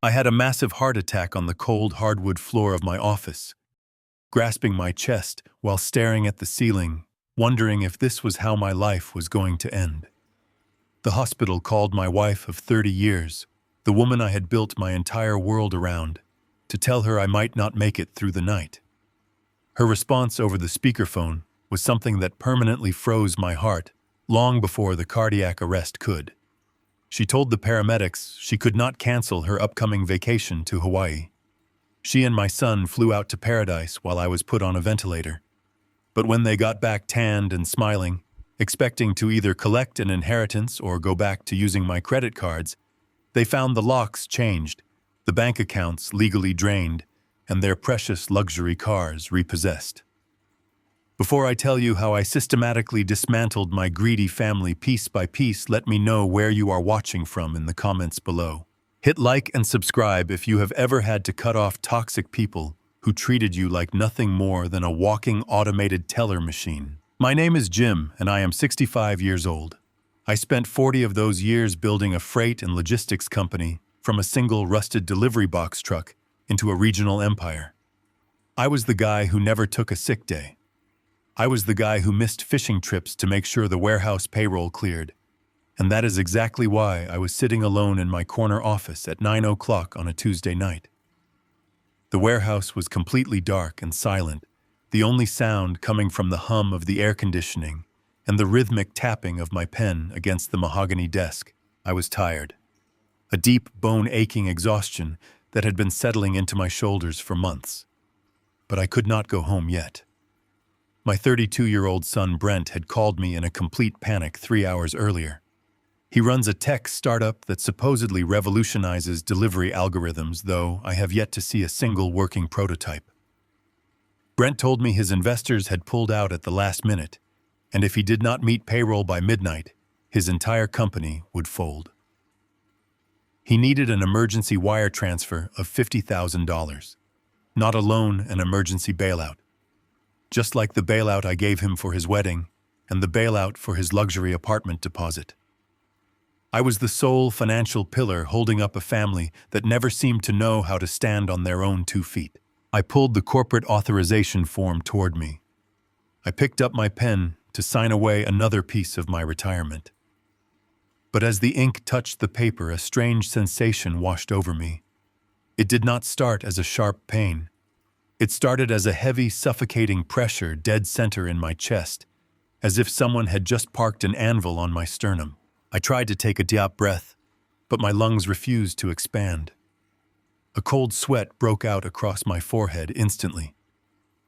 I had a massive heart attack on the cold hardwood floor of my office, grasping my chest while staring at the ceiling, wondering if this was how my life was going to end. The hospital called my wife of 30 years, the woman I had built my entire world around, to tell her I might not make it through the night. Her response over the speakerphone was something that permanently froze my heart long before the cardiac arrest could. She told the paramedics she could not cancel her upcoming vacation to Hawaii. She and my son flew out to paradise while I was put on a ventilator. But when they got back tanned and smiling, expecting to either collect an inheritance or go back to using my credit cards, they found the locks changed, the bank accounts legally drained, and their precious luxury cars repossessed. Before I tell you how I systematically dismantled my greedy family piece by piece, let me know where you are watching from in the comments below. Hit like and subscribe if you have ever had to cut off toxic people who treated you like nothing more than a walking automated teller machine. My name is Jim, and I am 65 years old. I spent 40 of those years building a freight and logistics company from a single rusted delivery box truck into a regional empire. I was the guy who never took a sick day. I was the guy who missed fishing trips to make sure the warehouse payroll cleared. And that is exactly why I was sitting alone in my corner office at 9 o'clock on a Tuesday night. The warehouse was completely dark and silent, the only sound coming from the hum of the air conditioning and the rhythmic tapping of my pen against the mahogany desk. I was tired. A deep, bone-aching exhaustion that had been settling into my shoulders for months. But I could not go home yet. My 32-year-old son Brent had called me in a complete panic 3 hours earlier. He runs a tech startup that supposedly revolutionizes delivery algorithms, though I have yet to see a single working prototype. Brent told me his investors had pulled out at the last minute, and if he did not meet payroll by midnight, his entire company would fold. He needed an emergency wire transfer of $50,000, not a loan, an emergency bailout. Just like the bailout I gave him for his wedding and the bailout for his luxury apartment deposit. I was the sole financial pillar holding up a family that never seemed to know how to stand on their own 2 feet. I pulled the corporate authorization form toward me. I picked up my pen to sign away another piece of my retirement. But as the ink touched the paper, a strange sensation washed over me. It did not start as a sharp pain. It started as a heavy, suffocating pressure dead center in my chest, as if someone had just parked an anvil on my sternum. I tried to take a deep breath, but my lungs refused to expand. A cold sweat broke out across my forehead instantly.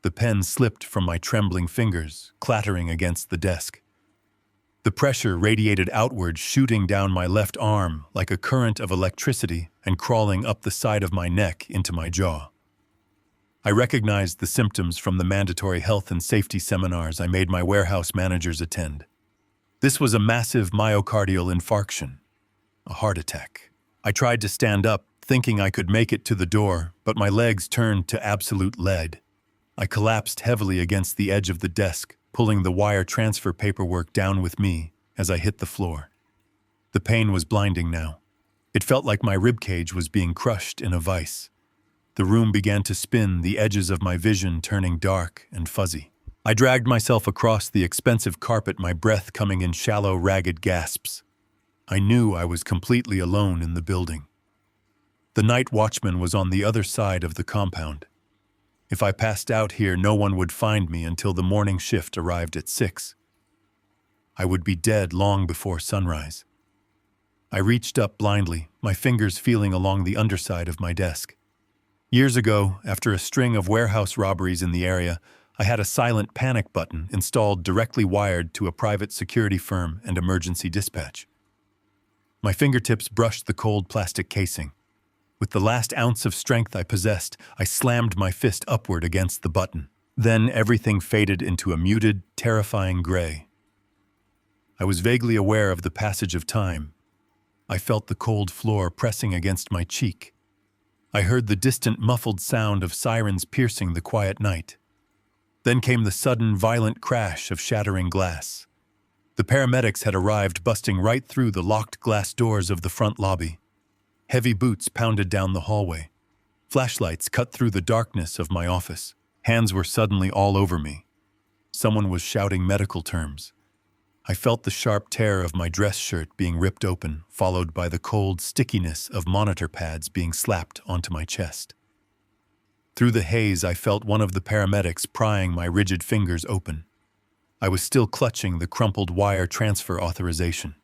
The pen slipped from my trembling fingers, clattering against the desk. The pressure radiated outward, shooting down my left arm like a current of electricity and crawling up the side of my neck into my jaw. I recognized the symptoms from the mandatory health and safety seminars I made my warehouse managers attend. This was a massive myocardial infarction, a heart attack. I tried to stand up, thinking I could make it to the door, but my legs turned to absolute lead. I collapsed heavily against the edge of the desk, pulling the wire transfer paperwork down with me as I hit the floor. The pain was blinding now. It felt like my ribcage was being crushed in a vice. The room began to spin, the edges of my vision turning dark and fuzzy. I dragged myself across the expensive carpet, my breath coming in shallow, ragged gasps. I knew I was completely alone in the building. The night watchman was on the other side of the compound. If I passed out here, no one would find me until the morning shift arrived at 6. I would be dead long before sunrise. I reached up blindly, my fingers feeling along the underside of my desk. Years ago, after a string of warehouse robberies in the area, I had a silent panic button installed directly wired to a private security firm and emergency dispatch. My fingertips brushed the cold plastic casing. With the last ounce of strength I possessed, I slammed my fist upward against the button. Then everything faded into a muted, terrifying gray. I was vaguely aware of the passage of time. I felt the cold floor pressing against my cheek. I heard the distant, muffled sound of sirens piercing the quiet night. Then came the sudden, violent crash of shattering glass. The paramedics had arrived, busting right through the locked glass doors of the front lobby. Heavy boots pounded down the hallway. Flashlights cut through the darkness of my office. Hands were suddenly all over me. Someone was shouting medical terms. I felt the sharp tear of my dress shirt being ripped open, followed by the cold stickiness of monitor pads being slapped onto my chest. Through the haze, I felt one of the paramedics prying my rigid fingers open. I was still clutching the crumpled wire transfer authorization.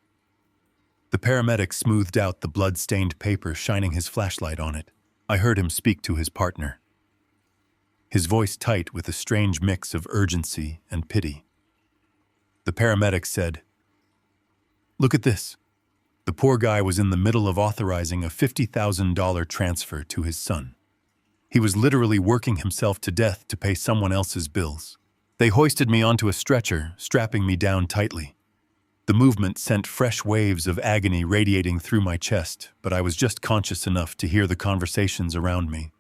The paramedic smoothed out the blood-stained paper, shining his flashlight on it. I heard him speak to his partner. His voice tight with a strange mix of urgency and pity. The paramedic said, "Look at this." The poor guy was in the middle of authorizing a $50,000 transfer to his son. He was literally working himself to death to pay someone else's bills. They hoisted me onto a stretcher, strapping me down tightly. The movement sent fresh waves of agony radiating through my chest, but I was just conscious enough to hear the conversations around me.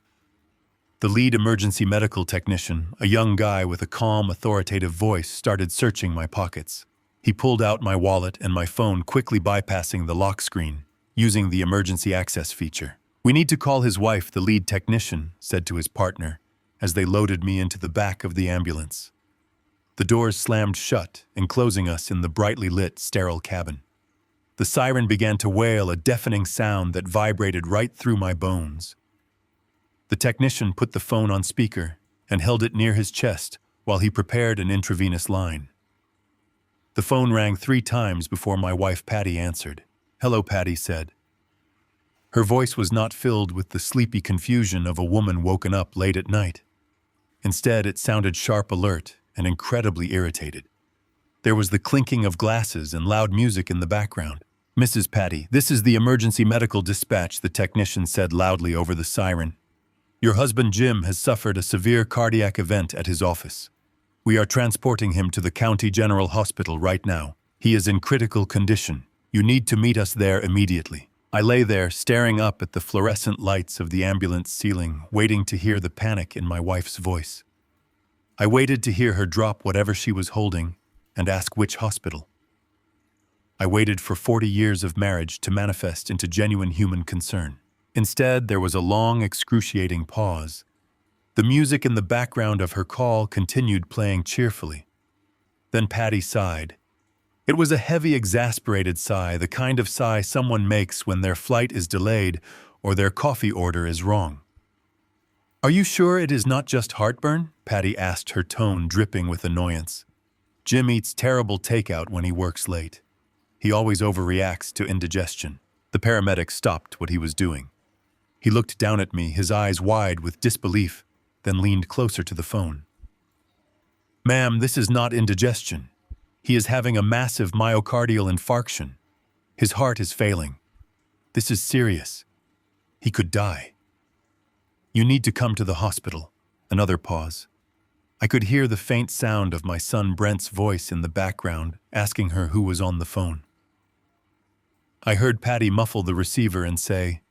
The lead emergency medical technician, a young guy with a calm, authoritative voice, started searching my pockets. He pulled out my wallet and my phone, quickly bypassing the lock screen, using the emergency access feature. "We need to call his wife," the lead technician said to his partner, as they loaded me into the back of the ambulance. The doors slammed shut, enclosing us in the brightly lit, sterile cabin. The siren began to wail, a deafening sound that vibrated right through my bones. The technician put the phone on speaker and held it near his chest while he prepared an intravenous line. The phone rang 3 times before my wife Patty answered. "Hello," Patty said. Her voice was not filled with the sleepy confusion of a woman woken up late at night. Instead, it sounded sharp, alert, and incredibly irritated. There was the clinking of glasses and loud music in the background. "Mrs. Patty, this is the emergency medical dispatch," the technician said loudly over the siren. "Your husband Jim has suffered a severe cardiac event at his office. We are transporting him to the County General Hospital right now. He is in critical condition. You need to meet us there immediately." I lay there, staring up at the fluorescent lights of the ambulance ceiling, waiting to hear the panic in my wife's voice. I waited to hear her drop whatever she was holding and ask which hospital. I waited for 40 years of marriage to manifest into genuine human concern. Instead, there was a long, excruciating pause. The music in the background of her call continued playing cheerfully. Then Patty sighed. It was a heavy, exasperated sigh, the kind of sigh someone makes when their flight is delayed or their coffee order is wrong. "Are you sure it is not just heartburn?" Patty asked, her tone dripping with annoyance. "Jim eats terrible takeout when he works late. He always overreacts to indigestion." The paramedic stopped what he was doing. He looked down at me, his eyes wide with disbelief, then leaned closer to the phone. "Ma'am, this is not indigestion. He is having a massive myocardial infarction. His heart is failing. This is serious. He could die. You need to come to the hospital." Another pause. I could hear the faint sound of my son Brent's voice in the background, asking her who was on the phone. I heard Patty muffle the receiver and say,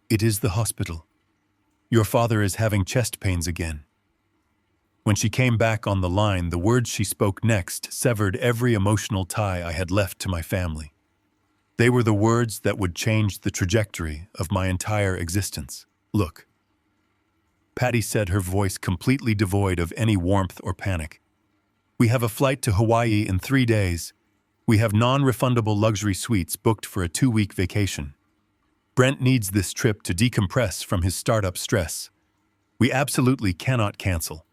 "It is the hospital. Your father is having chest pains again." When she came back on the line, the words she spoke next severed every emotional tie I had left to my family. They were the words that would change the trajectory of my entire existence. "Look," Patty said, her voice completely devoid of any warmth or panic. "We have a flight to Hawaii in 3 days. We have non-refundable luxury suites booked for a 2-week vacation. Brent needs this trip to decompress from his startup stress. We absolutely cannot cancel.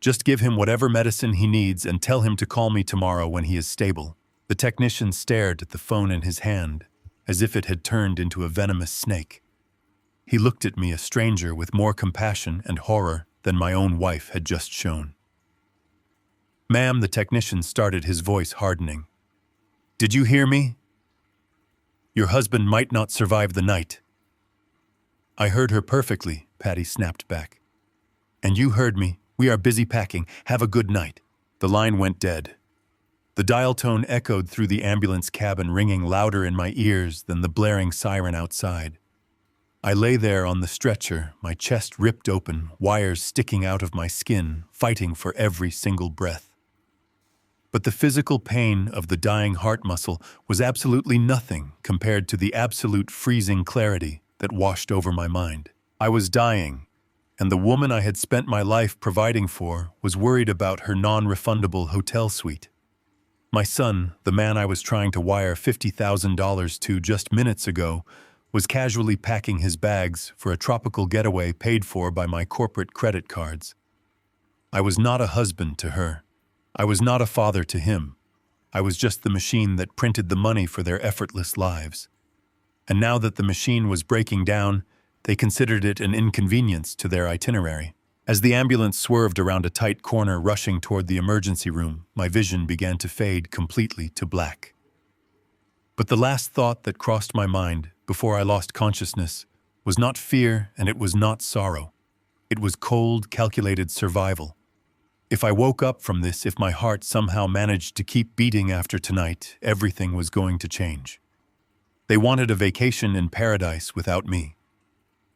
Just give him whatever medicine he needs and tell him to call me tomorrow when he is stable." The technician stared at the phone in his hand, as if it had turned into a venomous snake. He looked at me, a stranger, with more compassion and horror than my own wife had just shown. "Ma'am," the technician started, his voice hardening. "Did you hear me? Your husband might not survive the night." "I heard her perfectly," Patty snapped back. "And you heard me. We are busy packing. Have a good night." The line went dead. The dial tone echoed through the ambulance cabin, ringing louder in my ears than the blaring siren outside. I lay there on the stretcher, my chest ripped open, wires sticking out of my skin, fighting for every single breath. But the physical pain of the dying heart muscle was absolutely nothing compared to the absolute freezing clarity that washed over my mind. I was dying, and the woman I had spent my life providing for was worried about her non-refundable hotel suite. My son, the man I was trying to wire $50,000 to just minutes ago, was casually packing his bags for a tropical getaway paid for by my corporate credit cards. I was not a husband to her. I was not a father to him. I was just the machine that printed the money for their effortless lives. And now that the machine was breaking down, they considered it an inconvenience to their itinerary. As the ambulance swerved around a tight corner rushing toward the emergency room, my vision began to fade completely to black. But the last thought that crossed my mind before I lost consciousness was not fear and it was not sorrow. It was cold, calculated survival. If I woke up from this, if my heart somehow managed to keep beating after tonight, everything was going to change. They wanted a vacation in paradise without me.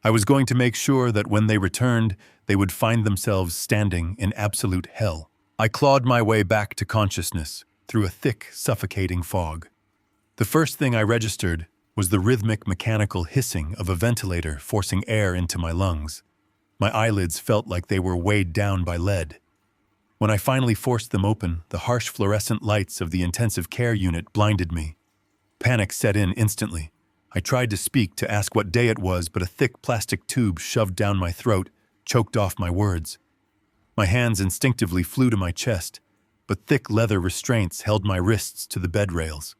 I was going to make sure that when they returned, they would find themselves standing in absolute hell. I clawed my way back to consciousness through a thick, suffocating fog. The first thing I registered was the rhythmic mechanical hissing of a ventilator forcing air into my lungs. My eyelids felt like they were weighed down by lead. When I finally forced them open, the harsh fluorescent lights of the intensive care unit blinded me. Panic set in instantly. I tried to speak, to ask what day it was, but a thick plastic tube shoved down my throat choked off my words. My hands instinctively flew to my chest, but thick leather restraints held my wrists to the bed rails.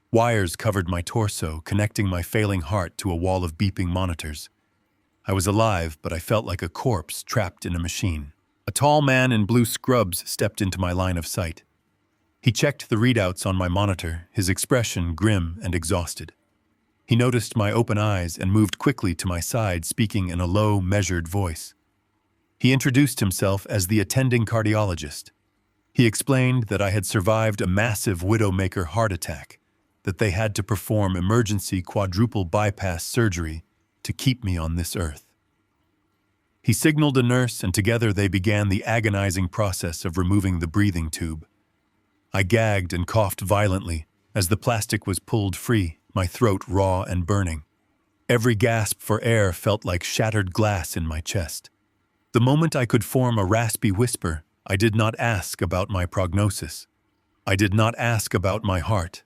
Wires covered my torso, connecting my failing heart to a wall of beeping monitors. I was alive, but I felt like a corpse trapped in a machine. A tall man in blue scrubs stepped into my line of sight. He checked the readouts on my monitor, his expression grim and exhausted. He noticed my open eyes and moved quickly to my side, speaking in a low, measured voice. He introduced himself as the attending cardiologist. He explained that I had survived a massive widowmaker heart attack, that they had to perform emergency quadruple bypass surgery to keep me on this earth. He signaled a nurse, and together they began the agonizing process of removing the breathing tube. I gagged and coughed violently as the plastic was pulled free, my throat raw and burning. Every gasp for air felt like shattered glass in my chest. The moment I could form a raspy whisper, I did not ask about my prognosis. I did not ask about my heart.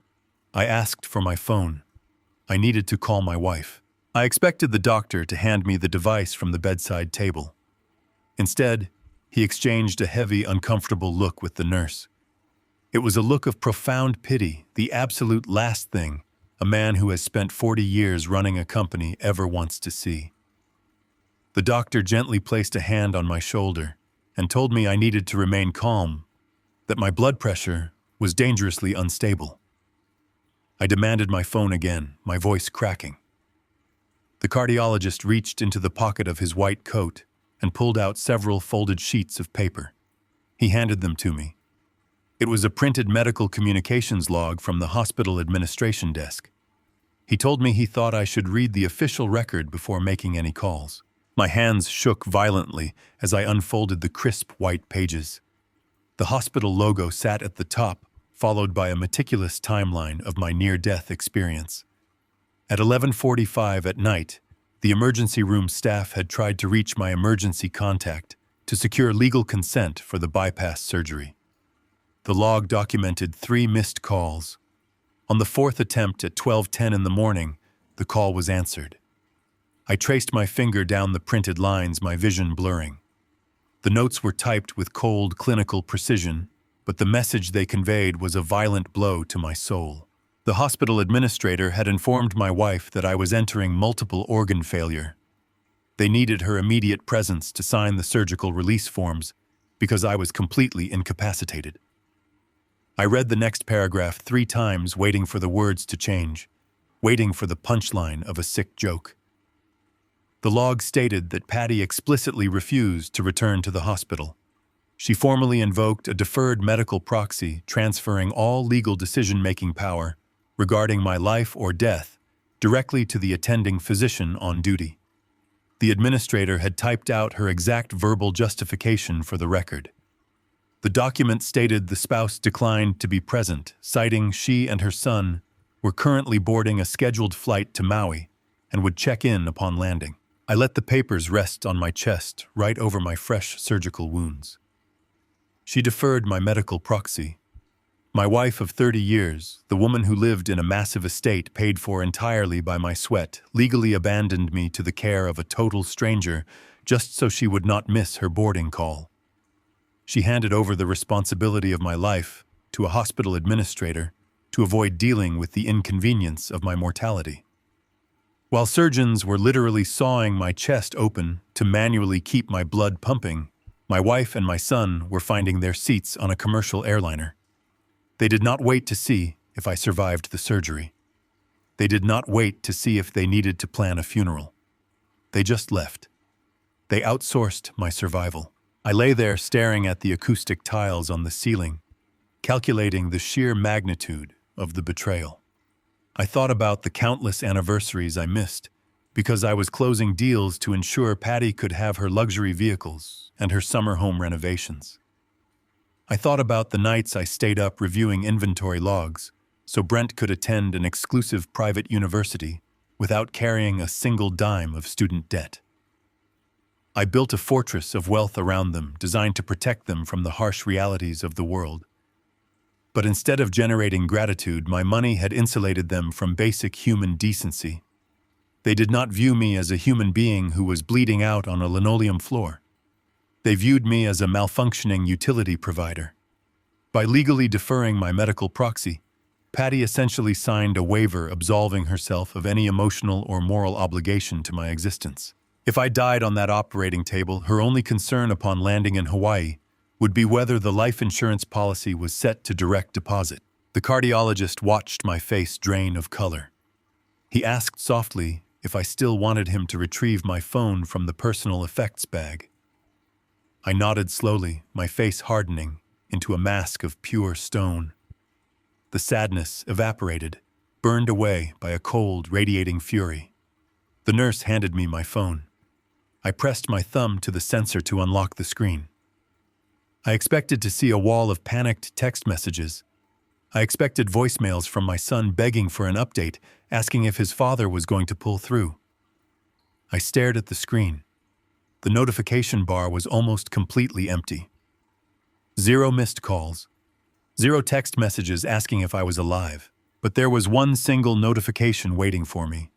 I asked for my phone. I needed to call my wife. I expected the doctor to hand me the device from the bedside table. Instead, he exchanged a heavy, uncomfortable look with the nurse. It was a look of profound pity, the absolute last thing a man who has spent 40 years running a company ever wants to see. The doctor gently placed a hand on my shoulder and told me I needed to remain calm, that my blood pressure was dangerously unstable. I demanded my phone again, my voice cracking. The cardiologist reached into the pocket of his white coat and pulled out several folded sheets of paper. He handed them to me. It was a printed medical communications log from the hospital administration desk. He told me he thought I should read the official record before making any calls. My hands shook violently as I unfolded the crisp white pages. The hospital logo sat at the top, followed by a meticulous timeline of my near-death experience. At 11:45 at night, the emergency room staff had tried to reach my emergency contact to secure legal consent for the bypass surgery. The log documented 3 missed calls. On the 4th attempt at 12:10 in the morning, the call was answered. I traced my finger down the printed lines, my vision blurring. The notes were typed with cold, clinical precision, but the message they conveyed was a violent blow to my soul. The hospital administrator had informed my wife that I was entering multiple organ failure. They needed her immediate presence to sign the surgical release forms because I was completely incapacitated. I read the next paragraph 3 times, waiting for the words to change, waiting for the punchline of a sick joke. The log stated that Patty explicitly refused to return to the hospital. She formally invoked a deferred medical proxy, transferring all legal decision-making power regarding my life or death directly to the attending physician on duty. The administrator had typed out her exact verbal justification for the record. The document stated the spouse declined to be present, citing she and her son were currently boarding a scheduled flight to Maui and would check in upon landing. I let the papers rest on my chest right over my fresh surgical wounds. She deferred my medical proxy. My wife of 30 years, the woman who lived in a massive estate paid for entirely by my sweat, legally abandoned me to the care of a total stranger just so she would not miss her boarding call. She handed over the responsibility of my life to a hospital administrator to avoid dealing with the inconvenience of my mortality. While surgeons were literally sawing my chest open to manually keep my blood pumping, my wife and my son were finding their seats on a commercial airliner. They did not wait to see if I survived the surgery. They did not wait to see if they needed to plan a funeral. They just left. They outsourced my survival. I lay there staring at the acoustic tiles on the ceiling, calculating the sheer magnitude of the betrayal. I thought about the countless anniversaries I missed because I was closing deals to ensure Patty could have her luxury vehicles and her summer home renovations. I thought about the nights I stayed up reviewing inventory logs so Brent could attend an exclusive private university without carrying a single dime of student debt. I built a fortress of wealth around them designed to protect them from the harsh realities of the world. But instead of generating gratitude, my money had insulated them from basic human decency. They did not view me as a human being who was bleeding out on a linoleum floor. They viewed me as a malfunctioning utility provider. By legally deferring my medical proxy, Patty essentially signed a waiver absolving herself of any emotional or moral obligation to my existence. If I died on that operating table, her only concern upon landing in Hawaii would be whether the life insurance policy was set to direct deposit. The cardiologist watched my face drain of color. He asked softly if I still wanted him to retrieve my phone from the personal effects bag. I nodded slowly, my face hardening into a mask of pure stone. The sadness evaporated, burned away by a cold, radiating fury. The nurse handed me my phone. I pressed my thumb to the sensor to unlock the screen. I expected to see a wall of panicked text messages. I expected voicemails from my son begging for an update, asking if his father was going to pull through. I stared at the screen. The notification bar was almost completely empty. 0 missed calls. 0 text messages asking if I was alive. But there was one single notification waiting for me.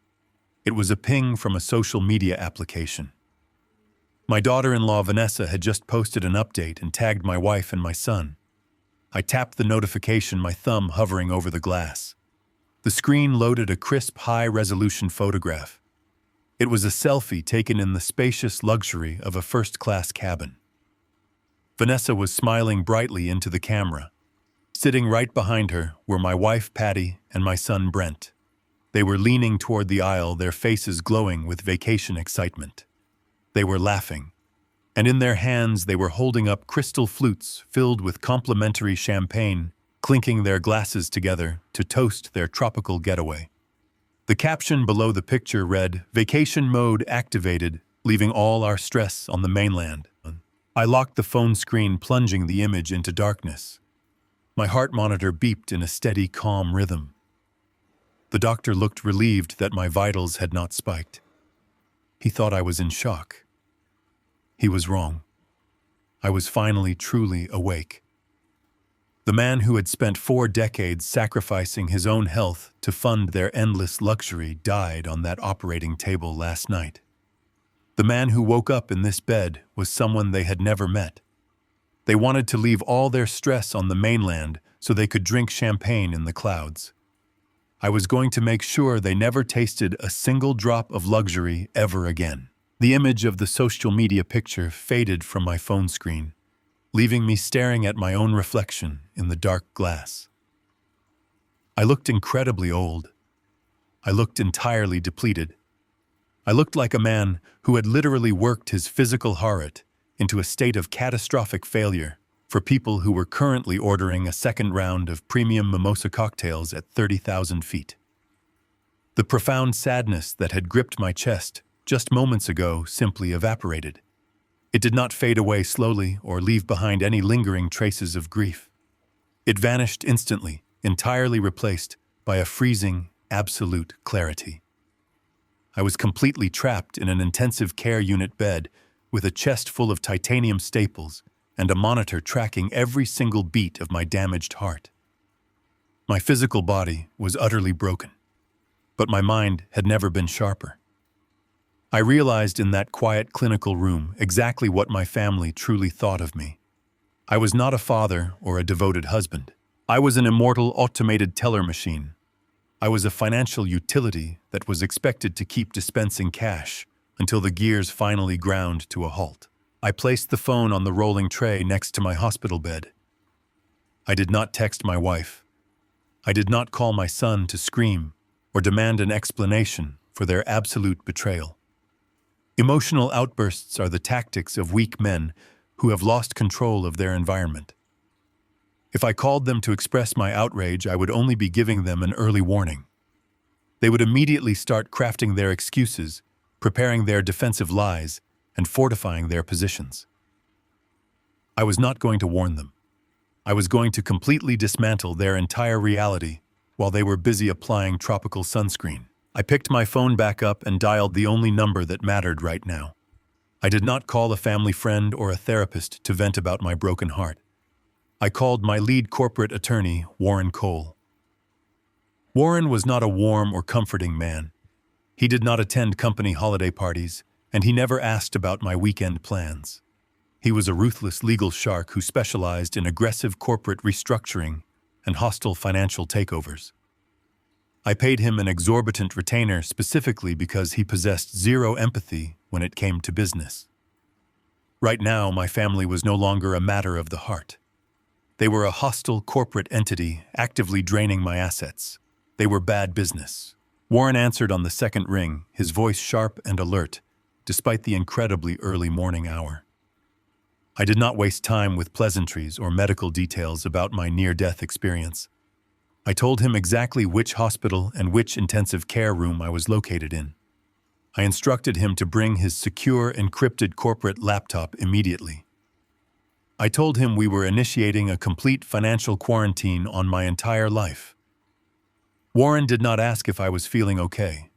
It was a ping from a social media application. My daughter-in-law Vanessa had just posted an update and tagged my wife and my son. I tapped the notification, my thumb hovering over the glass. The screen loaded a crisp, high-resolution photograph. It was a selfie taken in the spacious luxury of a first-class cabin. Vanessa was smiling brightly into the camera. Sitting right behind her were my wife Patty and my son Brent. They were leaning toward the aisle, their faces glowing with vacation excitement. They were laughing, and in their hands they were holding up crystal flutes filled with complimentary champagne, clinking their glasses together to toast their tropical getaway. The caption below the picture read, "Vacation mode activated, leaving all our stress on the mainland." I locked the phone screen, plunging the image into darkness. My heart monitor beeped in a steady, calm rhythm. The doctor looked relieved that my vitals had not spiked. He thought I was in shock. He was wrong. I was finally truly awake. The man who had spent 4 decades sacrificing his own health to fund their endless luxury died on that operating table last night. The man who woke up in this bed was someone they had never met. They wanted to leave all their stress on the mainland so they could drink champagne in the clouds. I was going to make sure they never tasted a single drop of luxury ever again. The image of the social media picture faded from my phone screen, leaving me staring at my own reflection in the dark glass. I looked incredibly old. I looked entirely depleted. I looked like a man who had literally worked his physical heart into a state of catastrophic failure for people who were currently ordering a second round of premium mimosa cocktails at 30,000 feet. The profound sadness that had gripped my chest just moments ago simply evaporated. It did not fade away slowly or leave behind any lingering traces of grief. It vanished instantly, entirely replaced by a freezing, absolute clarity. I was completely trapped in an intensive care unit bed with a chest full of titanium staples and a monitor tracking every single beat of my damaged heart. My physical body was utterly broken, but my mind had never been sharper. I realized in that quiet clinical room exactly what my family truly thought of me. I was not a father or a devoted husband. I was an immortal automated teller machine. I was a financial utility that was expected to keep dispensing cash until the gears finally ground to a halt. I placed the phone on the rolling tray next to my hospital bed. I did not text my wife. I did not call my son to scream or demand an explanation for their absolute betrayal. Emotional outbursts are the tactics of weak men who have lost control of their environment. If I called them to express my outrage, I would only be giving them an early warning. They would immediately start crafting their excuses, preparing their defensive lies, and fortifying their positions. I was not going to warn them. I was going to completely dismantle their entire reality while they were busy applying tropical sunscreen. I picked my phone back up and dialed the only number that mattered right now. I did not call a family friend or a therapist to vent about my broken heart. I called my lead corporate attorney, Warren Cole. Warren was not a warm or comforting man. He did not attend company holiday parties, and he never asked about my weekend plans. He was a ruthless legal shark who specialized in aggressive corporate restructuring and hostile financial takeovers. I paid him an exorbitant retainer specifically because he possessed zero empathy when it came to business. Right now, my family was no longer a matter of the heart. They were a hostile corporate entity actively draining my assets. They were bad business. Warren answered on the second ring, his voice sharp and alert, despite the incredibly early morning hour. I did not waste time with pleasantries or medical details about my near-death experience. I told him exactly which hospital and which intensive care room I was located in. I instructed him to bring his secure, encrypted corporate laptop immediately. I told him we were initiating a complete financial quarantine on my entire life. Warren did not ask if I was feeling okay.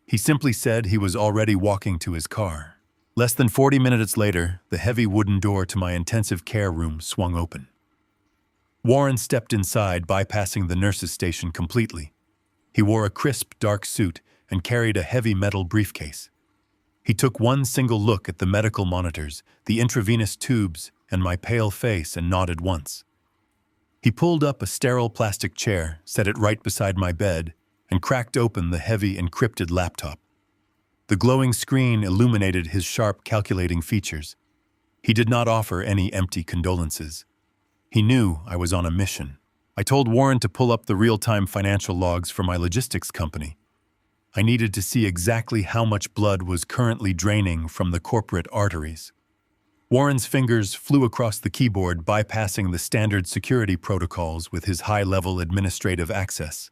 He simply said he was already walking to his car. Less than 40 minutes later, the heavy wooden door to my intensive care room swung open. Warren stepped inside, bypassing the nurse's station completely. He wore a crisp, dark suit and carried a heavy metal briefcase. He took one single look at the medical monitors, the intravenous tubes, and my pale face and nodded once. He pulled up a sterile plastic chair, set it right beside my bed, and cracked open the heavy encrypted laptop. The glowing screen illuminated his sharp calculating features. He did not offer any empty condolences. He knew I was on a mission. I told Warren to pull up the real-time financial logs for my logistics company. I needed to see exactly how much blood was currently draining from the corporate arteries. Warren's fingers flew across the keyboard, bypassing the standard security protocols with his high-level administrative access.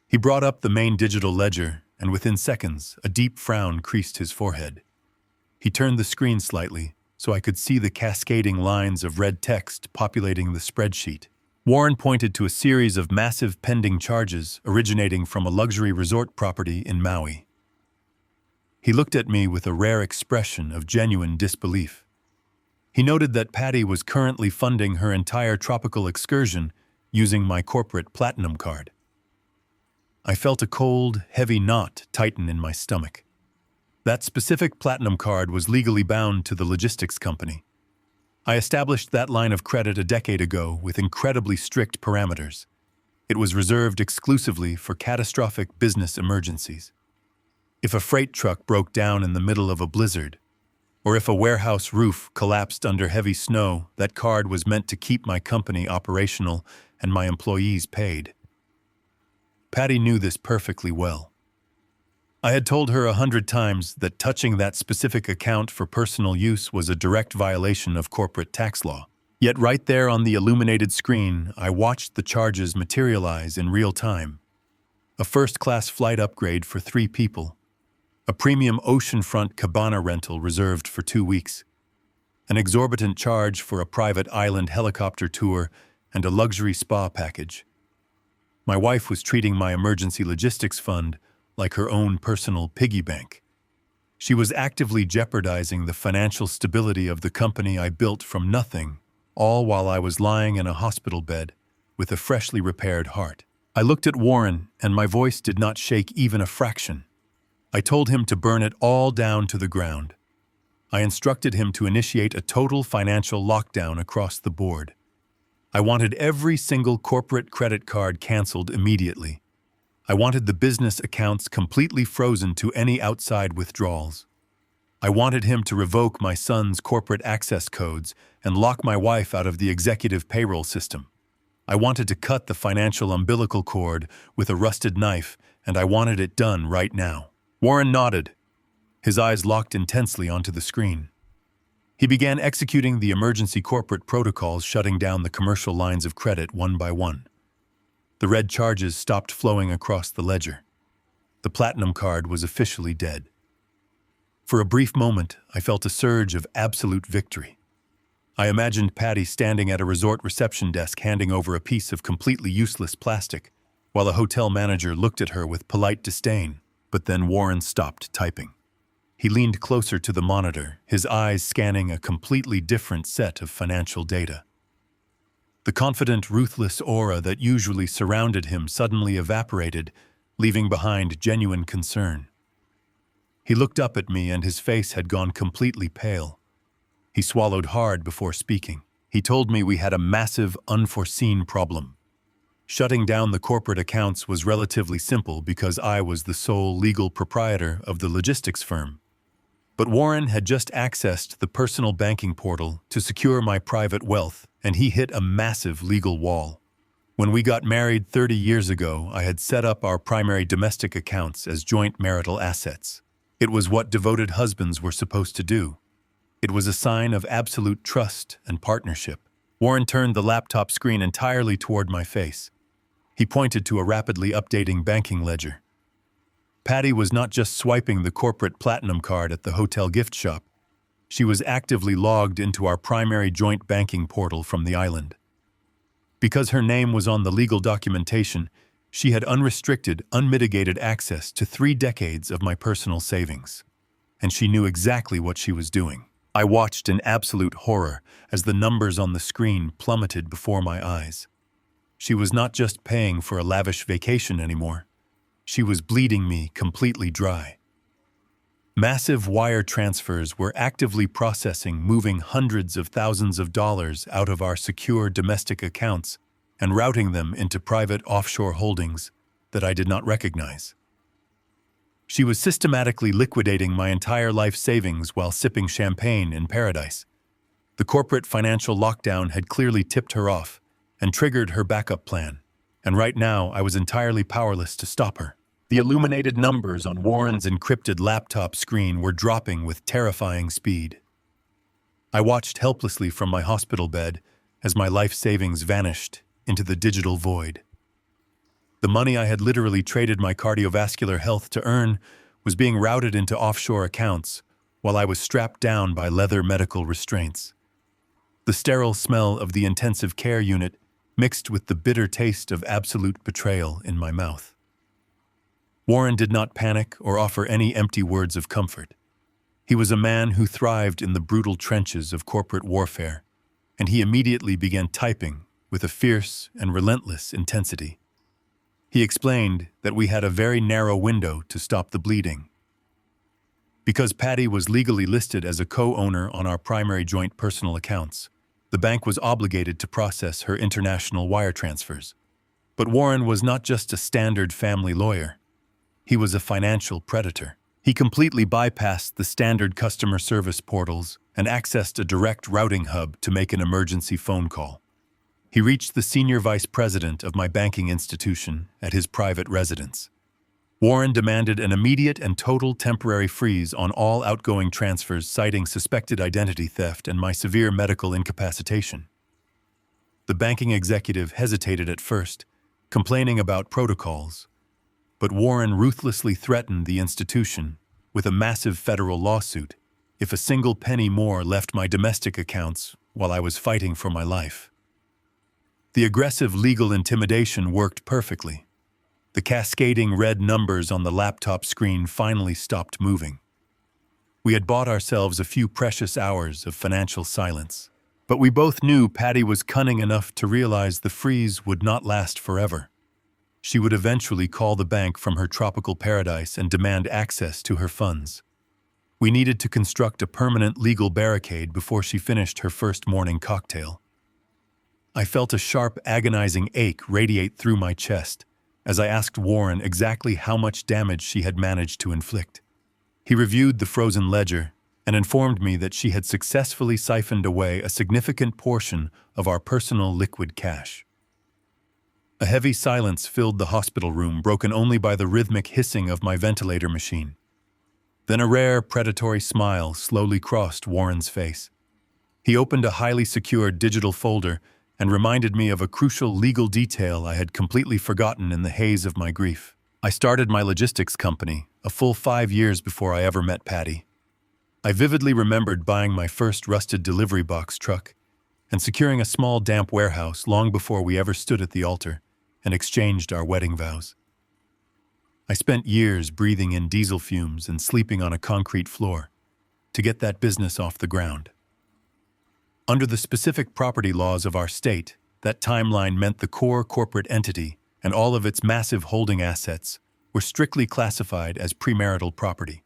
He brought up the main digital ledger, and within seconds, a deep frown creased his forehead. He turned the screen slightly, so I could see the cascading lines of red text populating the spreadsheet. Warren pointed to a series of massive pending charges originating from a luxury resort property in Maui. He looked at me with a rare expression of genuine disbelief. He noted that Patty was currently funding her entire tropical excursion using my corporate platinum card. I felt a cold, heavy knot tighten in my stomach. That specific platinum card was legally bound to the logistics company. I established that line of credit a decade ago with incredibly strict parameters. It was reserved exclusively for catastrophic business emergencies. If a freight truck broke down in the middle of a blizzard, or if a warehouse roof collapsed under heavy snow, that card was meant to keep my company operational and my employees paid. Patty knew this perfectly well. I had told her 100 times that touching that specific account for personal use was a direct violation of corporate tax law. Yet right there on the illuminated screen, I watched the charges materialize in real time. A first-class flight upgrade for 3 people, a premium oceanfront cabana rental reserved for 2 weeks, an exorbitant charge for a private island helicopter tour, and a luxury spa package. My wife was treating my emergency logistics fund like her own personal piggy bank. She was actively jeopardizing the financial stability of the company I built from nothing, all while I was lying in a hospital bed with a freshly repaired heart. I looked at Warren, and my voice did not shake even a fraction. I told him to burn it all down to the ground. I instructed him to initiate a total financial lockdown across the board. I wanted every single corporate credit card canceled immediately. I wanted the business accounts completely frozen to any outside withdrawals. I wanted him to revoke my son's corporate access codes and lock my wife out of the executive payroll system. I wanted to cut the financial umbilical cord with a rusted knife, and I wanted it done right now. Warren nodded, his eyes locked intensely onto the screen. He began executing the emergency corporate protocols, shutting down the commercial lines of credit one by one. The red charges stopped flowing across the ledger. The platinum card was officially dead. For a brief moment, I felt a surge of absolute victory. I imagined Patty standing at a resort reception desk handing over a piece of completely useless plastic, while a hotel manager looked at her with polite disdain. But then Warren stopped typing. He leaned closer to the monitor, his eyes scanning a completely different set of financial data. The confident, ruthless aura that usually surrounded him suddenly evaporated, leaving behind genuine concern. He looked up at me, and his face had gone completely pale. He swallowed hard before speaking. He told me we had a massive, unforeseen problem. Shutting down the corporate accounts was relatively simple because I was the sole legal proprietor of the logistics firm. But Warren had just accessed the personal banking portal to secure my private wealth, and he hit a massive legal wall. When we got married 30 years ago, I had set up our primary domestic accounts as joint marital assets. It was what devoted husbands were supposed to do. It was a sign of absolute trust and partnership. Warren turned the laptop screen entirely toward my face. He pointed to a rapidly updating banking ledger. Patty was not just swiping the corporate platinum card at the hotel gift shop. She was actively logged into our primary joint banking portal from the island. Because her name was on the legal documentation, she had unrestricted, unmitigated access to 3 decades of my personal savings. And she knew exactly what she was doing. I watched in absolute horror as the numbers on the screen plummeted before my eyes. She was not just paying for a lavish vacation anymore. She was bleeding me completely dry. Massive wire transfers were actively processing, moving hundreds of thousands of dollars out of our secure domestic accounts and routing them into private offshore holdings that I did not recognize. She was systematically liquidating my entire life savings while sipping champagne in paradise. The corporate financial lockdown had clearly tipped her off and triggered her backup plan, and right now I was entirely powerless to stop her. The illuminated numbers on Warren's encrypted laptop screen were dropping with terrifying speed. I watched helplessly from my hospital bed as my life savings vanished into the digital void. The money I had literally traded my cardiovascular health to earn was being routed into offshore accounts while I was strapped down by leather medical restraints. The sterile smell of the intensive care unit mixed with the bitter taste of absolute betrayal in my mouth. Warren did not panic or offer any empty words of comfort. He was a man who thrived in the brutal trenches of corporate warfare, and he immediately began typing with a fierce and relentless intensity. He explained that we had a very narrow window to stop the bleeding. Because Patty was legally listed as a co-owner on our primary joint personal accounts, the bank was obligated to process her international wire transfers. But Warren was not just a standard family lawyer. He was a financial predator. He completely bypassed the standard customer service portals and accessed a direct routing hub to make an emergency phone call. He reached the senior vice president of my banking institution at his private residence. Warren demanded an immediate and total temporary freeze on all outgoing transfers, citing suspected identity theft and my severe medical incapacitation. The banking executive hesitated at first, complaining about protocols, but Warren ruthlessly threatened the institution with a massive federal lawsuit if a single penny more left my domestic accounts while I was fighting for my life. The aggressive legal intimidation worked perfectly. The cascading red numbers on the laptop screen finally stopped moving. We had bought ourselves a few precious hours of financial silence. But we both knew Patty was cunning enough to realize the freeze would not last forever. She would eventually call the bank from her tropical paradise and demand access to her funds. We needed to construct a permanent legal barricade before she finished her first morning cocktail. I felt a sharp, agonizing ache radiate through my chest as I asked Warren exactly how much damage she had managed to inflict. He reviewed the frozen ledger and informed me that she had successfully siphoned away a significant portion of our personal liquid cash. A heavy silence filled the hospital room, broken only by the rhythmic hissing of my ventilator machine. Then a rare, predatory smile slowly crossed Warren's face. He opened a highly secured digital folder and reminded me of a crucial legal detail I had completely forgotten in the haze of my grief. I started my logistics company a full 5 years before I ever met Patty. I vividly remembered buying my first rusted delivery box truck and securing a small damp warehouse long before we ever stood at the altar and exchanged our wedding vows. I spent years breathing in diesel fumes and sleeping on a concrete floor to get that business off the ground. Under the specific property laws of our state, that timeline meant the core corporate entity and all of its massive holding assets were strictly classified as premarital property.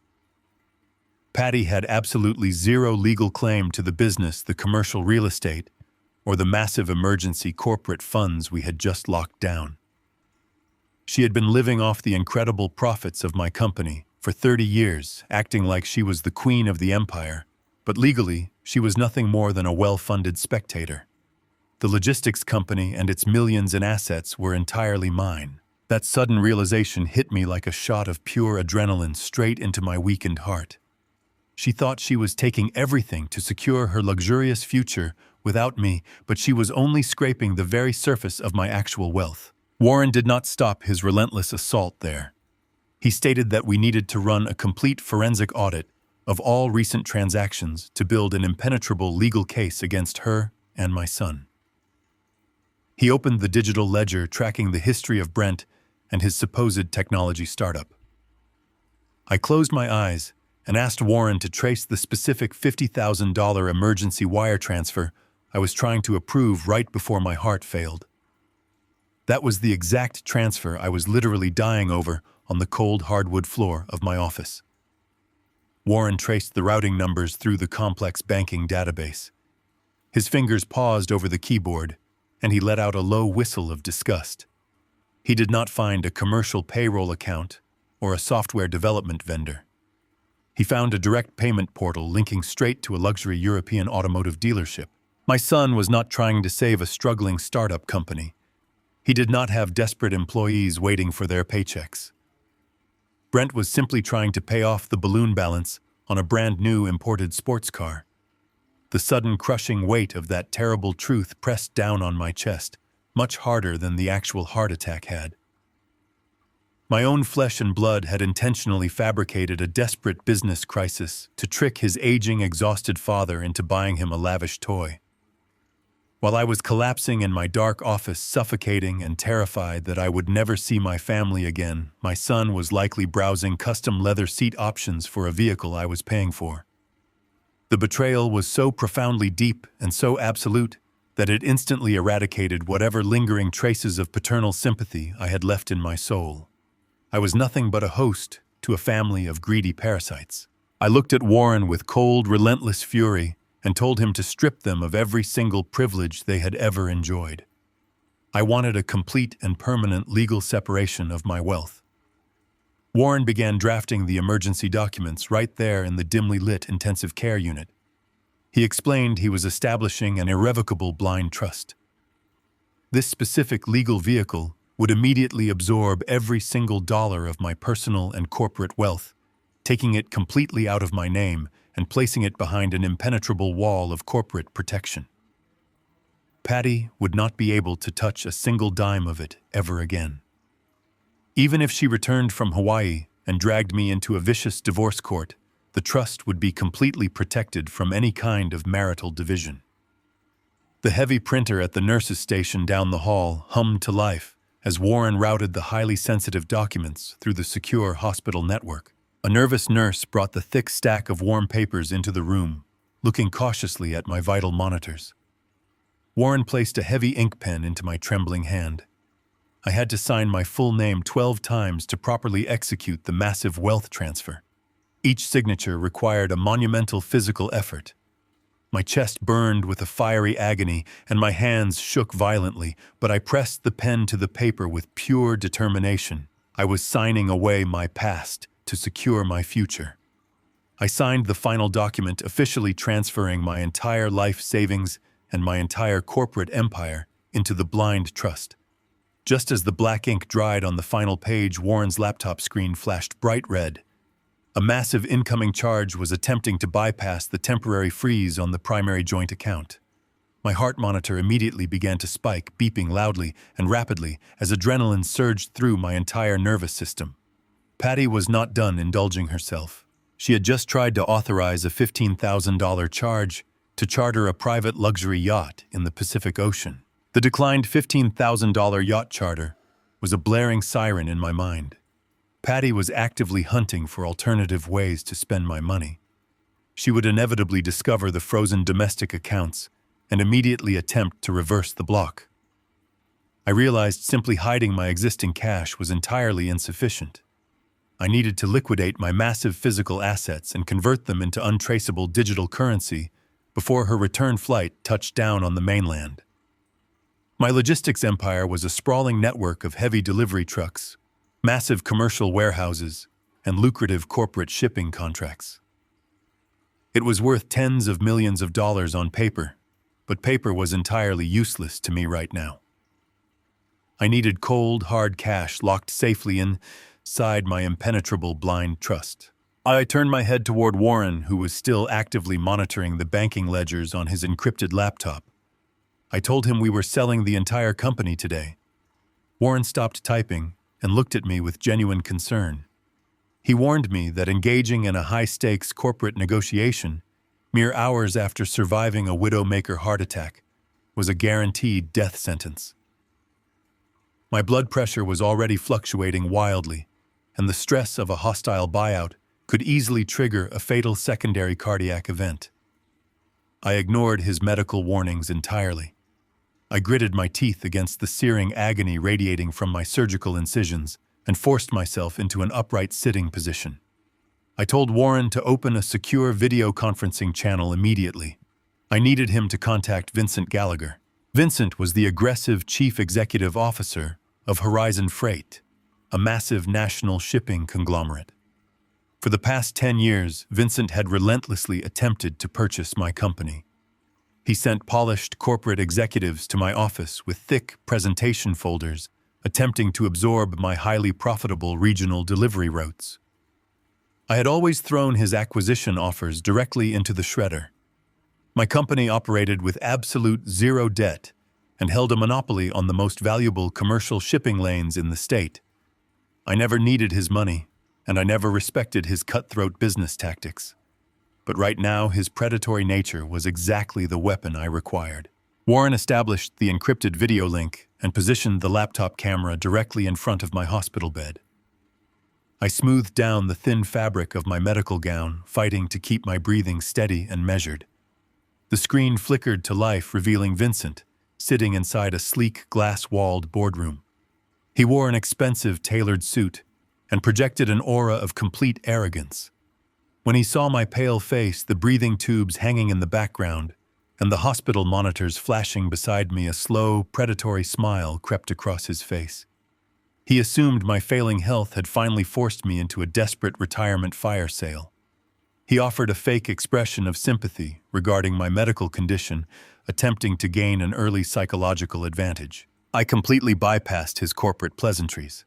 Patty had absolutely zero legal claim to the business, the commercial real estate, or the massive emergency corporate funds we had just locked down. She had been living off the incredible profits of my company for 30 years, acting like she was the queen of the empire, but legally, she was nothing more than a well-funded spectator. The logistics company and its millions in assets were entirely mine. That sudden realization hit me like a shot of pure adrenaline straight into my weakened heart. She thought she was taking everything to secure her luxurious future without me, but she was only scraping the very surface of my actual wealth. Warren did not stop his relentless assault there. He stated that we needed to run a complete forensic audit of all recent transactions to build an impenetrable legal case against her and my son. He opened the digital ledger tracking the history of Brent and his supposed technology startup. I closed my eyes and asked Warren to trace the specific $50,000 emergency wire transfer I was trying to approve right before my heart failed. That was the exact transfer I was literally dying over on the cold hardwood floor of my office. Warren traced the routing numbers through the complex banking database. His fingers paused over the keyboard, and he let out a low whistle of disgust. He did not find a commercial payroll account or a software development vendor. He found a direct payment portal linking straight to a luxury European automotive dealership. My son was not trying to save a struggling startup company. He did not have desperate employees waiting for their paychecks. Brent was simply trying to pay off the balloon balance on a brand new imported sports car. The sudden crushing weight of that terrible truth pressed down on my chest, much harder than the actual heart attack had. My own flesh and blood had intentionally fabricated a desperate business crisis to trick his aging, exhausted father into buying him a lavish toy. While I was collapsing in my dark office, suffocating and terrified that I would never see my family again, my son was likely browsing custom leather seat options for a vehicle I was paying for. The betrayal was so profoundly deep and so absolute that it instantly eradicated whatever lingering traces of paternal sympathy I had left in my soul. I was nothing but a host to a family of greedy parasites. I looked at Warren with cold, relentless fury and told him to strip them of every single privilege they had ever enjoyed. I wanted a complete and permanent legal separation of my wealth. Warren began drafting the emergency documents right there in the dimly lit intensive care unit. He explained he was establishing an irrevocable blind trust. This specific legal vehicle would immediately absorb every single dollar of my personal and corporate wealth, taking it completely out of my name and placing it behind an impenetrable wall of corporate protection. Patty would not be able to touch a single dime of it ever again. Even if she returned from Hawaii and dragged me into a vicious divorce court, the trust would be completely protected from any kind of marital division. The heavy printer at the nurse's station down the hall hummed to life, as Warren routed the highly sensitive documents through the secure hospital network. A nervous nurse brought the thick stack of warm papers into the room, looking cautiously at my vital monitors. Warren placed a heavy ink pen into my trembling hand. I had to sign my full name 12 times to properly execute the massive wealth transfer. Each signature required a monumental physical effort. My chest burned with a fiery agony, and my hands shook violently, but I pressed the pen to the paper with pure determination. I was signing away my past to secure my future. I signed the final document, officially transferring my entire life savings and my entire corporate empire into the blind trust. Just as the black ink dried on the final page, Warren's laptop screen flashed bright red. A massive incoming charge was attempting to bypass the temporary freeze on the primary joint account. My heart monitor immediately began to spike, beeping loudly and rapidly as adrenaline surged through my entire nervous system. Patty was not done indulging herself. She had just tried to authorize a $15,000 charge to charter a private luxury yacht in the Pacific Ocean. The declined $15,000 yacht charter was a blaring siren in my mind. Patty was actively hunting for alternative ways to spend my money. She would inevitably discover the frozen domestic accounts and immediately attempt to reverse the block. I realized simply hiding my existing cash was entirely insufficient. I needed to liquidate my massive physical assets and convert them into untraceable digital currency before her return flight touched down on the mainland. My logistics empire was a sprawling network of heavy delivery trucks, massive commercial warehouses, and lucrative corporate shipping contracts. It was worth tens of millions of dollars on paper, but paper was entirely useless to me right now. I needed cold, hard cash locked safely inside my impenetrable blind trust. I turned my head toward Warren, who was still actively monitoring the banking ledgers on his encrypted laptop. I told him we were selling the entire company today. Warren stopped typing and looked at me with genuine concern. He warned me that engaging in a high-stakes corporate negotiation, mere hours after surviving a widowmaker heart attack, was a guaranteed death sentence. My blood pressure was already fluctuating wildly, and the stress of a hostile buyout could easily trigger a fatal secondary cardiac event. I ignored his medical warnings entirely. I gritted my teeth against the searing agony radiating from my surgical incisions and forced myself into an upright sitting position. I told Warren to open a secure video conferencing channel immediately. I needed him to contact Vincent Gallagher. Vincent was the aggressive chief executive officer of Horizon Freight, a massive national shipping conglomerate. For the past 10 years, Vincent had relentlessly attempted to purchase my company. He sent polished corporate executives to my office with thick presentation folders, attempting to absorb my highly profitable regional delivery routes. I had always thrown his acquisition offers directly into the shredder. My company operated with absolute zero debt and held a monopoly on the most valuable commercial shipping lanes in the state. I never needed his money, and I never respected his cutthroat business tactics. But right now, his predatory nature was exactly the weapon I required. Warren established the encrypted video link and positioned the laptop camera directly in front of my hospital bed. I smoothed down the thin fabric of my medical gown, fighting to keep my breathing steady and measured. The screen flickered to life, revealing Vincent, sitting inside a sleek, glass-walled boardroom. He wore an expensive, tailored suit and projected an aura of complete arrogance. When he saw my pale face, the breathing tubes hanging in the background, and the hospital monitors flashing beside me, a slow, predatory smile crept across his face. He assumed my failing health had finally forced me into a desperate retirement fire sale. He offered a fake expression of sympathy regarding my medical condition, attempting to gain an early psychological advantage. I completely bypassed his corporate pleasantries.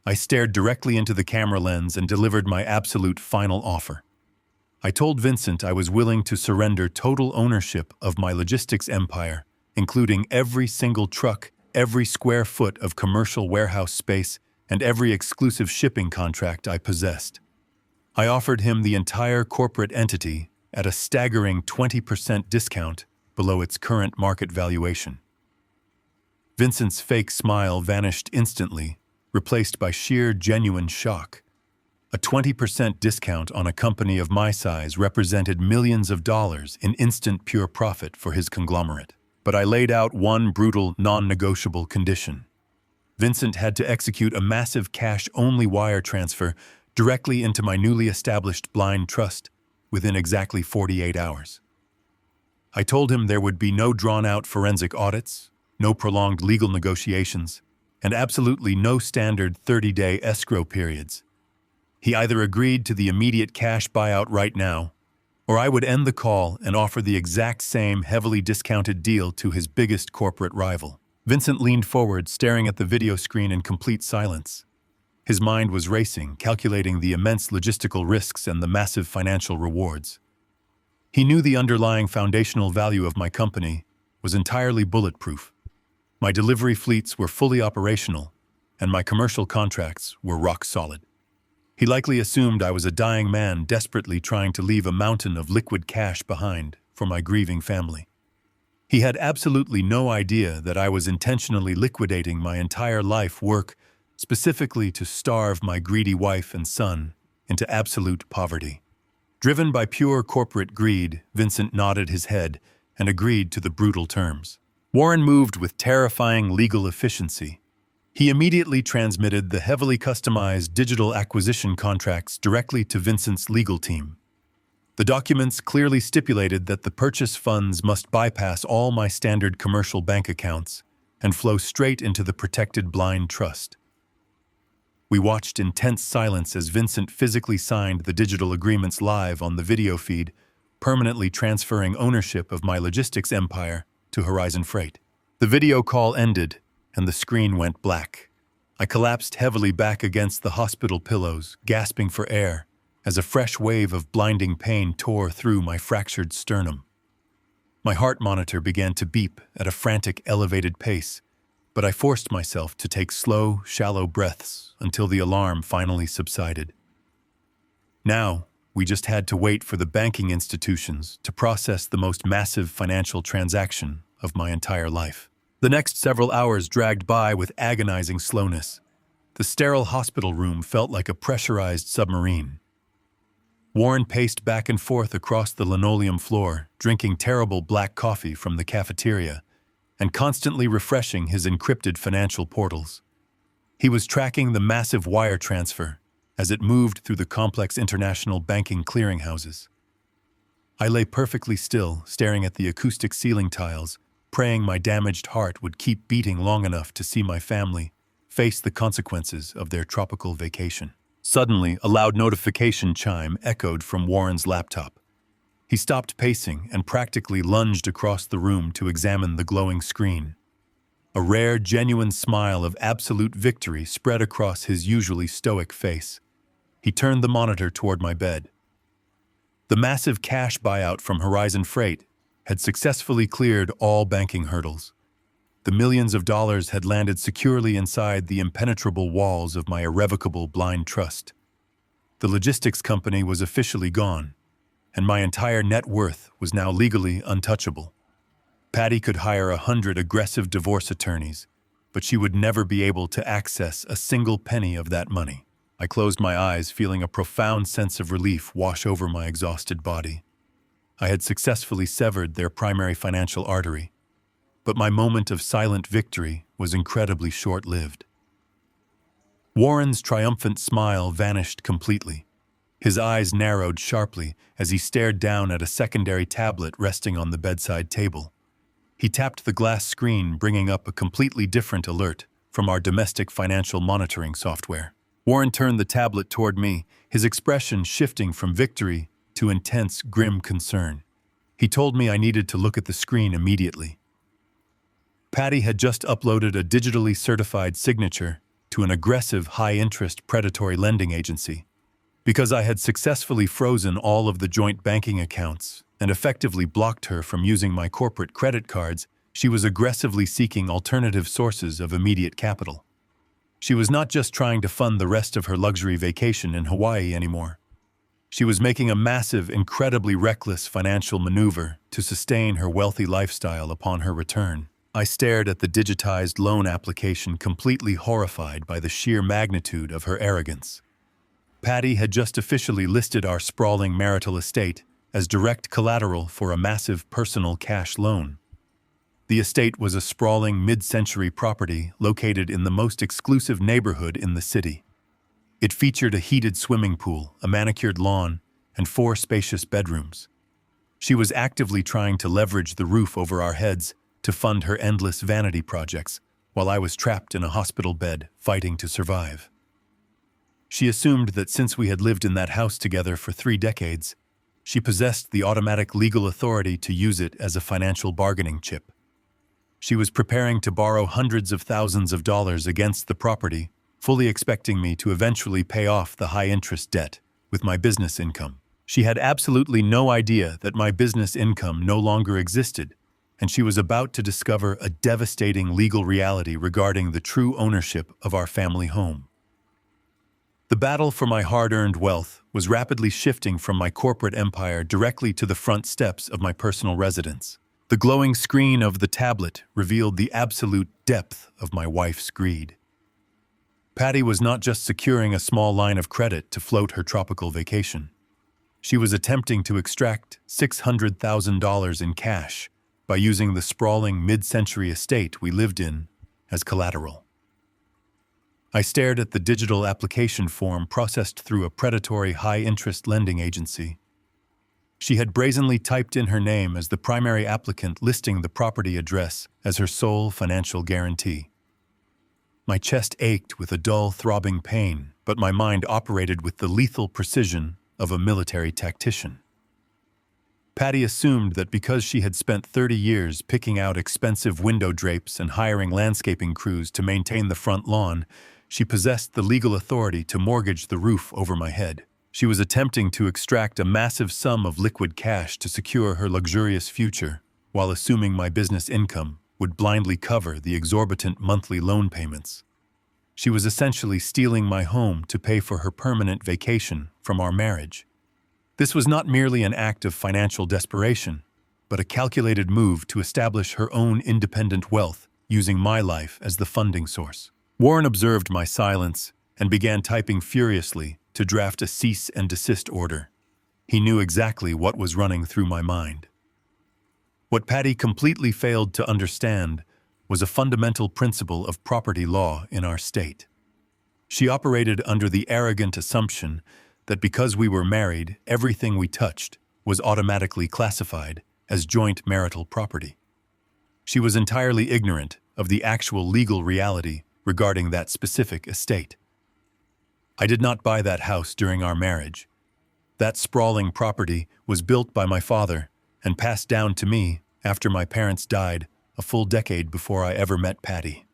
I stared directly into the camera lens and delivered my absolute final offer. I told Vincent I was willing to surrender total ownership of my logistics empire, including every single truck, every square foot of commercial warehouse space, and every exclusive shipping contract I possessed. I offered him the entire corporate entity at a staggering 20% discount below its current market valuation. Vincent's fake smile vanished instantly, replaced by sheer, genuine shock. A 20% discount on a company of my size represented millions of dollars in instant pure profit for his conglomerate. But I laid out one brutal, non-negotiable condition. Vincent had to execute a massive cash-only wire transfer directly into my newly established blind trust within exactly 48 hours. I told him there would be no drawn-out forensic audits, no prolonged legal negotiations, and absolutely no standard 30-day escrow periods. He either agreed to the immediate cash buyout right now, or I would end the call and offer the exact same heavily discounted deal to his biggest corporate rival. Vincent leaned forward, staring at the video screen in complete silence. His mind was racing, calculating the immense logistical risks and the massive financial rewards. He knew the underlying foundational value of my company was entirely bulletproof. My delivery fleets were fully operational, and my commercial contracts were rock solid. He likely assumed I was a dying man desperately trying to leave a mountain of liquid cash behind for my grieving family. He had absolutely no idea that I was intentionally liquidating my entire life work specifically to starve my greedy wife and son into absolute poverty. Driven by pure corporate greed, Vincent nodded his head and agreed to the brutal terms. Warren moved with terrifying legal efficiency. He immediately transmitted the heavily customized digital acquisition contracts directly to Vincent's legal team. The documents clearly stipulated that the purchase funds must bypass all my standard commercial bank accounts and flow straight into the protected blind trust. We watched in tense silence as Vincent physically signed the digital agreements live on the video feed, permanently transferring ownership of my logistics empire to Horizon Freight. The video call ended, and the screen went black. I collapsed heavily back against the hospital pillows, gasping for air, as a fresh wave of blinding pain tore through my fractured sternum. My heart monitor began to beep at a frantic, elevated pace, but I forced myself to take slow, shallow breaths until the alarm finally subsided. Now, we just had to wait for the banking institutions to process the most massive financial transaction of my entire life. The next several hours dragged by with agonizing slowness. The sterile hospital room felt like a pressurized submarine. Warren paced back and forth across the linoleum floor, drinking terrible black coffee from the cafeteria and constantly refreshing his encrypted financial portals. He was tracking the massive wire transfer as it moved through the complex international banking clearinghouses. I lay perfectly still, staring at the acoustic ceiling tiles, praying my damaged heart would keep beating long enough to see my family face the consequences of their tropical vacation. Suddenly, a loud notification chime echoed from Warren's laptop. He stopped pacing and practically lunged across the room to examine the glowing screen. A rare, genuine smile of absolute victory spread across his usually stoic face. He turned the monitor toward my bed. The massive cash buyout from Horizon Freight had successfully cleared all banking hurdles. The millions of dollars had landed securely inside the impenetrable walls of my irrevocable blind trust. The logistics company was officially gone, and my entire net worth was now legally untouchable. Patty could hire 100 aggressive divorce attorneys, but she would never be able to access a single penny of that money. I closed my eyes, feeling a profound sense of relief wash over my exhausted body. I had successfully severed their primary financial artery, but my moment of silent victory was incredibly short-lived. Warren's triumphant smile vanished completely. His eyes narrowed sharply as he stared down at a secondary tablet resting on the bedside table. He tapped the glass screen, bringing up a completely different alert from our domestic financial monitoring software. Warren turned the tablet toward me, his expression shifting from victory to intense, grim concern. He told me I needed to look at the screen immediately. Patty had just uploaded a digitally certified signature to an aggressive, high-interest predatory lending agency. Because I had successfully frozen all of the joint banking accounts and effectively blocked her from using my corporate credit cards, she was aggressively seeking alternative sources of immediate capital. She was not just trying to fund the rest of her luxury vacation in Hawaii anymore. She was making a massive, incredibly reckless financial maneuver to sustain her wealthy lifestyle upon her return. I stared at the digitized loan application, completely horrified by the sheer magnitude of her arrogance. Patty had just officially listed our sprawling marital estate as direct collateral for a massive personal cash loan. The estate was a sprawling mid-century property located in the most exclusive neighborhood in the city. It featured a heated swimming pool, a manicured lawn, and 4 spacious bedrooms. She was actively trying to leverage the roof over our heads to fund her endless vanity projects, while I was trapped in a hospital bed, fighting to survive. She assumed that since we had lived in that house together for 3 decades, she possessed the automatic legal authority to use it as a financial bargaining chip. She was preparing to borrow hundreds of thousands of dollars against the property, fully expecting me to eventually pay off the high-interest debt with my business income. She had absolutely no idea that my business income no longer existed, and she was about to discover a devastating legal reality regarding the true ownership of our family home. The battle for my hard-earned wealth was rapidly shifting from my corporate empire directly to the front steps of my personal residence. The glowing screen of the tablet revealed the absolute depth of my wife's greed. Patty was not just securing a small line of credit to float her tropical vacation. She was attempting to extract $600,000 in cash by using the sprawling mid-century estate we lived in as collateral. I stared at the digital application form processed through a predatory high-interest lending agency. She had brazenly typed in her name as the primary applicant, listing the property address as her sole financial guarantee. My chest ached with a dull, throbbing pain, but my mind operated with the lethal precision of a military tactician. Patty assumed that because she had spent 30 years picking out expensive window drapes and hiring landscaping crews to maintain the front lawn, she possessed the legal authority to mortgage the roof over my head. She was attempting to extract a massive sum of liquid cash to secure her luxurious future, while assuming my business income would blindly cover the exorbitant monthly loan payments. She was essentially stealing my home to pay for her permanent vacation from our marriage. This was not merely an act of financial desperation, but a calculated move to establish her own independent wealth using my life as the funding source. Warren observed my silence and began typing furiously to draft a cease and desist order. He knew exactly what was running through my mind. What Patty completely failed to understand was a fundamental principle of property law in our state. She operated under the arrogant assumption that because we were married, everything we touched was automatically classified as joint marital property. She was entirely ignorant of the actual legal reality regarding that specific estate. I did not buy that house during our marriage. That sprawling property was built by my father and passed down to me after my parents died a full decade before I ever met Patty.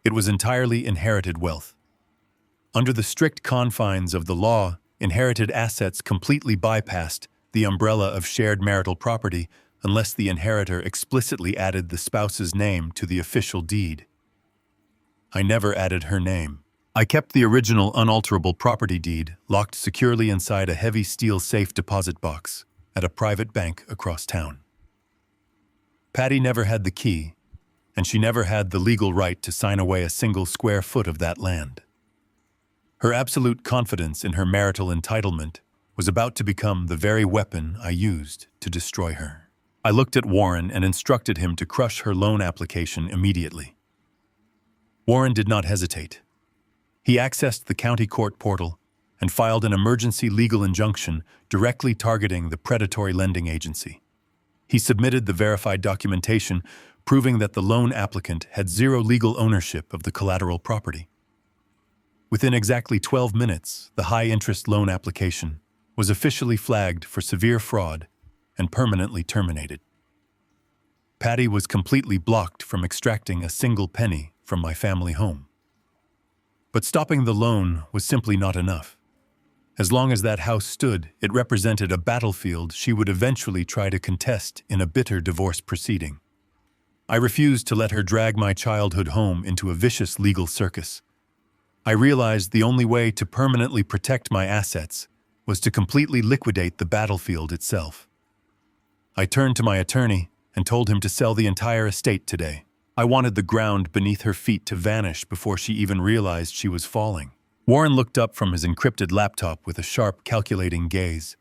It was entirely inherited wealth. Under the strict confines of the law, inherited assets completely bypassed the umbrella of shared marital property unless the inheritor explicitly added the spouse's name to the official deed. I never added her name. I kept the original unalterable property deed locked securely inside a heavy steel safe deposit box at a private bank across town. Patty never had the key, and she never had the legal right to sign away a single square foot of that land. Her absolute confidence in her marital entitlement was about to become the very weapon I used to destroy her. I looked at Warren and instructed him to crush her loan application immediately. Warren did not hesitate. He accessed the county court portal and filed an emergency legal injunction directly targeting the predatory lending agency. He submitted the verified documentation proving that the loan applicant had zero legal ownership of the collateral property. Within exactly 12 minutes, the high-interest loan application was officially flagged for severe fraud and permanently terminated. Patty was completely blocked from extracting a single penny from my family home. But stopping the loan was simply not enough. As long as that house stood, it represented a battlefield she would eventually try to contest in a bitter divorce proceeding. I refused to let her drag my childhood home into a vicious legal circus. I realized the only way to permanently protect my assets was to completely liquidate the battlefield itself. I turned to my attorney and told him to sell the entire estate today. I wanted the ground beneath her feet to vanish before she even realized she was falling. Warren looked up from his encrypted laptop with a sharp, calculating gaze.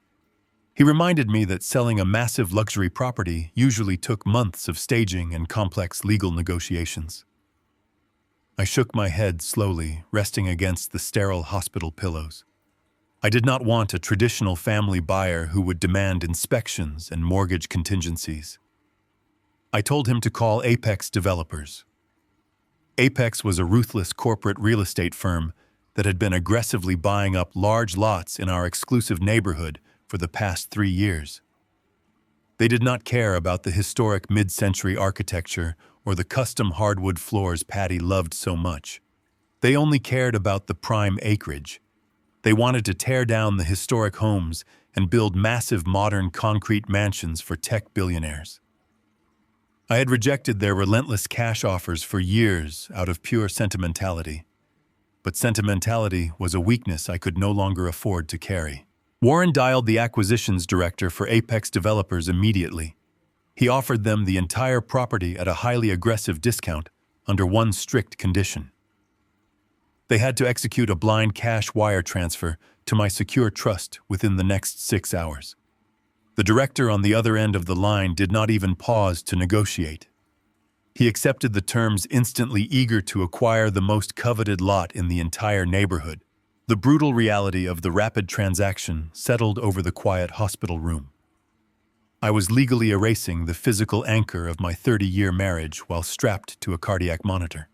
He reminded me that selling a massive luxury property usually took months of staging and complex legal negotiations. I shook my head slowly, resting against the sterile hospital pillows. I did not want a traditional family buyer who would demand inspections and mortgage contingencies. I told him to call Apex Developers. Apex was a ruthless corporate real estate firm that had been aggressively buying up large lots in our exclusive neighborhood for the past 3 years. They did not care about the historic mid-century architecture or the custom hardwood floors Patty loved so much. They only cared about the prime acreage. They wanted to tear down the historic homes and build massive modern concrete mansions for tech billionaires. I had rejected their relentless cash offers for years out of pure sentimentality. But sentimentality was a weakness I could no longer afford to carry. Warren dialed the acquisitions director for Apex Developers immediately. He offered them the entire property at a highly aggressive discount under one strict condition. They had to execute a blind cash wire transfer to my secure trust within the next 6 hours. The director on the other end of the line did not even pause to negotiate. He accepted the terms instantly, eager to acquire the most coveted lot in the entire neighborhood. The brutal reality of the rapid transaction settled over the quiet hospital room. I was legally erasing the physical anchor of my 30-year marriage while strapped to a cardiac monitor.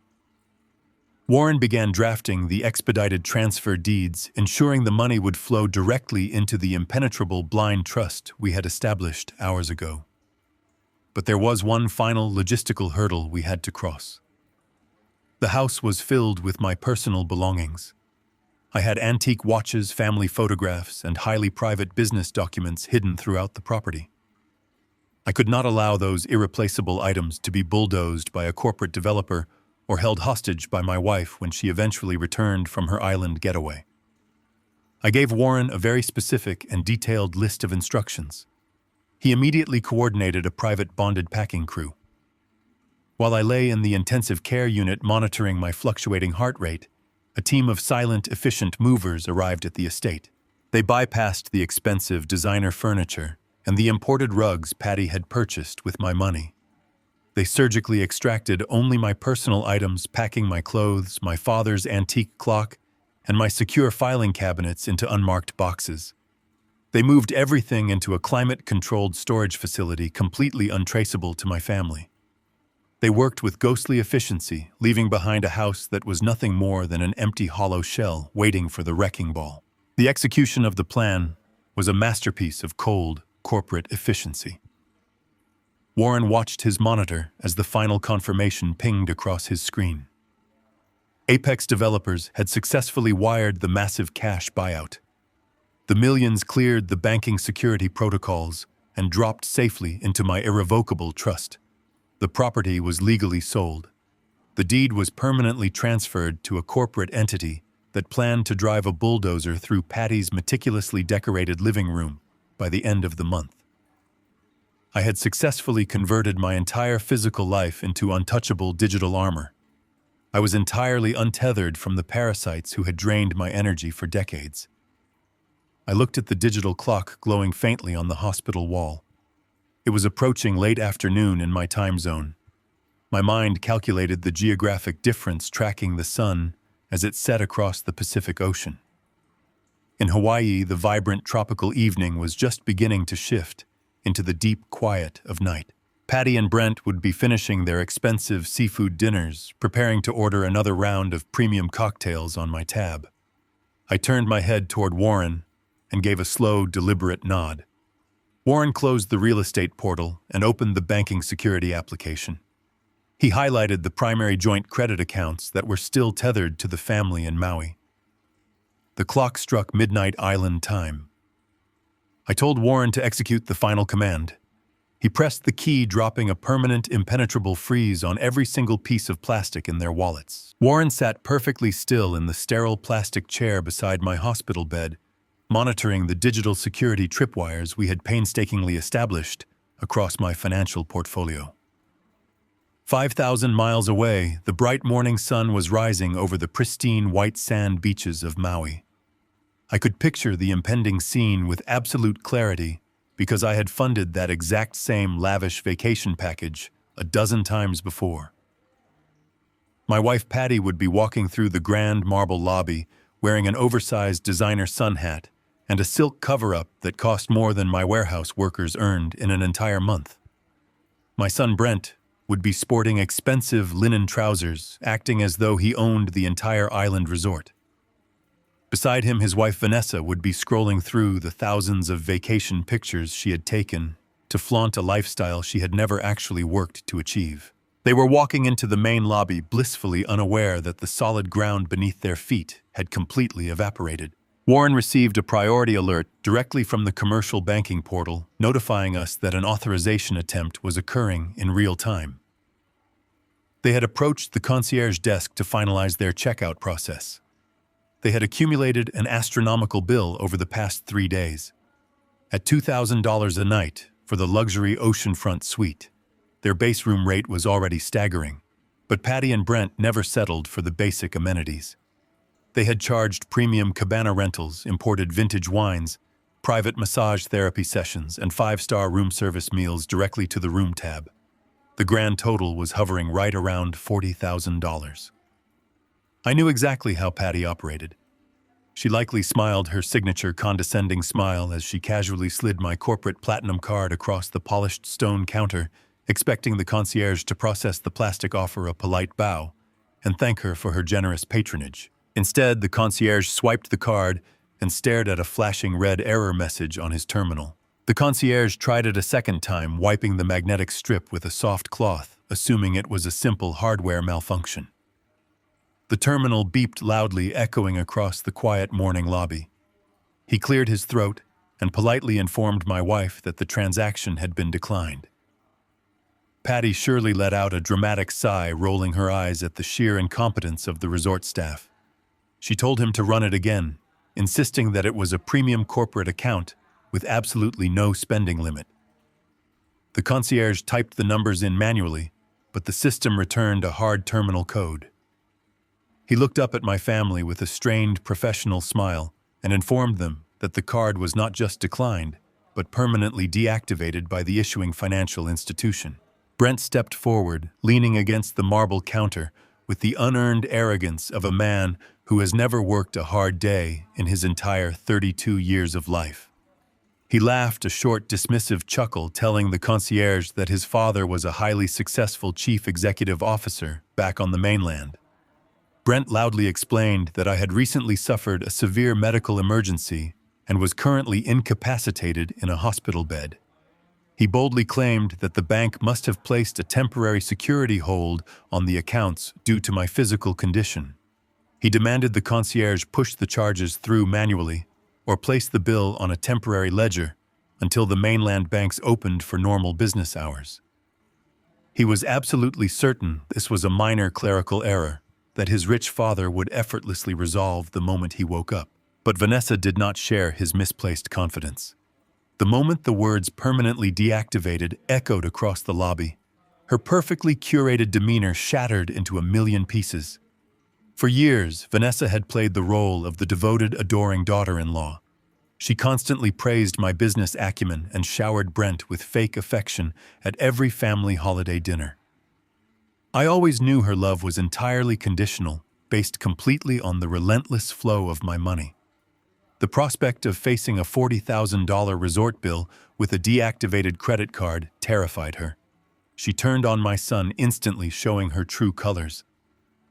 Warren began drafting the expedited transfer deeds, ensuring the money would flow directly into the impenetrable blind trust we had established hours ago. But there was one final logistical hurdle we had to cross. The house was filled with my personal belongings. I had antique watches, family photographs, and highly private business documents hidden throughout the property. I could not allow those irreplaceable items to be bulldozed by a corporate developer or held hostage by my wife when she eventually returned from her island getaway. I gave Warren a very specific and detailed list of instructions. He immediately coordinated a private bonded packing crew. While I lay in the intensive care unit monitoring my fluctuating heart rate, a team of silent, efficient movers arrived at the estate. They bypassed the expensive designer furniture and the imported rugs Patty had purchased with my money. They surgically extracted only my personal items, packing my clothes, my father's antique clock, and my secure filing cabinets into unmarked boxes. They moved everything into a climate-controlled storage facility completely untraceable to my family. They worked with ghostly efficiency, leaving behind a house that was nothing more than an empty hollow shell waiting for the wrecking ball. The execution of the plan was a masterpiece of cold, corporate efficiency. Warren watched his monitor as the final confirmation pinged across his screen. Apex Developers had successfully wired the massive cash buyout. The millions cleared the banking security protocols and dropped safely into my irrevocable trust. The property was legally sold. The deed was permanently transferred to a corporate entity that planned to drive a bulldozer through Patty's meticulously decorated living room by the end of the month. I had successfully converted my entire physical life into untouchable digital armor. I was entirely untethered from the parasites who had drained my energy for decades. I looked at the digital clock glowing faintly on the hospital wall. It was approaching late afternoon in my time zone. My mind calculated the geographic difference tracking the sun as it set across the Pacific Ocean. In Hawaii, the vibrant tropical evening was just beginning to shift into the deep quiet of night. Patty and Brent would be finishing their expensive seafood dinners, preparing to order another round of premium cocktails on my tab. I turned my head toward Warren and gave a slow, deliberate nod. Warren closed the real estate portal and opened the banking security application. He highlighted the primary joint credit accounts that were still tethered to the family in Maui. The clock struck midnight island time. I told Warren to execute the final command. He pressed the key, dropping a permanent, impenetrable freeze on every single piece of plastic in their wallets. Warren sat perfectly still in the sterile plastic chair beside my hospital bed, monitoring the digital security tripwires we had painstakingly established across my financial portfolio. 5,000 miles away, the bright morning sun was rising over the pristine white sand beaches of Maui. I could picture the impending scene with absolute clarity because I had funded that exact same lavish vacation package a dozen times before. My wife Patty would be walking through the grand marble lobby wearing an oversized designer sun hat and a silk cover-up that cost more than my warehouse workers earned in an entire month. My son Brent would be sporting expensive linen trousers, acting as though he owned the entire island resort. Beside him, his wife Vanessa would be scrolling through the thousands of vacation pictures she had taken to flaunt a lifestyle she had never actually worked to achieve. They were walking into the main lobby blissfully unaware that the solid ground beneath their feet had completely evaporated. Warren received a priority alert directly from the commercial banking portal, notifying us that an authorization attempt was occurring in real time. They had approached the concierge desk to finalize their checkout process. They had accumulated an astronomical bill over the past 3 days. At $2,000 a night for the luxury oceanfront suite, their base room rate was already staggering, but Patty and Brent never settled for the basic amenities. They had charged premium cabana rentals, imported vintage wines, private massage therapy sessions, and 5-star room service meals directly to the room tab. The grand total was hovering right around $40,000. I knew exactly how Patty operated. She likely smiled her signature condescending smile as she casually slid my corporate platinum card across the polished stone counter, expecting the concierge to process the plastic offer a polite bow and thank her for her generous patronage. Instead, the concierge swiped the card and stared at a flashing red error message on his terminal. The concierge tried it a second time, wiping the magnetic strip with a soft cloth, assuming it was a simple hardware malfunction. The terminal beeped loudly, echoing across the quiet morning lobby. He cleared his throat and politely informed my wife that the transaction had been declined. Patty surely let out a dramatic sigh, rolling her eyes at the sheer incompetence of the resort staff. She told him to run it again, insisting that it was a premium corporate account with absolutely no spending limit. The concierge typed the numbers in manually, but the system returned a hard terminal code. He looked up at my family with a strained professional smile and informed them that the card was not just declined, but permanently deactivated by the issuing financial institution. Brent stepped forward, leaning against the marble counter with the unearned arrogance of a man who has never worked a hard day in his entire 32 years of life. He laughed a short, dismissive chuckle, telling the concierge that his father was a highly successful chief executive officer back on the mainland. Brent loudly explained that I had recently suffered a severe medical emergency and was currently incapacitated in a hospital bed. He boldly claimed that the bank must have placed a temporary security hold on the accounts due to my physical condition. He demanded the concierge push the charges through manually or place the bill on a temporary ledger until the mainland banks opened for normal business hours. He was absolutely certain this was a minor clerical error that his rich father would effortlessly resolve the moment he woke up. But Vanessa did not share his misplaced confidence. The moment the words "permanently deactivated" echoed across the lobby, her perfectly curated demeanor shattered into a million pieces. For years, Vanessa had played the role of the devoted, adoring daughter-in-law. She constantly praised my business acumen and showered Brent with fake affection at every family holiday dinner. I always knew her love was entirely conditional, based completely on the relentless flow of my money. The prospect of facing a $40,000 resort bill with a deactivated credit card terrified her. She turned on my son instantly, showing her true colors.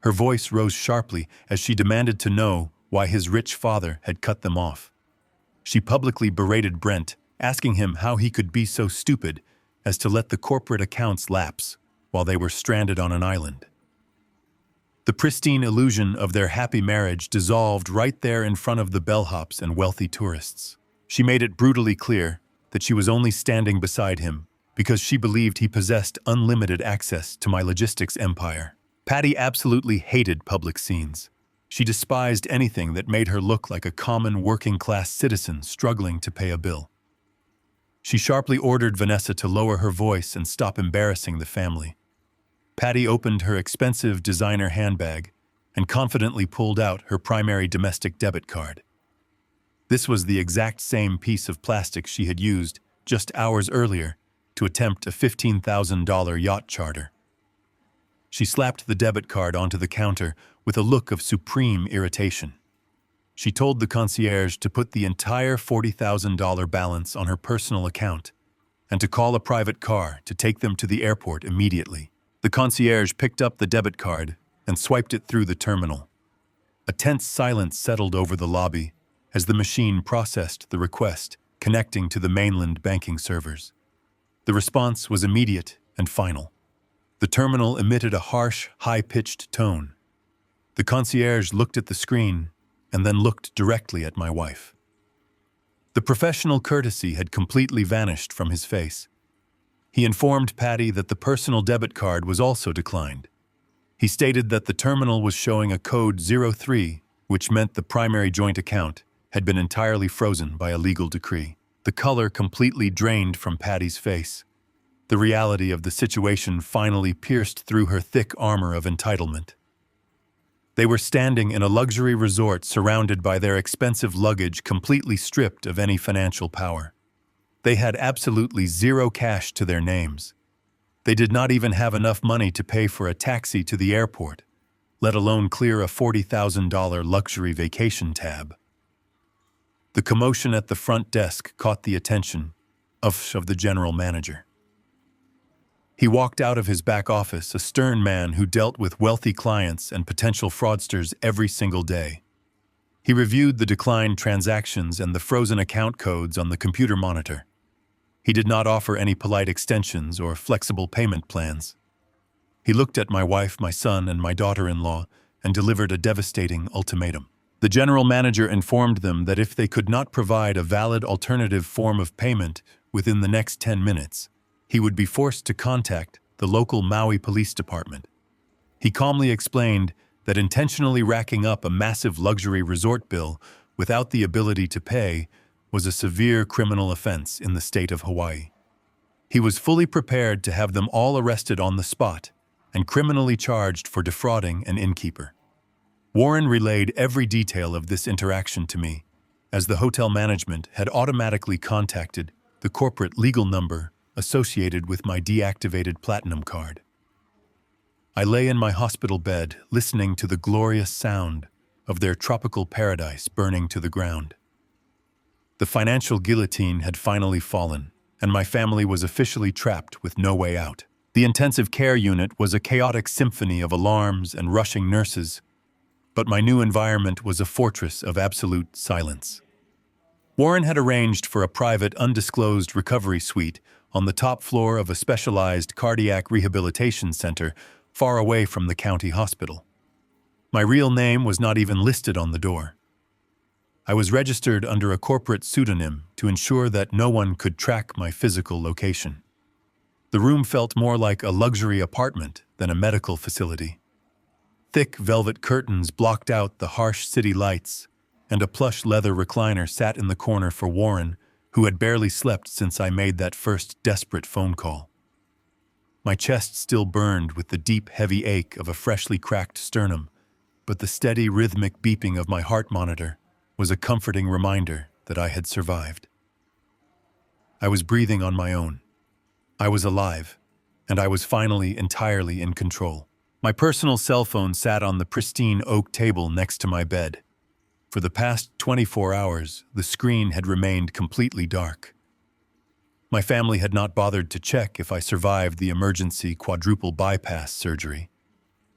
Her voice rose sharply as she demanded to know why his rich father had cut them off. She publicly berated Brent, asking him how he could be so stupid as to let the corporate accounts lapse while they were stranded on an island. The pristine illusion of their happy marriage dissolved right there in front of the bellhops and wealthy tourists. She made it brutally clear that she was only standing beside him because she believed he possessed unlimited access to my logistics empire. Patty absolutely hated public scenes. She despised anything that made her look like a common working-class citizen struggling to pay a bill. She sharply ordered Vanessa to lower her voice and stop embarrassing the family. Patty opened her expensive designer handbag and confidently pulled out her primary domestic debit card. This was the exact same piece of plastic she had used just hours earlier to attempt a $15,000 yacht charter. She slapped the debit card onto the counter with a look of supreme irritation. She told the concierge to put the entire $40,000 balance on her personal account and to call a private car to take them to the airport immediately. The concierge picked up the debit card and swiped it through the terminal. A tense silence settled over the lobby as the machine processed the request, connecting to the mainland banking servers. The response was immediate and final. The terminal emitted a harsh, high-pitched tone. The concierge looked at the screen and then looked directly at my wife. The professional courtesy had completely vanished from his face. He informed Patty that the personal debit card was also declined. He stated that the terminal was showing a code 03, which meant the primary joint account had been entirely frozen by a legal decree. The color completely drained from Patty's face. The reality of the situation finally pierced through her thick armor of entitlement. They were standing in a luxury resort surrounded by their expensive luggage completely stripped of any financial power. They had absolutely zero cash to their names. They did not even have enough money to pay for a taxi to the airport, let alone clear a $40,000 luxury vacation tab. The commotion at the front desk caught the attention of the general manager. He walked out of his back office, a stern man who dealt with wealthy clients and potential fraudsters every single day. He reviewed the declined transactions and the frozen account codes on the computer monitor. He did not offer any polite extensions or flexible payment plans. He looked at my wife, my son, and my daughter-in-law and delivered a devastating ultimatum. The general manager informed them that if they could not provide a valid alternative form of payment within the next 10 minutes, he would be forced to contact the local Maui Police Department. He calmly explained that intentionally racking up a massive luxury resort bill without the ability to pay was a severe criminal offense in the state of Hawaii. He was fully prepared to have them all arrested on the spot and criminally charged for defrauding an innkeeper. Warren relayed every detail of this interaction to me, as the hotel management had automatically contacted the corporate legal number associated with my deactivated platinum card. I lay in my hospital bed, listening to the glorious sound of their tropical paradise burning to the ground. The financial guillotine had finally fallen, and my family was officially trapped with no way out. The intensive care unit was a chaotic symphony of alarms and rushing nurses, but my new environment was a fortress of absolute silence. Warren had arranged for a private, undisclosed recovery suite on the top floor of a specialized cardiac rehabilitation center far away from the county hospital. My real name was not even listed on the door. I was registered under a corporate pseudonym to ensure that no one could track my physical location. The room felt more like a luxury apartment than a medical facility. Thick velvet curtains blocked out the harsh city lights, and a plush leather recliner sat in the corner for Warren, who had barely slept since I made that first desperate phone call. My chest still burned with the deep, heavy ache of a freshly cracked sternum, but the steady, rhythmic beeping of my heart monitor was a comforting reminder that I had survived. I was breathing on my own. I was alive, and I was finally entirely in control. My personal cell phone sat on the pristine oak table next to my bed. For the past 24 hours, the screen had remained completely dark. My family had not bothered to check if I survived the emergency quadruple bypass surgery.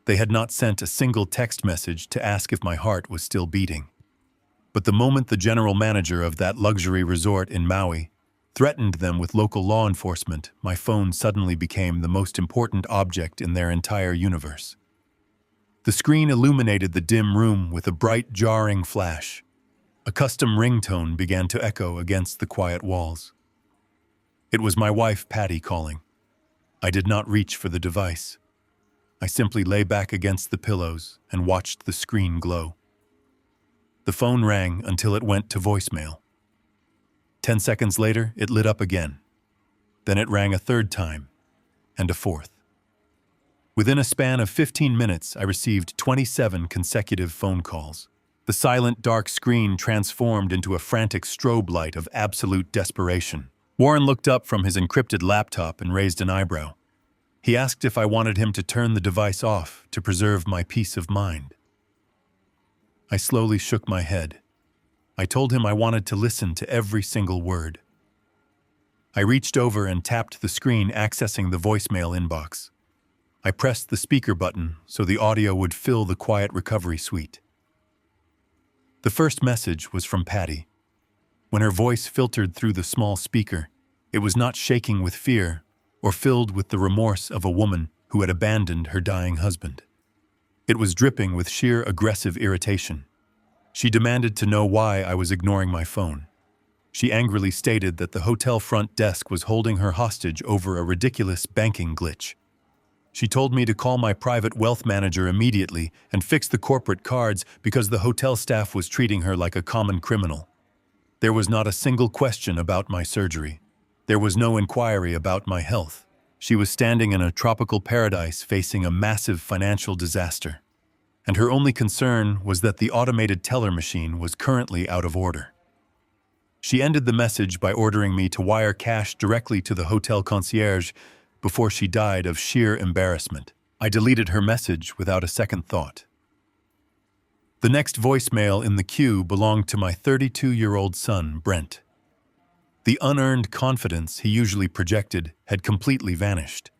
They had not sent a single text message to ask if my heart was still beating. But the moment the general manager of that luxury resort in Maui threatened them with local law enforcement, my phone suddenly became the most important object in their entire universe. The screen illuminated the dim room with a bright, jarring flash. A custom ringtone began to echo against the quiet walls. It was my wife, Patty, calling. I did not reach for the device. I simply lay back against the pillows and watched the screen glow. The phone rang until it went to voicemail. 10 seconds later, it lit up again. Then it rang a third time, and a fourth. Within a span of 15 minutes, I received 27 consecutive phone calls. The silent, dark screen transformed into a frantic strobe light of absolute desperation. Warren looked up from his encrypted laptop and raised an eyebrow. He asked if I wanted him to turn the device off to preserve my peace of mind. I slowly shook my head. I told him I wanted to listen to every single word. I reached over and tapped the screen, accessing the voicemail inbox. I pressed the speaker button so the audio would fill the quiet recovery suite. The first message was from Patty. When her voice filtered through the small speaker, it was not shaking with fear or filled with the remorse of a woman who had abandoned her dying husband. It was dripping with sheer aggressive irritation. She demanded to know why I was ignoring my phone. She angrily stated that the hotel front desk was holding her hostage over a ridiculous banking glitch. She told me to call my private wealth manager immediately and fix the corporate cards because the hotel staff was treating her like a common criminal. There was not a single question about my surgery. There was no inquiry about my health. She was standing in a tropical paradise facing a massive financial disaster. And her only concern was that the automated teller machine was currently out of order. She ended the message by ordering me to wire cash directly to the hotel concierge before she died of sheer embarrassment. I deleted her message without a second thought. The next voicemail in the queue belonged to my 32-year-old son, Brent. The unearned confidence he usually projected had completely vanished.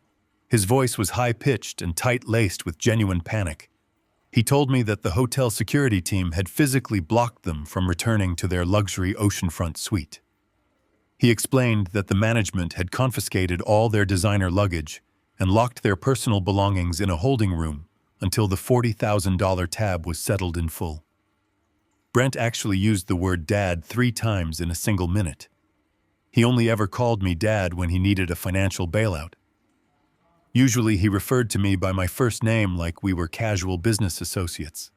His voice was high-pitched and tight-laced with genuine panic. He told me that the hotel security team had physically blocked them from returning to their luxury oceanfront suite. He explained that the management had confiscated all their designer luggage and locked their personal belongings in a holding room until the $40,000 tab was settled in full. Brent actually used the word dad 3 times in a single minute. He only ever called me dad when he needed a financial bailout. Usually he referred to me by my first name like we were casual business associates.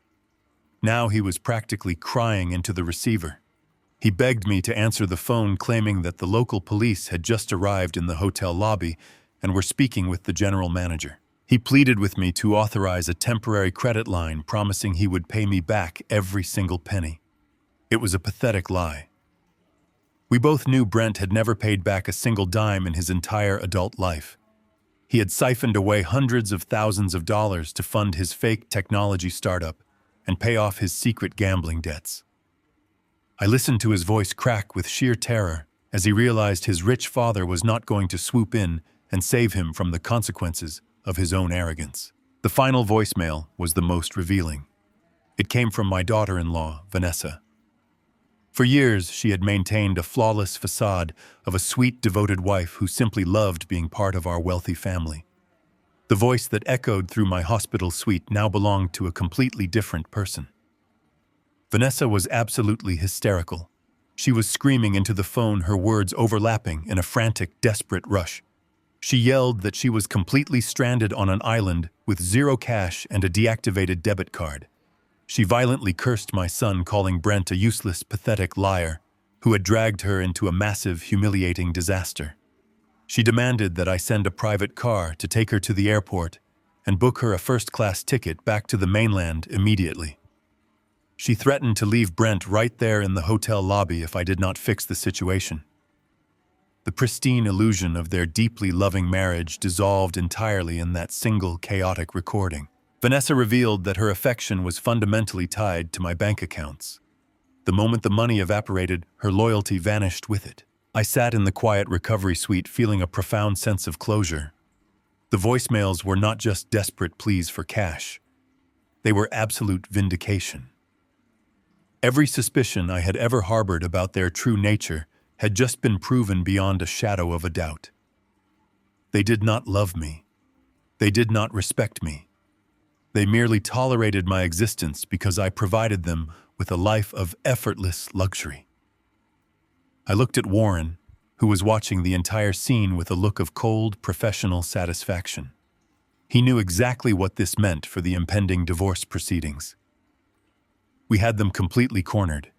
Now he was practically crying into the receiver. He begged me to answer the phone, claiming that the local police had just arrived in the hotel lobby and were speaking with the general manager. He pleaded with me to authorize a temporary credit line, promising he would pay me back every single penny. It was a pathetic lie. We both knew Brent had never paid back a single dime in his entire adult life. He had siphoned away hundreds of thousands of dollars to fund his fake technology startup and pay off his secret gambling debts. I listened to his voice crack with sheer terror as he realized his rich father was not going to swoop in and save him from the consequences of his own arrogance. The final voicemail was the most revealing. It came from my daughter-in-law, Vanessa. For years, she had maintained a flawless facade of a sweet, devoted wife who simply loved being part of our wealthy family. The voice that echoed through my hospital suite now belonged to a completely different person. Vanessa was absolutely hysterical. She was screaming into the phone, her words overlapping in a frantic, desperate rush. She yelled that she was completely stranded on an island with zero cash and a deactivated debit card. She violently cursed my son, calling Brent a useless, pathetic liar who had dragged her into a massive, humiliating disaster. She demanded that I send a private car to take her to the airport and book her a first-class ticket back to the mainland immediately. She threatened to leave Brent right there in the hotel lobby if I did not fix the situation. The pristine illusion of their deeply loving marriage dissolved entirely in that single chaotic recording. Vanessa revealed that her affection was fundamentally tied to my bank accounts. The moment the money evaporated, her loyalty vanished with it. I sat in the quiet recovery suite feeling a profound sense of closure. The voicemails were not just desperate pleas for cash. They were absolute vindication. Every suspicion I had ever harbored about their true nature had just been proven beyond a shadow of a doubt. They did not love me. They did not respect me. They merely tolerated my existence because I provided them with a life of effortless luxury. I looked at Warren, who was watching the entire scene with a look of cold, professional satisfaction. He knew exactly what this meant for the impending divorce proceedings. We had them completely cornered.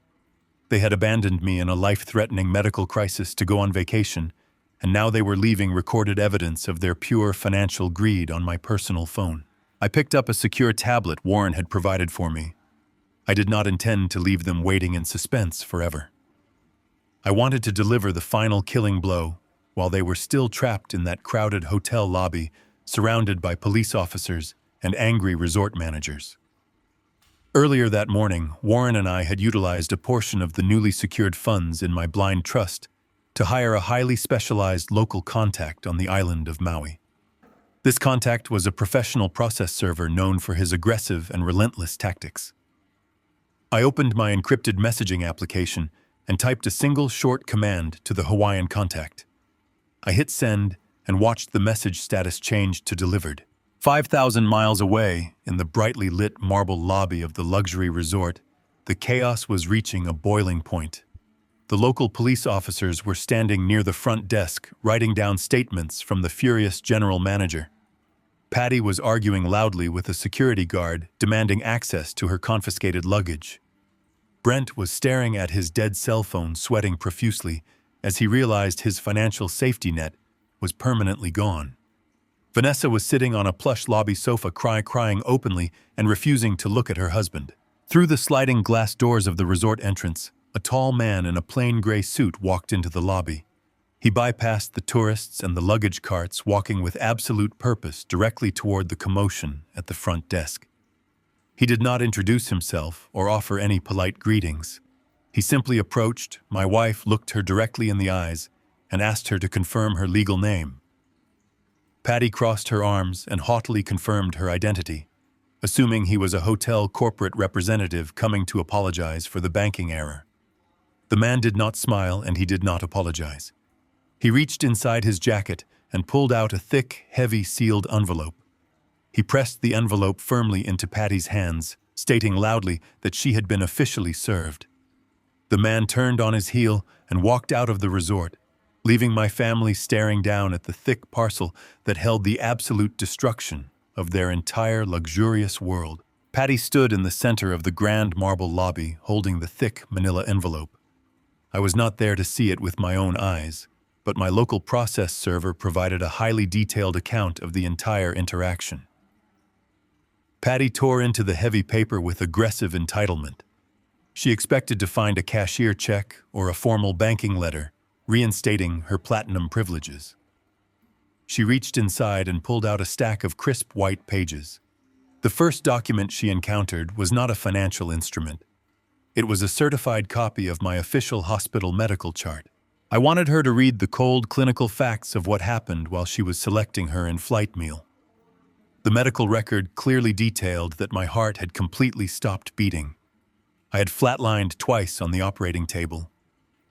They had abandoned me in a life-threatening medical crisis to go on vacation, and now they were leaving recorded evidence of their pure financial greed on my personal phone. I picked up a secure tablet Warren had provided for me. I did not intend to leave them waiting in suspense forever. I wanted to deliver the final killing blow while they were still trapped in that crowded hotel lobby, surrounded by police officers and angry resort managers. Earlier that morning, Warren and I had utilized a portion of the newly secured funds in my blind trust to hire a highly specialized local contact on the island of Maui. This contact was a professional process server known for his aggressive and relentless tactics. I opened my encrypted messaging application and typed a single short command to the Hawaiian contact. I hit send and watched the message status change to delivered. 5,000 miles away, in the brightly lit marble lobby of the luxury resort, the chaos was reaching a boiling point. The local police officers were standing near the front desk, writing down statements from the furious general manager. Patty was arguing loudly with a security guard, demanding access to her confiscated luggage. Brent was staring at his dead cell phone, sweating profusely, as he realized his financial safety net was permanently gone. Vanessa was sitting on a plush lobby sofa crying openly and refusing to look at her husband. Through the sliding glass doors of the resort entrance, a tall man in a plain gray suit walked into the lobby. He bypassed the tourists and the luggage carts, walking with absolute purpose directly toward the commotion at the front desk. He did not introduce himself or offer any polite greetings. He simply approached. My wife looked her directly in the eyes and asked her to confirm her legal name. Patty crossed her arms and haughtily confirmed her identity, assuming he was a hotel corporate representative coming to apologize for the banking error. The man did not smile and he did not apologize. He reached inside his jacket and pulled out a thick, heavy sealed envelope. He pressed the envelope firmly into Patty's hands, stating loudly that she had been officially served. The man turned on his heel and walked out of the resort, leaving my family staring down at the thick parcel that held the absolute destruction of their entire luxurious world. Patty stood in the center of the grand marble lobby, holding the thick manila envelope. I was not there to see it with my own eyes, but my local process server provided a highly detailed account of the entire interaction. Patty tore into the heavy paper with aggressive entitlement. She expected to find a cashier check or a formal banking letter, reinstating her platinum privileges. She reached inside and pulled out a stack of crisp white pages. The first document she encountered was not a financial instrument. It was a certified copy of my official hospital medical chart. I wanted her to read the cold clinical facts of what happened while she was selecting her in-flight meal. The medical record clearly detailed that my heart had completely stopped beating. I had flatlined twice on the operating table.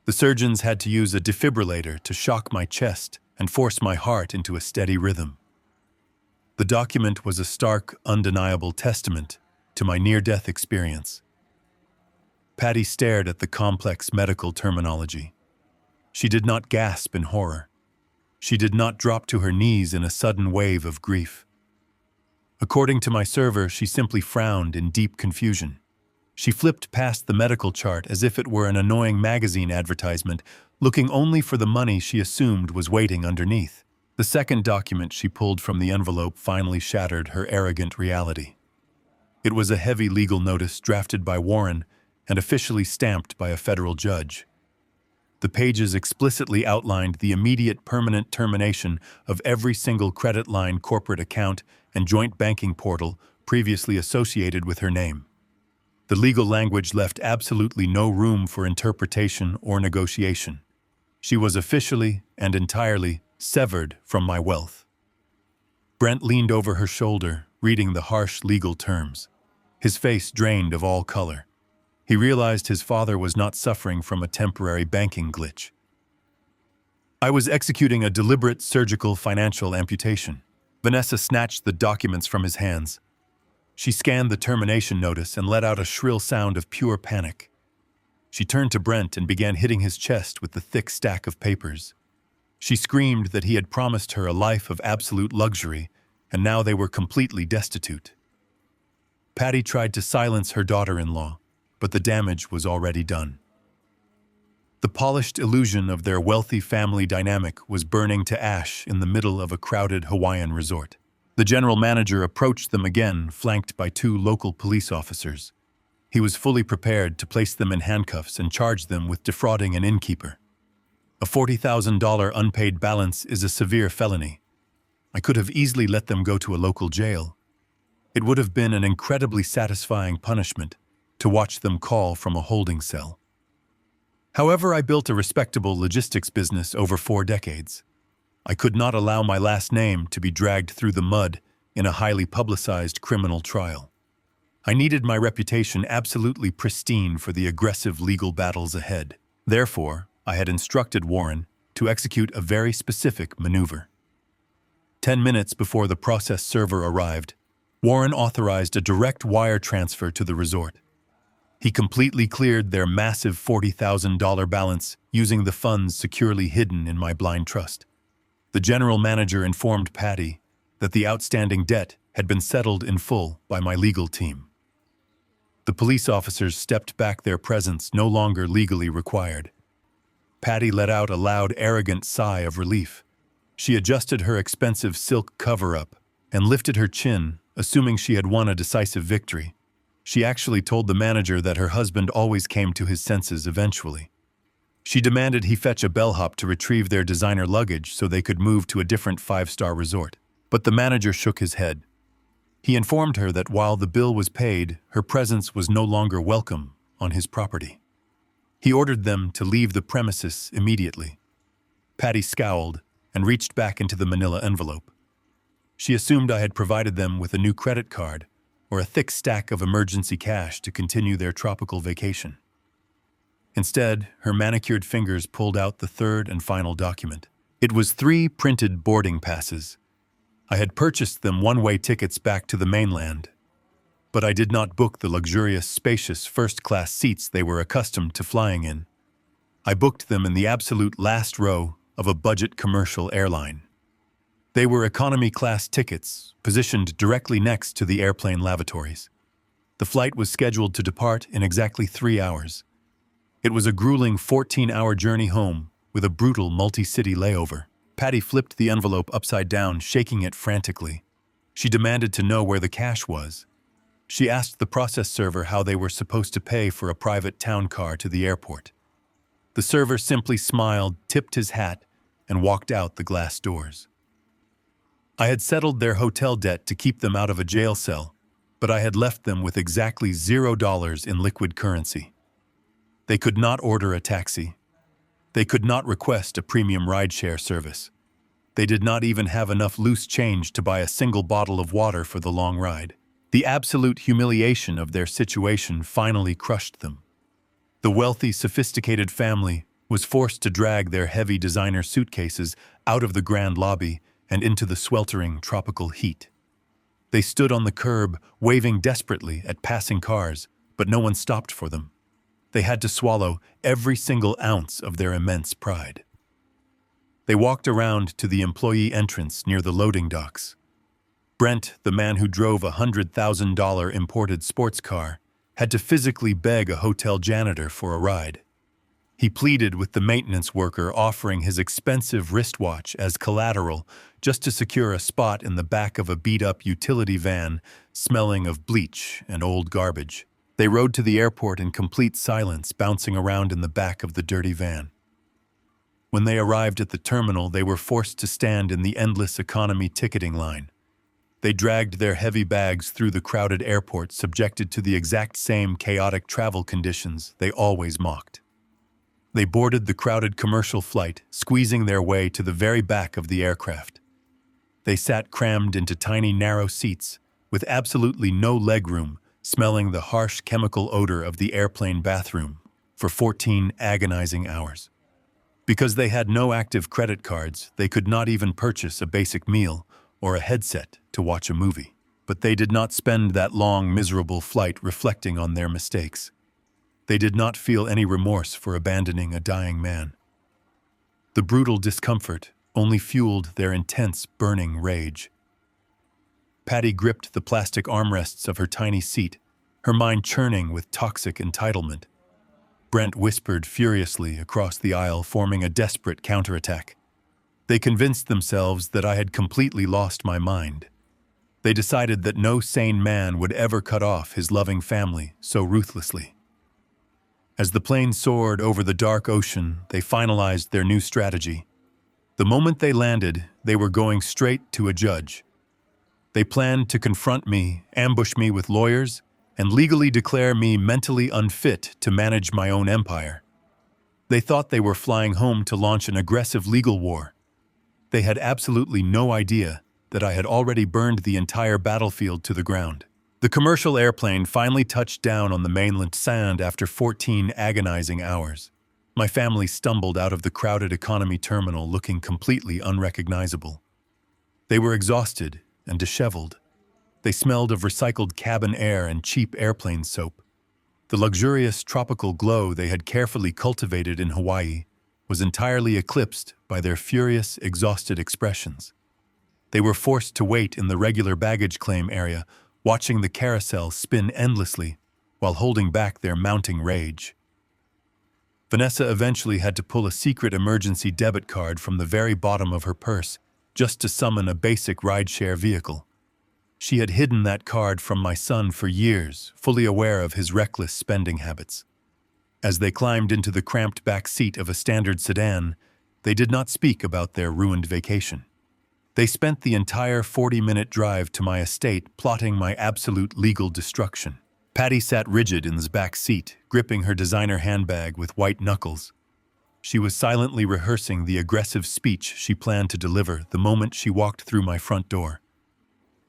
The surgeons had to use a defibrillator to shock my chest and force my heart into a steady rhythm. The document was a stark, undeniable testament to my near-death experience. Patty stared at the complex medical terminology. She did not gasp in horror. She did not drop to her knees in a sudden wave of grief. According to my server, she simply frowned in deep confusion. She flipped past the medical chart as if it were an annoying magazine advertisement, looking only for the money she assumed was waiting underneath. The second document she pulled from the envelope finally shattered her arrogant reality. It was a heavy legal notice drafted by Warren and officially stamped by a federal judge. The pages explicitly outlined the immediate permanent termination of every single credit line, corporate account, and joint banking portal previously associated with her name. The legal language left absolutely no room for interpretation or negotiation. She was officially and entirely severed from my wealth. Brent leaned over her shoulder, reading the harsh legal terms. His face drained of all color. He realized his father was not suffering from a temporary banking glitch. I was executing a deliberate surgical financial amputation. Vanessa snatched the documents from his hands. She scanned the termination notice and let out a shrill sound of pure panic. She turned to Brent and began hitting his chest with the thick stack of papers. She screamed that he had promised her a life of absolute luxury, and now they were completely destitute. Patty tried to silence her daughter-in-law, but the damage was already done. The polished illusion of their wealthy family dynamic was burning to ash in the middle of a crowded Hawaiian resort. The general manager approached them again, flanked by 2 local police officers. He was fully prepared to place them in handcuffs and charge them with defrauding an innkeeper. A $40,000 unpaid balance is a severe felony. I could have easily let them go to a local jail. It would have been an incredibly satisfying punishment to watch them call from a holding cell. However, I built a respectable logistics business over 4 decades. I could not allow my last name to be dragged through the mud in a highly publicized criminal trial. I needed my reputation absolutely pristine for the aggressive legal battles ahead. Therefore, I had instructed Warren to execute a very specific maneuver. 10 minutes before the process server arrived, Warren authorized a direct wire transfer to the resort. He completely cleared their massive $40,000 balance using the funds securely hidden in my blind trust. The general manager informed Patty that the outstanding debt had been settled in full by my legal team. The police officers stepped back, their presence no longer legally required. Patty let out a loud, arrogant sigh of relief. She adjusted her expensive silk cover-up and lifted her chin, assuming she had won a decisive victory. She actually told the manager that her husband always came to his senses eventually. She demanded he fetch a bellhop to retrieve their designer luggage so they could move to a different 5-star resort. But the manager shook his head. He informed her that while the bill was paid, her presence was no longer welcome on his property. He ordered them to leave the premises immediately. Patty scowled and reached back into the manila envelope. She assumed I had provided them with a new credit card or a thick stack of emergency cash to continue their tropical vacation. Instead, her manicured fingers pulled out the third and final document. It was 3 printed boarding passes. I had purchased them one-way tickets back to the mainland, but I did not book the luxurious, spacious first-class seats they were accustomed to flying in. I booked them in the absolute last row of a budget commercial airline. They were economy-class tickets, positioned directly next to the airplane lavatories. The flight was scheduled to depart in exactly 3 hours. It was a grueling 14-hour journey home with a brutal multi-city layover. Patty flipped the envelope upside down, shaking it frantically. She demanded to know where the cash was. She asked the process server how they were supposed to pay for a private town car to the airport. The server simply smiled, tipped his hat, and walked out the glass doors. I had settled their hotel debt to keep them out of a jail cell, but I had left them with exactly $0 in liquid currency. They could not order a taxi. They could not request a premium rideshare service. They did not even have enough loose change to buy a single bottle of water for the long ride. The absolute humiliation of their situation finally crushed them. The wealthy, sophisticated family was forced to drag their heavy designer suitcases out of the grand lobby and into the sweltering tropical heat. They stood on the curb, waving desperately at passing cars, but no one stopped for them. They had to swallow every single ounce of their immense pride. They walked around to the employee entrance near the loading docks. Brent, the man who drove a $100,000 imported sports car, had to physically beg a hotel janitor for a ride. He pleaded with the maintenance worker, offering his expensive wristwatch as collateral just to secure a spot in the back of a beat-up utility van smelling of bleach and old garbage. They rode to the airport in complete silence, bouncing around in the back of the dirty van. When they arrived at the terminal, they were forced to stand in the endless economy ticketing line. They dragged their heavy bags through the crowded airport, subjected to the exact same chaotic travel conditions they always mocked. They boarded the crowded commercial flight, squeezing their way to the very back of the aircraft. They sat crammed into tiny, narrow seats, with absolutely no legroom, smelling the harsh chemical odor of the airplane bathroom, for 14 agonizing hours. Because they had no active credit cards, they could not even purchase a basic meal or a headset to watch a movie. But they did not spend that long, miserable flight reflecting on their mistakes. They did not feel any remorse for abandoning a dying man. The brutal discomfort only fueled their intense, burning rage. Patty gripped the plastic armrests of her tiny seat, her mind churning with toxic entitlement. Brent whispered furiously across the aisle, forming a desperate counterattack. They convinced themselves that I had completely lost my mind. They decided that no sane man would ever cut off his loving family so ruthlessly. As the plane soared over the dark ocean, they finalized their new strategy. The moment they landed, they were going straight to a judge. They planned to confront me, ambush me with lawyers, and legally declare me mentally unfit to manage my own empire. They thought they were flying home to launch an aggressive legal war. They had absolutely no idea that I had already burned the entire battlefield to the ground. The commercial airplane finally touched down on the mainland sand after 14 agonizing hours. My family stumbled out of the crowded economy terminal looking completely unrecognizable. They were exhausted and disheveled. They smelled of recycled cabin air and cheap airplane soap. The luxurious tropical glow they had carefully cultivated in Hawaii was entirely eclipsed by their furious, exhausted expressions. They were forced to wait in the regular baggage claim area, watching the carousel spin endlessly while holding back their mounting rage. Vanessa eventually had to pull a secret emergency debit card from the very bottom of her purse just to summon a basic rideshare vehicle. She had hidden that card from my son for years, fully aware of his reckless spending habits. As they climbed into the cramped back seat of a standard sedan, they did not speak about their ruined vacation. They spent the entire 40-minute drive to my estate plotting my absolute legal destruction. Patty sat rigid in the back seat, gripping her designer handbag with white knuckles. She was silently rehearsing the aggressive speech she planned to deliver the moment she walked through my front door.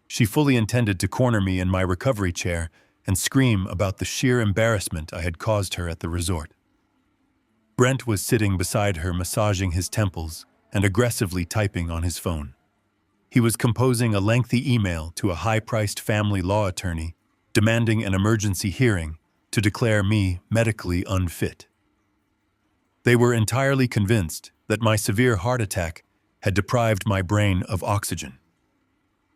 She fully intended to corner me in my recovery chair and scream about the sheer embarrassment I had caused her at the resort. Brent was sitting beside her, massaging his temples and aggressively typing on his phone. He was composing a lengthy email to a high-priced family law attorney demanding an emergency hearing to declare me medically unfit. They were entirely convinced that my severe heart attack had deprived my brain of oxygen.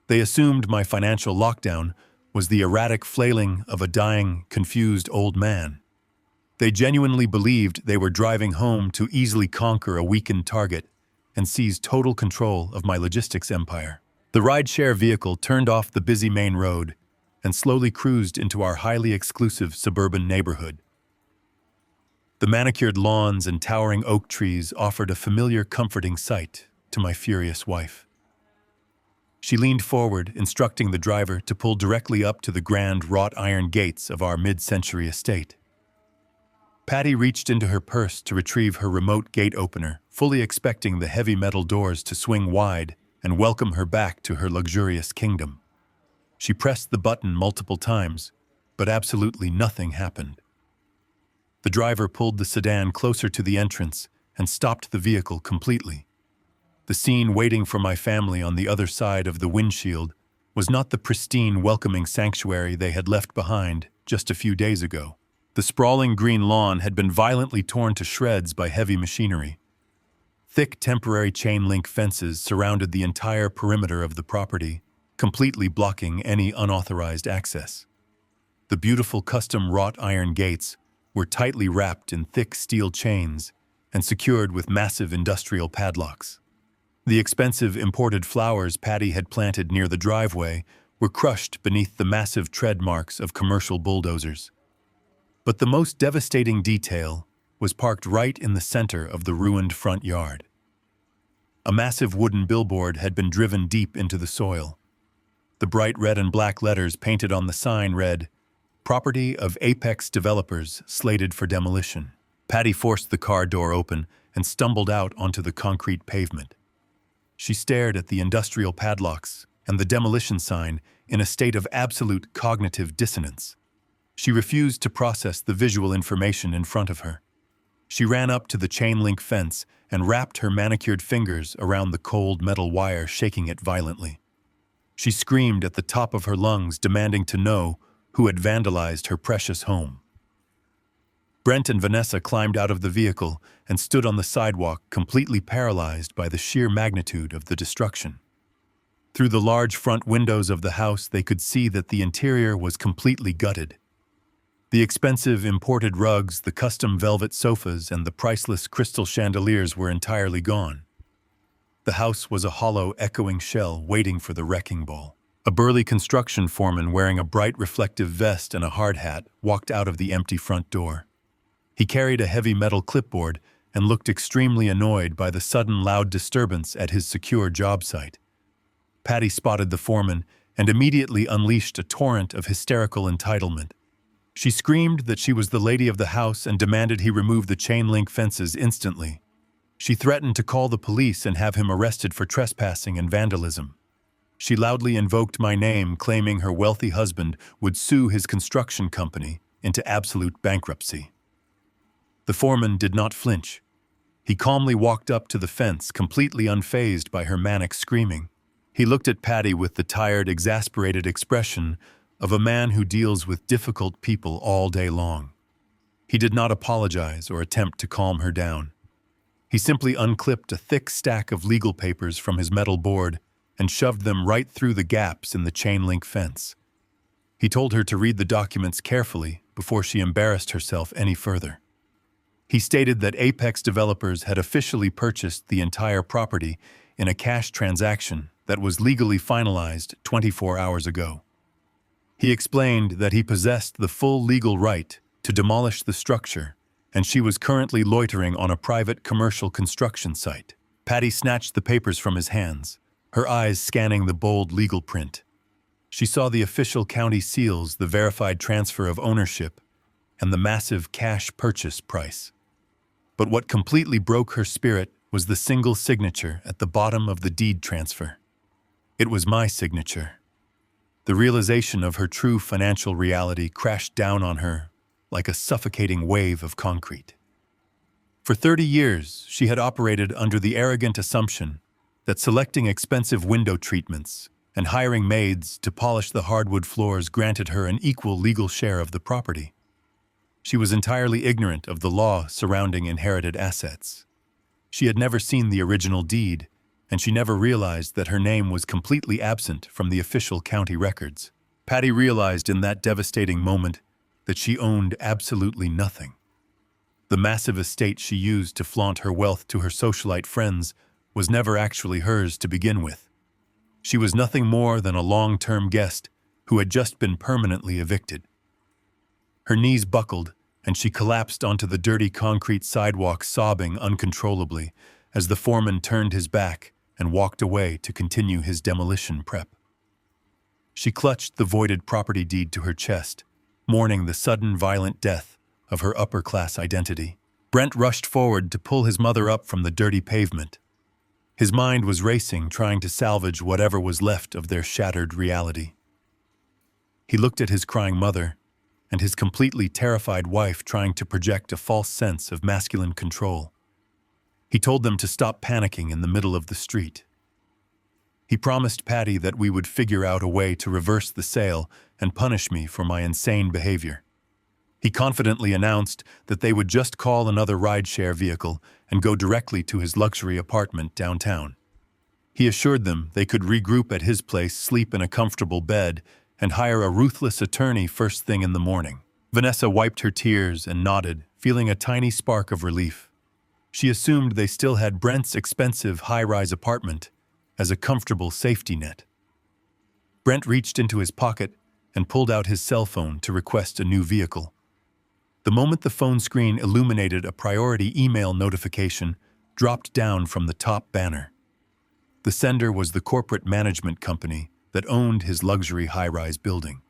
They assumed my financial lockdown was the erratic flailing of a dying, confused old man. They genuinely believed they were driving home to easily conquer a weakened target and seize total control of my logistics empire. The rideshare vehicle turned off the busy main road and slowly cruised into our highly exclusive suburban neighborhood. The manicured lawns and towering oak trees offered a familiar, comforting sight to my furious wife. She leaned forward, instructing the driver to pull directly up to the grand wrought iron gates of our mid-century estate. Patty reached into her purse to retrieve her remote gate opener, fully expecting the heavy metal doors to swing wide and welcome her back to her luxurious kingdom. She pressed the button multiple times, but absolutely nothing happened. The driver pulled the sedan closer to the entrance and stopped the vehicle completely. The scene waiting for my family on the other side of the windshield was not the pristine, welcoming sanctuary they had left behind just a few days ago. The sprawling green lawn had been violently torn to shreds by heavy machinery. Thick temporary chain-link fences surrounded the entire perimeter of the property, completely blocking any unauthorized access. The beautiful custom-wrought iron gates were tightly wrapped in thick steel chains and secured with massive industrial padlocks. The expensive imported flowers Patty had planted near the driveway were crushed beneath the massive tread marks of commercial bulldozers. But the most devastating detail was parked right in the center of the ruined front yard. A massive wooden billboard had been driven deep into the soil. The bright red and black letters painted on the sign read, "Property of Apex Developers slated for demolition." Patty forced the car door open and stumbled out onto the concrete pavement. She stared at the industrial padlocks and the demolition sign in a state of absolute cognitive dissonance. She refused to process the visual information in front of her. She ran up to the chain-link fence and wrapped her manicured fingers around the cold metal wire, shaking it violently. She screamed at the top of her lungs, demanding to know who had vandalized her precious home. Brent and Vanessa climbed out of the vehicle and stood on the sidewalk, completely paralyzed by the sheer magnitude of the destruction. Through the large front windows of the house, they could see that the interior was completely gutted. The expensive imported rugs, the custom velvet sofas, and the priceless crystal chandeliers were entirely gone. The house was a hollow, echoing shell waiting for the wrecking ball. A burly construction foreman wearing a bright reflective vest and a hard hat walked out of the empty front door. He carried a heavy metal clipboard and looked extremely annoyed by the sudden loud disturbance at his secure job site. Patty spotted the foreman and immediately unleashed a torrent of hysterical entitlement. She screamed that she was the lady of the house and demanded he remove the chain-link fences instantly. She threatened to call the police and have him arrested for trespassing and vandalism. She loudly invoked my name, claiming her wealthy husband would sue his construction company into absolute bankruptcy. The foreman did not flinch. He calmly walked up to the fence, completely unfazed by her manic screaming. He looked at Patty with the tired, exasperated expression of a man who deals with difficult people all day long. He did not apologize or attempt to calm her down. He simply unclipped a thick stack of legal papers from his metal board and shoved them right through the gaps in the chain-link fence. He told her to read the documents carefully before she embarrassed herself any further. He stated that Apex developers had officially purchased the entire property in a cash transaction that was legally finalized 24 hours ago. He explained that he possessed the full legal right to demolish the structure, and she was currently loitering on a private commercial construction site. Patty snatched the papers from his hands, her eyes scanning the bold legal print. She saw the official county seals, the verified transfer of ownership, and the massive cash purchase price. But what completely broke her spirit was the single signature at the bottom of the deed transfer. It was my signature. The realization of her true financial reality crashed down on her like a suffocating wave of concrete. For 30 years, she had operated under the arrogant assumption that selecting expensive window treatments and hiring maids to polish the hardwood floors granted her an equal legal share of the property. She was entirely ignorant of the law surrounding inherited assets. She had never seen the original deed, and she never realized that her name was completely absent from the official county records. Patty realized in that devastating moment that she owned absolutely nothing. The massive estate she used to flaunt her wealth to her socialite friends was never actually hers to begin with. She was nothing more than a long-term guest who had just been permanently evicted. Her knees buckled, and she collapsed onto the dirty concrete sidewalk, sobbing uncontrollably as the foreman turned his back and walked away to continue his demolition prep. She clutched the voided property deed to her chest, mourning the sudden violent death of her upper-class identity. Brent rushed forward to pull his mother up from the dirty pavement. His mind was racing, trying to salvage whatever was left of their shattered reality. He looked at his crying mother and his completely terrified wife, trying to project a false sense of masculine control. He told them to stop panicking in the middle of the street. He promised Patty that we would figure out a way to reverse the sale and punish me for my insane behavior. He confidently announced that they would just call another rideshare vehicle and go directly to his luxury apartment downtown. He assured them they could regroup at his place, sleep in a comfortable bed, and hire a ruthless attorney first thing in the morning. Vanessa wiped her tears and nodded, feeling a tiny spark of relief. She assumed they still had Brent's expensive high-rise apartment as a comfortable safety net. Brent reached into his pocket and pulled out his cell phone to request a new vehicle. The moment the phone screen illuminated, a priority email notification dropped down from the top banner. The sender was the corporate management company that owned his luxury high-rise building.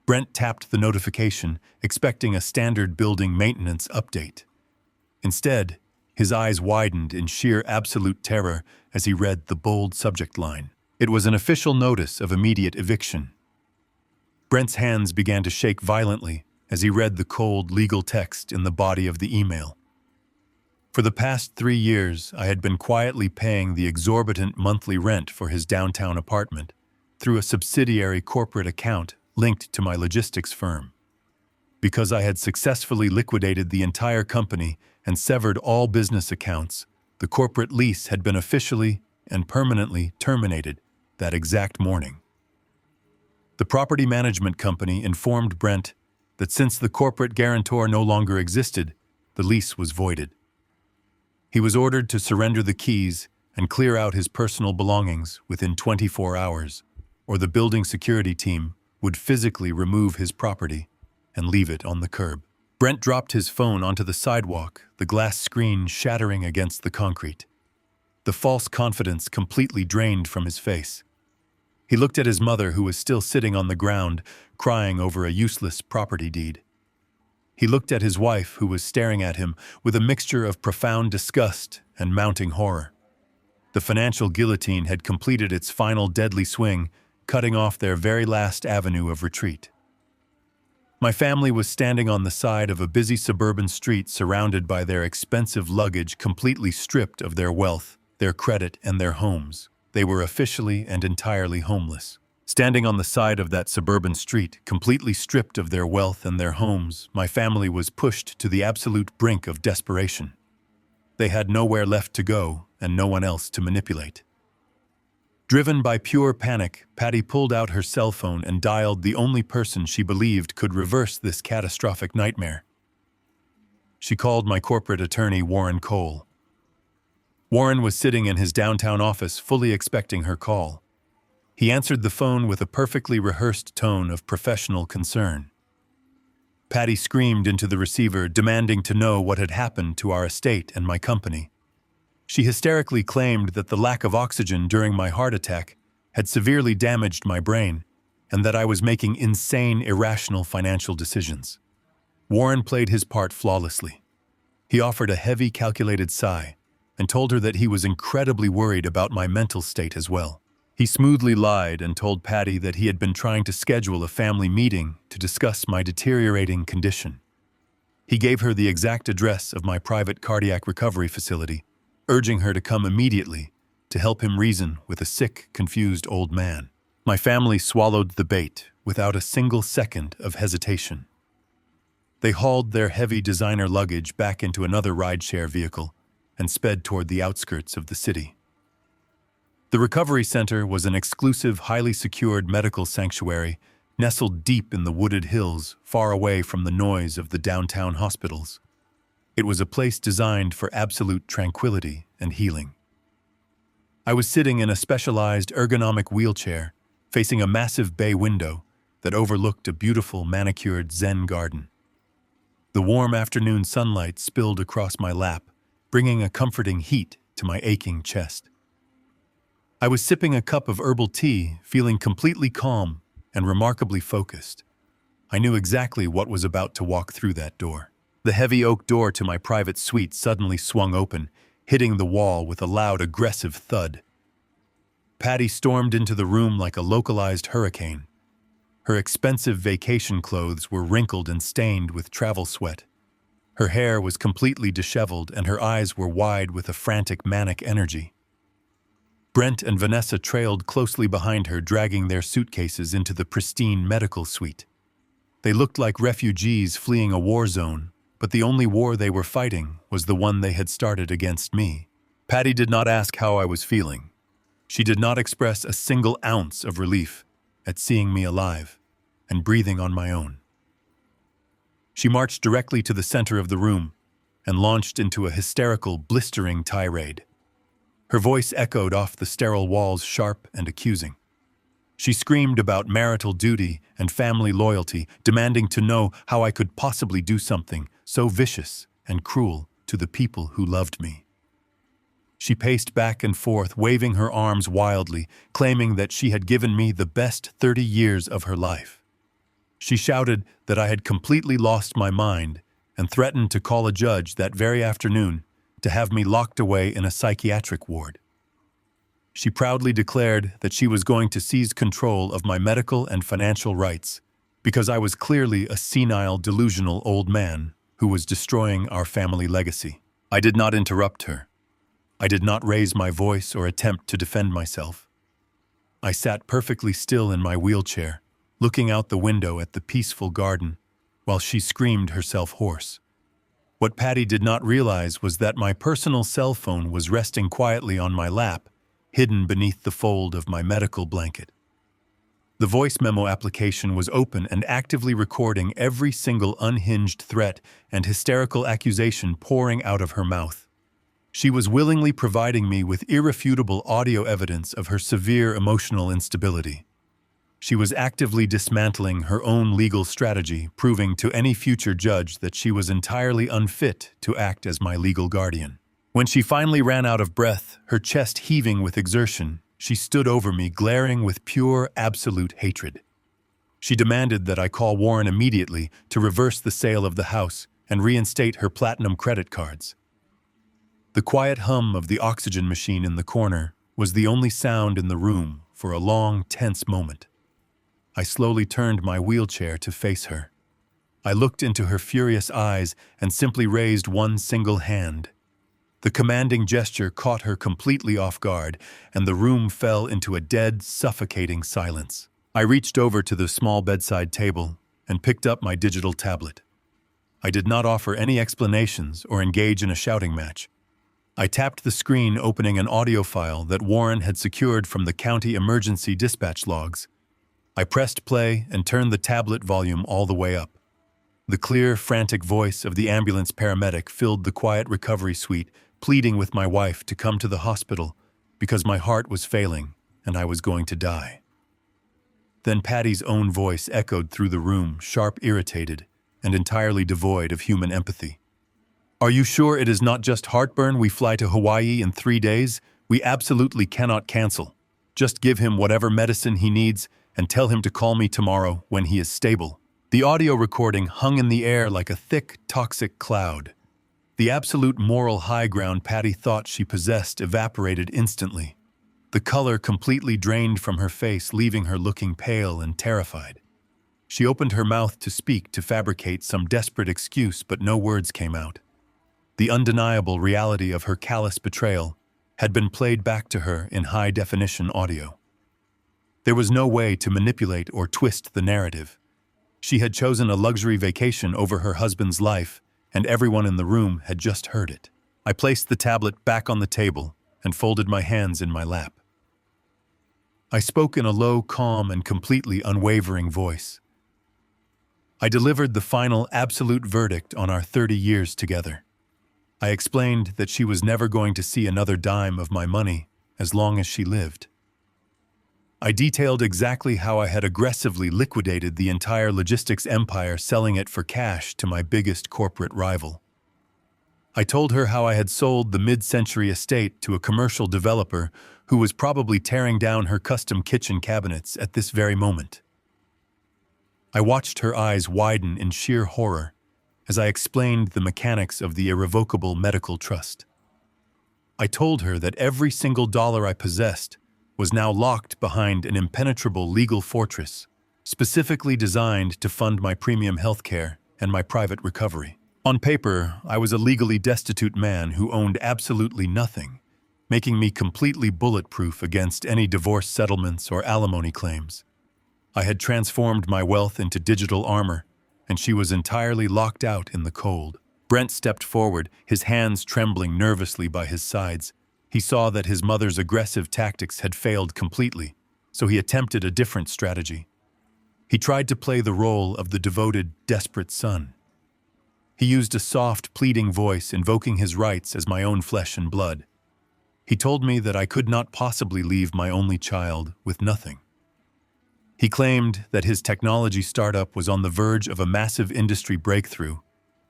Brent tapped the notification, expecting a standard building maintenance update. Instead, his eyes widened in sheer absolute terror as he read the bold subject line. It was an official notice of immediate eviction. Brent's hands began to shake violently as he read the cold legal text in the body of the email. For the past 3 years, I had been quietly paying the exorbitant monthly rent for his downtown apartment through a subsidiary corporate account linked to my logistics firm. Because I had successfully liquidated the entire company and severed all business accounts, the corporate lease had been officially and permanently terminated that exact morning. The property management company informed Brent that since the corporate guarantor no longer existed, the lease was voided. He was ordered to surrender the keys and clear out his personal belongings within 24 hours, or the building security team would physically remove his property and leave it on the curb. Brent dropped his phone onto the sidewalk, the glass screen shattering against the concrete. The false confidence completely drained from his face. He looked at his mother, who was still sitting on the ground, crying over a useless property deed. He looked at his wife, who was staring at him with a mixture of profound disgust and mounting horror. The financial guillotine had completed its final deadly swing, cutting off their very last avenue of retreat. My family was standing on the side of a busy suburban street, surrounded by their expensive luggage, completely stripped of their wealth, their credit, and their homes. They were officially and entirely homeless. Standing on the side of that suburban street, completely stripped of their wealth and their homes, my family was pushed to the absolute brink of desperation. They had nowhere left to go and no one else to manipulate. Driven by pure panic, Patty pulled out her cell phone and dialed the only person she believed could reverse this catastrophic nightmare. She called my corporate attorney, Warren Cole. Warren was sitting in his downtown office, fully expecting her call. He answered the phone with a perfectly rehearsed tone of professional concern. Patty screamed into the receiver, demanding to know what had happened to our estate and my company. She hysterically claimed that the lack of oxygen during my heart attack had severely damaged my brain, and that I was making insane, irrational financial decisions. Warren played his part flawlessly. He offered a heavy, calculated sigh and told her that he was incredibly worried about my mental state as well. He smoothly lied and told Patty that he had been trying to schedule a family meeting to discuss my deteriorating condition. He gave her the exact address of my private cardiac recovery facility, urging her to come immediately to help him reason with a sick, confused old man. My family swallowed the bait without a single second of hesitation. They hauled their heavy designer luggage back into another rideshare vehicle and sped toward the outskirts of the city. The recovery center was an exclusive, highly secured medical sanctuary nestled deep in the wooded hills, far away from the noise of the downtown hospitals. It was a place designed for absolute tranquility and healing. I was sitting in a specialized ergonomic wheelchair, facing a massive bay window that overlooked a beautiful manicured Zen garden. The warm afternoon sunlight spilled across my lap, bringing a comforting heat to my aching chest. I was sipping a cup of herbal tea, feeling completely calm and remarkably focused. I knew exactly what was about to walk through that door. The heavy oak door to my private suite suddenly swung open, hitting the wall with a loud, aggressive thud. Patty stormed into the room like a localized hurricane. Her expensive vacation clothes were wrinkled and stained with travel sweat. Her hair was completely disheveled and her eyes were wide with a frantic, manic energy. Brent and Vanessa trailed closely behind her, dragging their suitcases into the pristine medical suite. They looked like refugees fleeing a war zone, but the only war they were fighting was the one they had started against me. Patty did not ask how I was feeling. She did not express a single ounce of relief at seeing me alive and breathing on my own. She marched directly to the center of the room and launched into a hysterical, blistering tirade. Her voice echoed off the sterile walls, sharp and accusing. She screamed about marital duty and family loyalty, demanding to know how I could possibly do something so vicious and cruel to the people who loved me. She paced back and forth, waving her arms wildly, claiming that she had given me the best 30 years of her life. She shouted that I had completely lost my mind and threatened to call a judge that very afternoon to have me locked away in a psychiatric ward. She proudly declared that she was going to seize control of my medical and financial rights because I was clearly a senile, delusional old man who was destroying our family legacy. I did not interrupt her. I did not raise my voice or attempt to defend myself. I sat perfectly still in my wheelchair, looking out the window at the peaceful garden, while she screamed herself hoarse. What Patty did not realize was that my personal cell phone was resting quietly on my lap, hidden beneath the fold of my medical blanket. The voice memo application was open and actively recording every single unhinged threat and hysterical accusation pouring out of her mouth. She was willingly providing me with irrefutable audio evidence of her severe emotional instability. She was actively dismantling her own legal strategy, proving to any future judge that she was entirely unfit to act as my legal guardian. When she finally ran out of breath, her chest heaving with exertion, she stood over me, glaring with pure, absolute hatred. She demanded that I call Warren immediately to reverse the sale of the house and reinstate her platinum credit cards. The quiet hum of the oxygen machine in the corner was the only sound in the room for a long, tense moment. I slowly turned my wheelchair to face her. I looked into her furious eyes and simply raised one single hand. The commanding gesture caught her completely off guard, and the room fell into a dead, suffocating silence. I reached over to the small bedside table and picked up my digital tablet. I did not offer any explanations or engage in a shouting match. I tapped the screen, opening an audio file that Warren had secured from the county emergency dispatch logs. I pressed play and turned the tablet volume all the way up. The clear, frantic voice of the ambulance paramedic filled the quiet recovery suite, pleading with my wife to come to the hospital because my heart was failing and I was going to die. Then Patty's own voice echoed through the room, sharp, irritated, and entirely devoid of human empathy. "Are you sure it is not just heartburn? We fly to Hawaii in 3 days. We absolutely cannot cancel. Just give him whatever medicine he needs and tell him to call me tomorrow when he is stable." The audio recording hung in the air like a thick, toxic cloud. The absolute moral high ground Patty thought she possessed evaporated instantly. The color completely drained from her face, leaving her looking pale and terrified. She opened her mouth to speak, to fabricate some desperate excuse, but no words came out. The undeniable reality of her callous betrayal had been played back to her in high-definition audio. There was no way to manipulate or twist the narrative. She had chosen a luxury vacation over her husband's life, and everyone in the room had just heard it. I placed the tablet back on the table and folded my hands in my lap. I spoke in a low, calm, and completely unwavering voice. I delivered the final, absolute verdict on our 30 years together. I explained that she was never going to see another dime of my money as long as she lived. I detailed exactly how I had aggressively liquidated the entire logistics empire, selling it for cash to my biggest corporate rival. I told her how I had sold the mid-century estate to a commercial developer who was probably tearing down her custom kitchen cabinets at this very moment. I watched her eyes widen in sheer horror as I explained the mechanics of the irrevocable medical trust. I told her that every single dollar I possessed was now locked behind an impenetrable legal fortress, specifically designed to fund my premium healthcare and my private recovery. On paper, I was a legally destitute man who owned absolutely nothing, making me completely bulletproof against any divorce settlements or alimony claims. I had transformed my wealth into digital armor, and she was entirely locked out in the cold. Brent stepped forward, his hands trembling nervously by his sides. He saw that his mother's aggressive tactics had failed completely, so he attempted a different strategy. He tried to play the role of the devoted, desperate son. He used a soft, pleading voice, invoking his rights as my own flesh and blood. He told me that I could not possibly leave my only child with nothing. He claimed that his technology startup was on the verge of a massive industry breakthrough,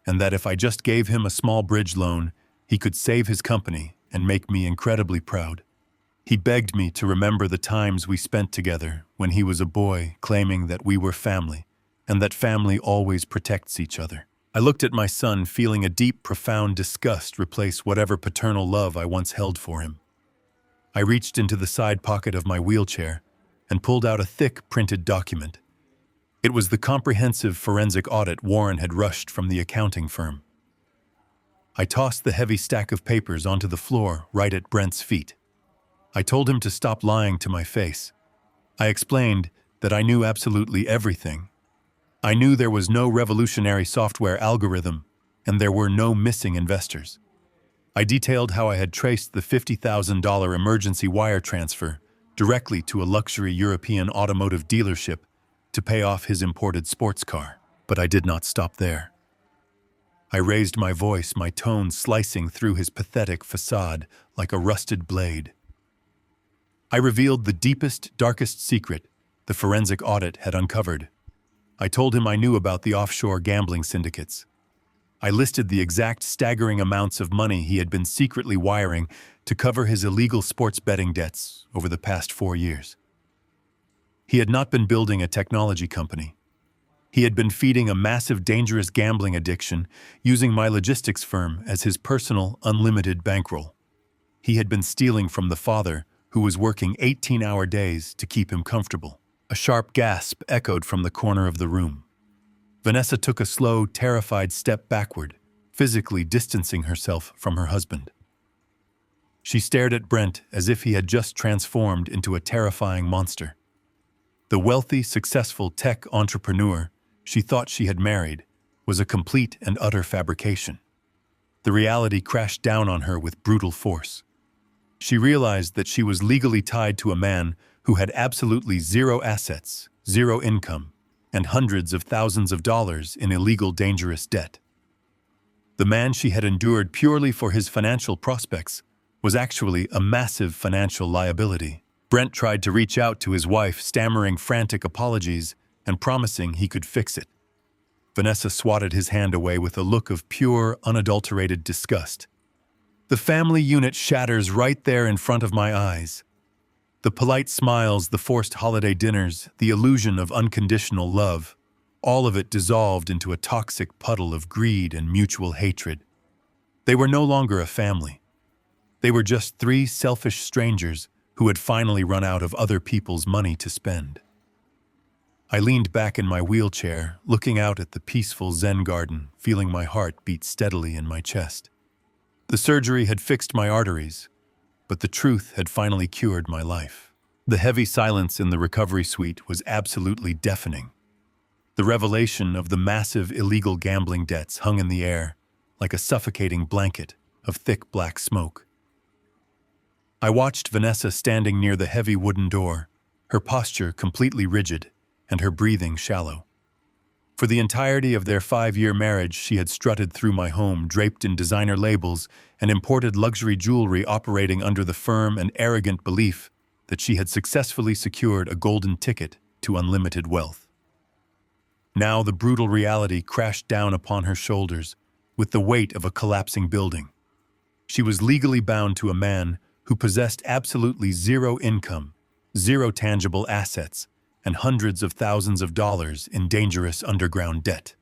and that if I just gave him a small bridge loan, he could save his company and make me incredibly proud. He begged me to remember the times we spent together when he was a boy, claiming that we were family, and that family always protects each other. I looked at my son, feeling a deep, profound disgust replace whatever paternal love I once held for him. I reached into the side pocket of my wheelchair and pulled out a thick, printed document. It was the comprehensive forensic audit Warren had rushed from the accounting firm. I tossed the heavy stack of papers onto the floor right at Brent's feet. I told him to stop lying to my face. I explained that I knew absolutely everything. I knew there was no revolutionary software algorithm, and there were no missing investors. I detailed how I had traced the $50,000 emergency wire transfer directly to a luxury European automotive dealership to pay off his imported sports car. But I did not stop there. I raised my voice, my tone slicing through his pathetic facade like a rusted blade. I revealed the deepest, darkest secret the forensic audit had uncovered. I told him I knew about the offshore gambling syndicates. I listed the exact staggering amounts of money he had been secretly wiring to cover his illegal sports betting debts over the past 4 years. He had not been building a technology company. He had been feeding a massive, dangerous gambling addiction using my logistics firm as his personal, unlimited bankroll. He had been stealing from the father, who was working 18-hour days to keep him comfortable. A sharp gasp echoed from the corner of the room. Vanessa took a slow, terrified step backward, physically distancing herself from her husband. She stared at Brent as if he had just transformed into a terrifying monster. The wealthy, successful tech entrepreneur she thought she had married was a complete and utter fabrication. The reality crashed down on her with brutal force. She realized that she was legally tied to a man who had absolutely zero assets, zero income, and hundreds of thousands of dollars in illegal, dangerous debt. The man she had endured purely for his financial prospects was actually a massive financial liability. Brent tried to reach out to his wife, stammering frantic apologies and promising he could fix it. Vanessa swatted his hand away with a look of pure, unadulterated disgust. The family unit shatters right there in front of my eyes. The polite smiles, the forced holiday dinners, the illusion of unconditional love, all of it dissolved into a toxic puddle of greed and mutual hatred. They were no longer a family. They were just 3 selfish strangers who had finally run out of other people's money to spend. I leaned back in my wheelchair, looking out at the peaceful Zen garden, feeling my heart beat steadily in my chest. The surgery had fixed my arteries, but the truth had finally cured my life. The heavy silence in the recovery suite was absolutely deafening. The revelation of the massive illegal gambling debts hung in the air like a suffocating blanket of thick black smoke. I watched Vanessa standing near the heavy wooden door, her posture completely rigid and her breathing shallow. For the entirety of their 5-year marriage, she had strutted through my home draped in designer labels and imported luxury jewelry, operating under the firm and arrogant belief that she had successfully secured a golden ticket to unlimited wealth. Now the brutal reality crashed down upon her shoulders with the weight of a collapsing building. She was legally bound to a man who possessed absolutely zero income, zero tangible assets, and hundreds of thousands of dollars in dangerous underground debt.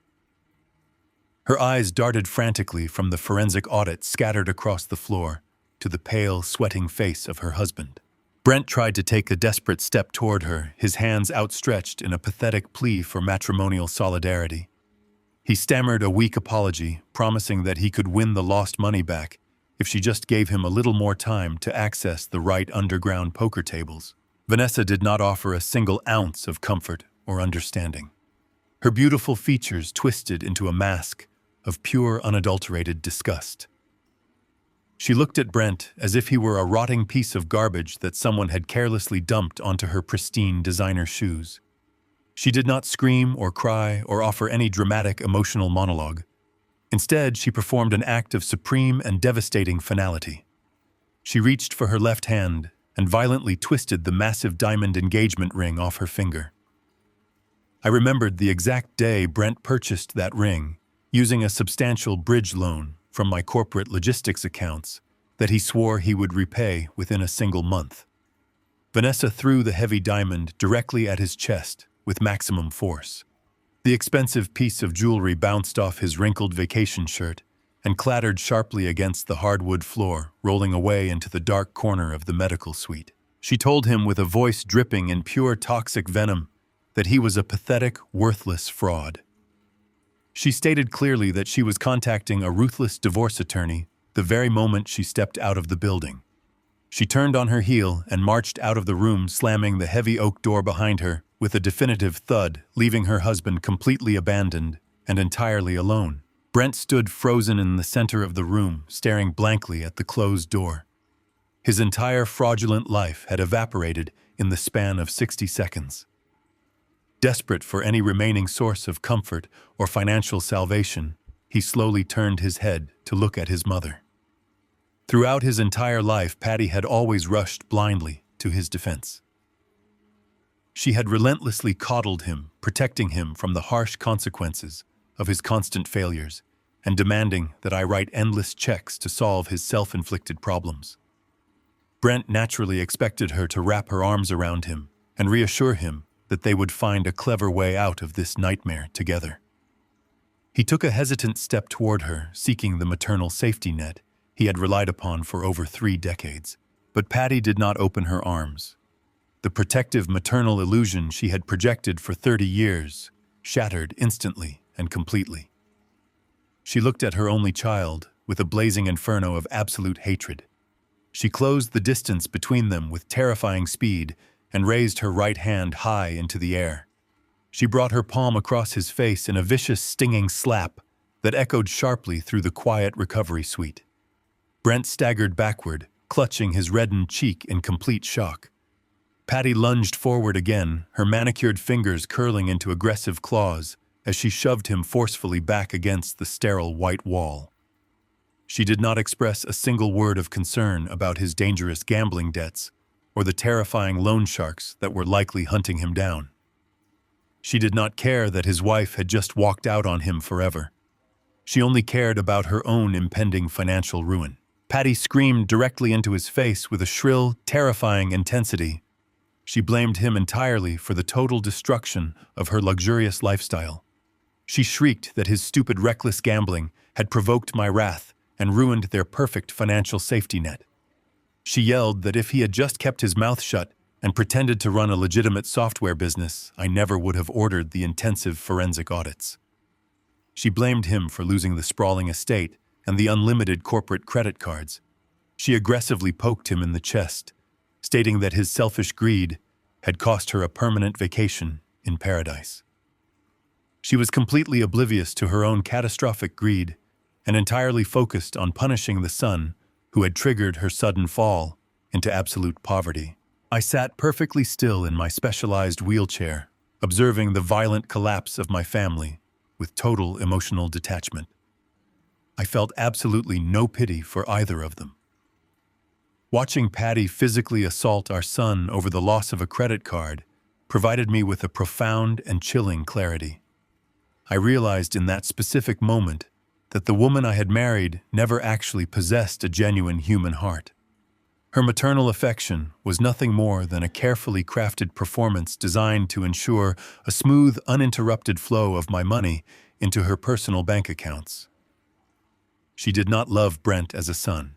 Her eyes darted frantically from the forensic audit scattered across the floor to the pale, sweating face of her husband. Brent tried to take a desperate step toward her, his hands outstretched in a pathetic plea for matrimonial solidarity. He stammered a weak apology, promising that he could win the lost money back if she just gave him a little more time to access the right underground poker tables. Vanessa did not offer a single ounce of comfort or understanding. Her beautiful features twisted into a mask of pure, unadulterated disgust. She looked at Brent as if he were a rotting piece of garbage that someone had carelessly dumped onto her pristine designer shoes. She did not scream or cry or offer any dramatic emotional monologue. Instead, she performed an act of supreme and devastating finality. She reached for her left hand and violently twisted the massive diamond engagement ring off her finger. I remembered the exact day Brent purchased that ring, using a substantial bridge loan from my corporate logistics accounts that he swore he would repay within a single month. Vanessa threw the heavy diamond directly at his chest with maximum force. The expensive piece of jewelry bounced off his wrinkled vacation shirt and clattered sharply against the hardwood floor, rolling away into the dark corner of the medical suite. She told him with a voice dripping in pure toxic venom that he was a pathetic, worthless fraud. She stated clearly that she was contacting a ruthless divorce attorney the very moment she stepped out of the building. She turned on her heel and marched out of the room, slamming the heavy oak door behind her with a definitive thud, leaving her husband completely abandoned and entirely alone. Brent stood frozen in the center of the room, staring blankly at the closed door. His entire fraudulent life had evaporated in the span of 60 seconds. Desperate for any remaining source of comfort or financial salvation, he slowly turned his head to look at his mother. Throughout his entire life, Patty had always rushed blindly to his defense. She had relentlessly coddled him, protecting him from the harsh consequences of his constant failures, and demanding that I write endless checks to solve his self-inflicted problems. Brent naturally expected her to wrap her arms around him and reassure him that they would find a clever way out of this nightmare together. He took a hesitant step toward her, seeking the maternal safety net he had relied upon for over 3 decades. But Patty did not open her arms. The protective maternal illusion she had projected for 30 years shattered instantly and completely. She looked at her only child with a blazing inferno of absolute hatred. She closed the distance between them with terrifying speed and raised her right hand high into the air. She brought her palm across his face in a vicious, stinging slap that echoed sharply through the quiet recovery suite. Brent staggered backward, clutching his reddened cheek in complete shock. Patty lunged forward again, her manicured fingers curling into aggressive claws as she shoved him forcefully back against the sterile white wall. She did not express a single word of concern about his dangerous gambling debts or the terrifying loan sharks that were likely hunting him down. She did not care that his wife had just walked out on him forever. She only cared about her own impending financial ruin. Patty screamed directly into his face with a shrill, terrifying intensity. She blamed him entirely for the total destruction of her luxurious lifestyle. She shrieked that his stupid, reckless gambling had provoked my wrath and ruined their perfect financial safety net. She yelled that if he had just kept his mouth shut and pretended to run a legitimate software business, I never would have ordered the intensive forensic audits. She blamed him for losing the sprawling estate and the unlimited corporate credit cards. She aggressively poked him in the chest, stating that his selfish greed had cost her a permanent vacation in paradise. She was completely oblivious to her own catastrophic greed and entirely focused on punishing the son who had triggered her sudden fall into absolute poverty. I sat perfectly still in my specialized wheelchair, observing the violent collapse of my family with total emotional detachment. I felt absolutely no pity for either of them. Watching Patty physically assault our son over the loss of a credit card provided me with a profound and chilling clarity. I realized in that specific moment that the woman I had married never actually possessed a genuine human heart. Her maternal affection was nothing more than a carefully crafted performance designed to ensure a smooth, uninterrupted flow of my money into her personal bank accounts. She did not love Brent as a son.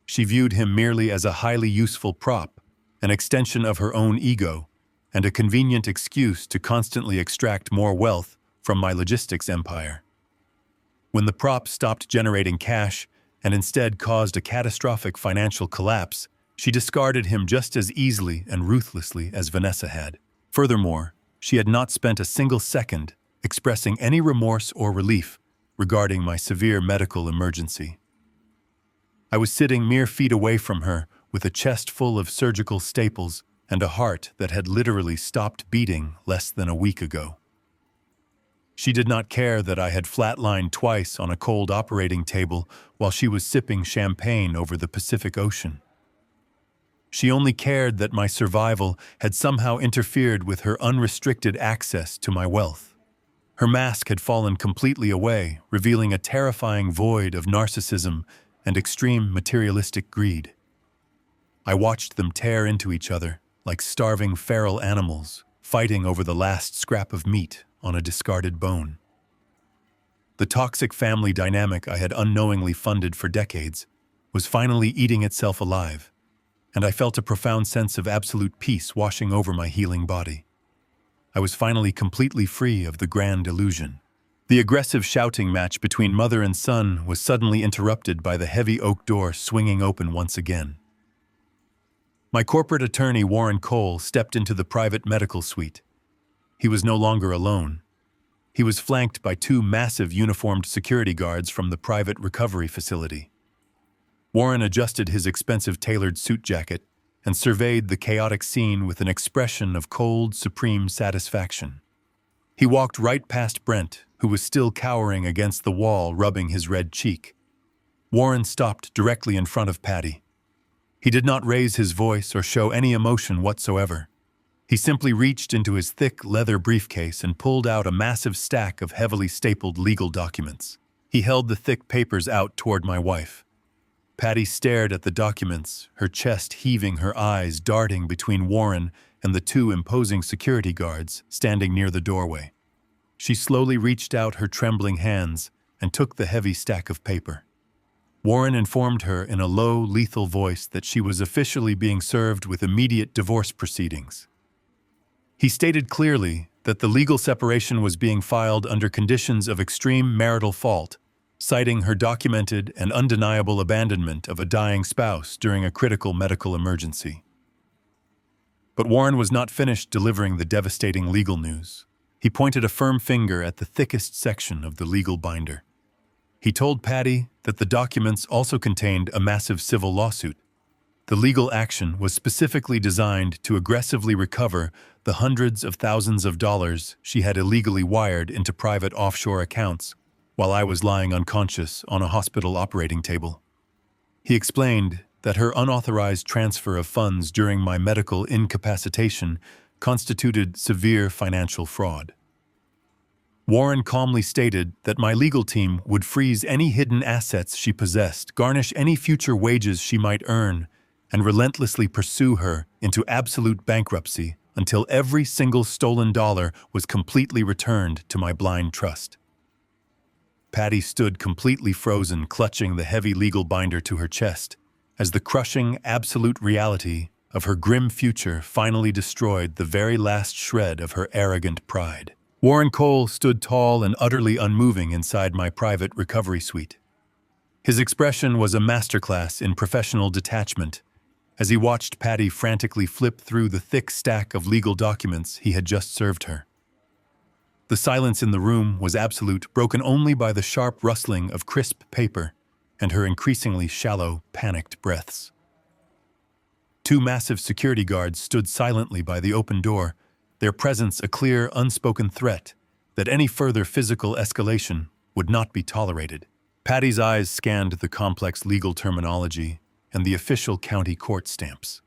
She viewed him merely as a highly useful prop, an extension of her own ego, and a convenient excuse to constantly extract more wealth from my logistics empire. When the prop stopped generating cash and instead caused a catastrophic financial collapse, she discarded him just as easily and ruthlessly as Vanessa had. Furthermore, she had not spent a single second expressing any remorse or relief regarding my severe medical emergency. I was sitting mere feet away from her with a chest full of surgical staples and a heart that had literally stopped beating less than a week ago. She did not care that I had flatlined twice on a cold operating table while she was sipping champagne over the Pacific Ocean. She only cared that my survival had somehow interfered with her unrestricted access to my wealth. Her mask had fallen completely away, revealing a terrifying void of narcissism and extreme materialistic greed. I watched them tear into each other like starving feral animals, fighting over the last scrap of meat on a discarded bone. The toxic family dynamic I had unknowingly funded for decades was finally eating itself alive, and I felt a profound sense of absolute peace washing over my healing body. I was finally completely free of the grand illusion. The aggressive shouting match between mother and son was suddenly interrupted by the heavy oak door swinging open once again. My corporate attorney, Warren Cole, stepped into the private medical suite. He was no longer alone. He was flanked by 2 massive uniformed security guards from the private recovery facility. Warren adjusted his expensive tailored suit jacket and surveyed the chaotic scene with an expression of cold, supreme satisfaction. He walked right past Brent, who was still cowering against the wall, rubbing his red cheek. Warren stopped directly in front of Patty. He did not raise his voice or show any emotion whatsoever. He simply reached into his thick leather briefcase and pulled out a massive stack of heavily stapled legal documents. He held the thick papers out toward my wife. Patty stared at the documents, her chest heaving, her eyes darting between Warren and the two imposing security guards standing near the doorway. She slowly reached out her trembling hands and took the heavy stack of paper. Warren informed her in a low, lethal voice that she was officially being served with immediate divorce proceedings. He stated clearly that the legal separation was being filed under conditions of extreme marital fault, citing her documented and undeniable abandonment of a dying spouse during a critical medical emergency. But Warren was not finished delivering the devastating legal news. He pointed a firm finger at the thickest section of the legal binder. He told Patty that the documents also contained a massive civil lawsuit. The legal action was specifically designed to aggressively recover the hundreds of thousands of dollars she had illegally wired into private offshore accounts while I was lying unconscious on a hospital operating table. He explained that her unauthorized transfer of funds during my medical incapacitation constituted severe financial fraud. Warren calmly stated that my legal team would freeze any hidden assets she possessed, garnish any future wages she might earn, and relentlessly pursue her into absolute bankruptcy until every single stolen dollar was completely returned to my blind trust. Patty stood completely frozen, clutching the heavy legal binder to her chest, as the crushing, absolute reality of her grim future finally destroyed the very last shred of her arrogant pride. Warren Cole stood tall and utterly unmoving inside my private recovery suite. His expression was a masterclass in professional detachment as he watched Patty frantically flip through the thick stack of legal documents he had just served her. The silence in the room was absolute, broken only by the sharp rustling of crisp paper and her increasingly shallow, panicked breaths. Two massive security guards stood silently by the open door, their presence a clear, unspoken threat that any further physical escalation would not be tolerated. Patty's eyes scanned the complex legal terminology and the official county court stamps.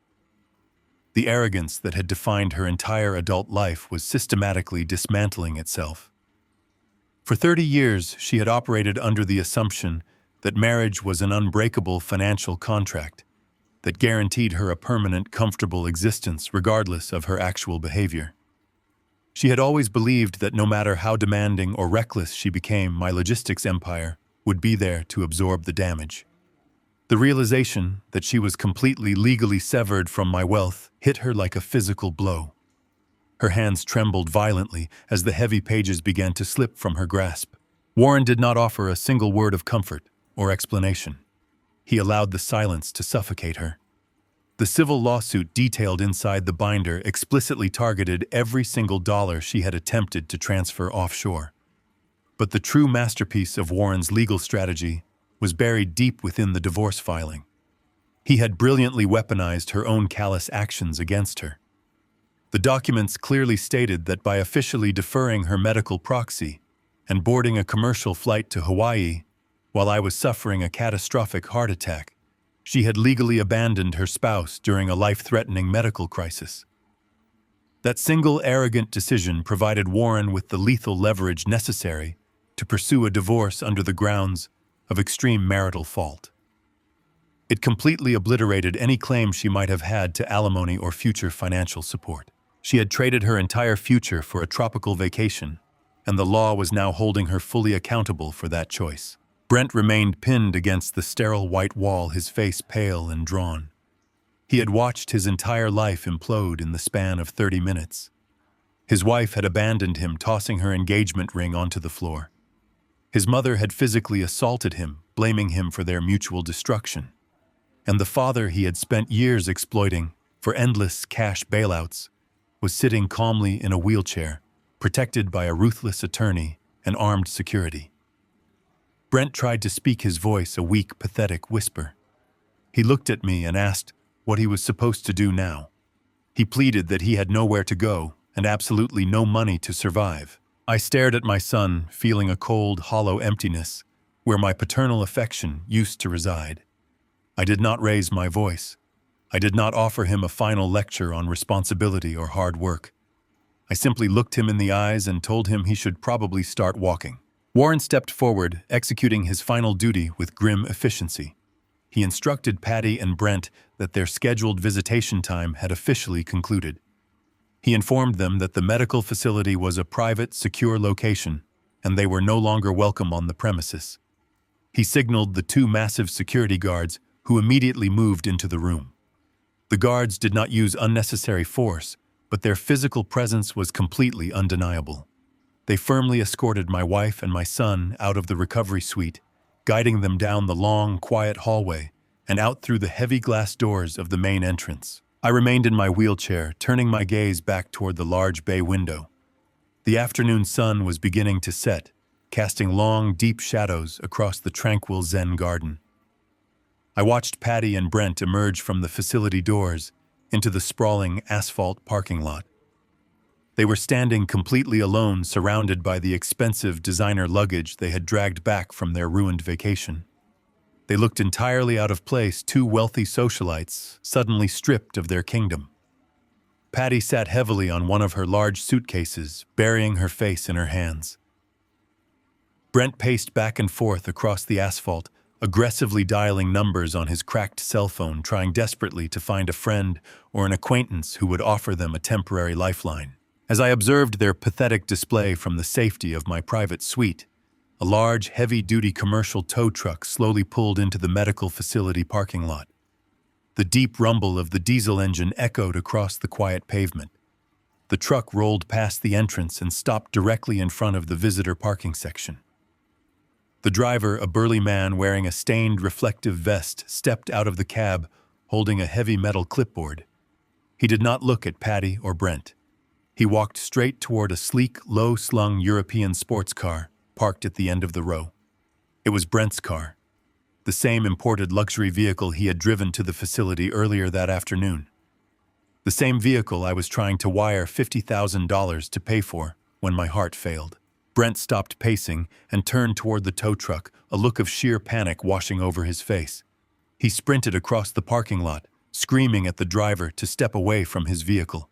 The arrogance that had defined her entire adult life was systematically dismantling itself. For 30 years, she had operated under the assumption that marriage was an unbreakable financial contract that guaranteed her a permanent, comfortable existence regardless of her actual behavior. She had always believed that no matter how demanding or reckless she became, my logistics empire would be there to absorb the damage. The realization that she was completely legally severed from my wealth hit her like a physical blow. Her hands trembled violently as the heavy pages began to slip from her grasp. Warren did not offer a single word of comfort or explanation. He allowed the silence to suffocate her. The civil lawsuit detailed inside the binder explicitly targeted every single dollar she had attempted to transfer offshore. But the true masterpiece of Warren's legal strategy was buried deep within the divorce filing. He had brilliantly weaponized her own callous actions against her. The documents clearly stated that by officially deferring her medical proxy and boarding a commercial flight to Hawaii while I was suffering a catastrophic heart attack, she had legally abandoned her spouse during a life-threatening medical crisis. That single arrogant decision provided Warren with the lethal leverage necessary to pursue a divorce under the grounds of extreme marital fault. It completely obliterated any claim she might have had to alimony or future financial support. She had traded her entire future for a tropical vacation, and the law was now holding her fully accountable for that choice. Brent remained pinned against the sterile white wall, his face pale and drawn. He had watched his entire life implode in the span of 30 minutes. His wife had abandoned him, tossing her engagement ring onto the floor. His mother had physically assaulted him, blaming him for their mutual destruction. And the father he had spent years exploiting for endless cash bailouts was sitting calmly in a wheelchair, protected by a ruthless attorney and armed security. Brent tried to speak, his voice a weak, pathetic whisper. He looked at me and asked, what he was supposed to do now. He pleaded that he had nowhere to go and absolutely no money to survive. I stared at my son, feeling a cold, hollow emptiness where my paternal affection used to reside. I did not raise my voice. I did not offer him a final lecture on responsibility or hard work. I simply looked him in the eyes and told him he should probably start walking. Warren stepped forward, executing his final duty with grim efficiency. He instructed Patty and Brent that their scheduled visitation time had officially concluded. He informed them that the medical facility was a private, secure location, and they were no longer welcome on the premises. He signaled the two massive security guards, who immediately moved into the room. The guards did not use unnecessary force, but their physical presence was completely undeniable. They firmly escorted my wife and my son out of the recovery suite, guiding them down the long, quiet hallway and out through the heavy glass doors of the main entrance. I remained in my wheelchair, turning my gaze back toward the large bay window. The afternoon sun was beginning to set, casting long, deep shadows across the tranquil Zen garden. I watched Patty and Brent emerge from the facility doors into the sprawling asphalt parking lot. They were standing completely alone, surrounded by the expensive designer luggage they had dragged back from their ruined vacation. They looked entirely out of place, two wealthy socialites suddenly stripped of their kingdom. Patty sat heavily on one of her large suitcases, burying her face in her hands. Brent paced back and forth across the asphalt, aggressively dialing numbers on his cracked cell phone, trying desperately to find a friend or an acquaintance who would offer them a temporary lifeline. As I observed their pathetic display from the safety of my private suite, a large, heavy-duty commercial tow truck slowly pulled into the medical facility parking lot. The deep rumble of the diesel engine echoed across the quiet pavement. The truck rolled past the entrance and stopped directly in front of the visitor parking section. The driver, a burly man wearing a stained reflective vest, stepped out of the cab, holding a heavy metal clipboard. He did not look at Patty or Brent. He walked straight toward a sleek, low-slung European sports car parked at the end of the row. It was Brent's car, the same imported luxury vehicle he had driven to the facility earlier that afternoon. The same vehicle I was trying to wire $50,000 to pay for when my heart failed. Brent stopped pacing and turned toward the tow truck, a look of sheer panic washing over his face. He sprinted across the parking lot, screaming at the driver to step away from his vehicle.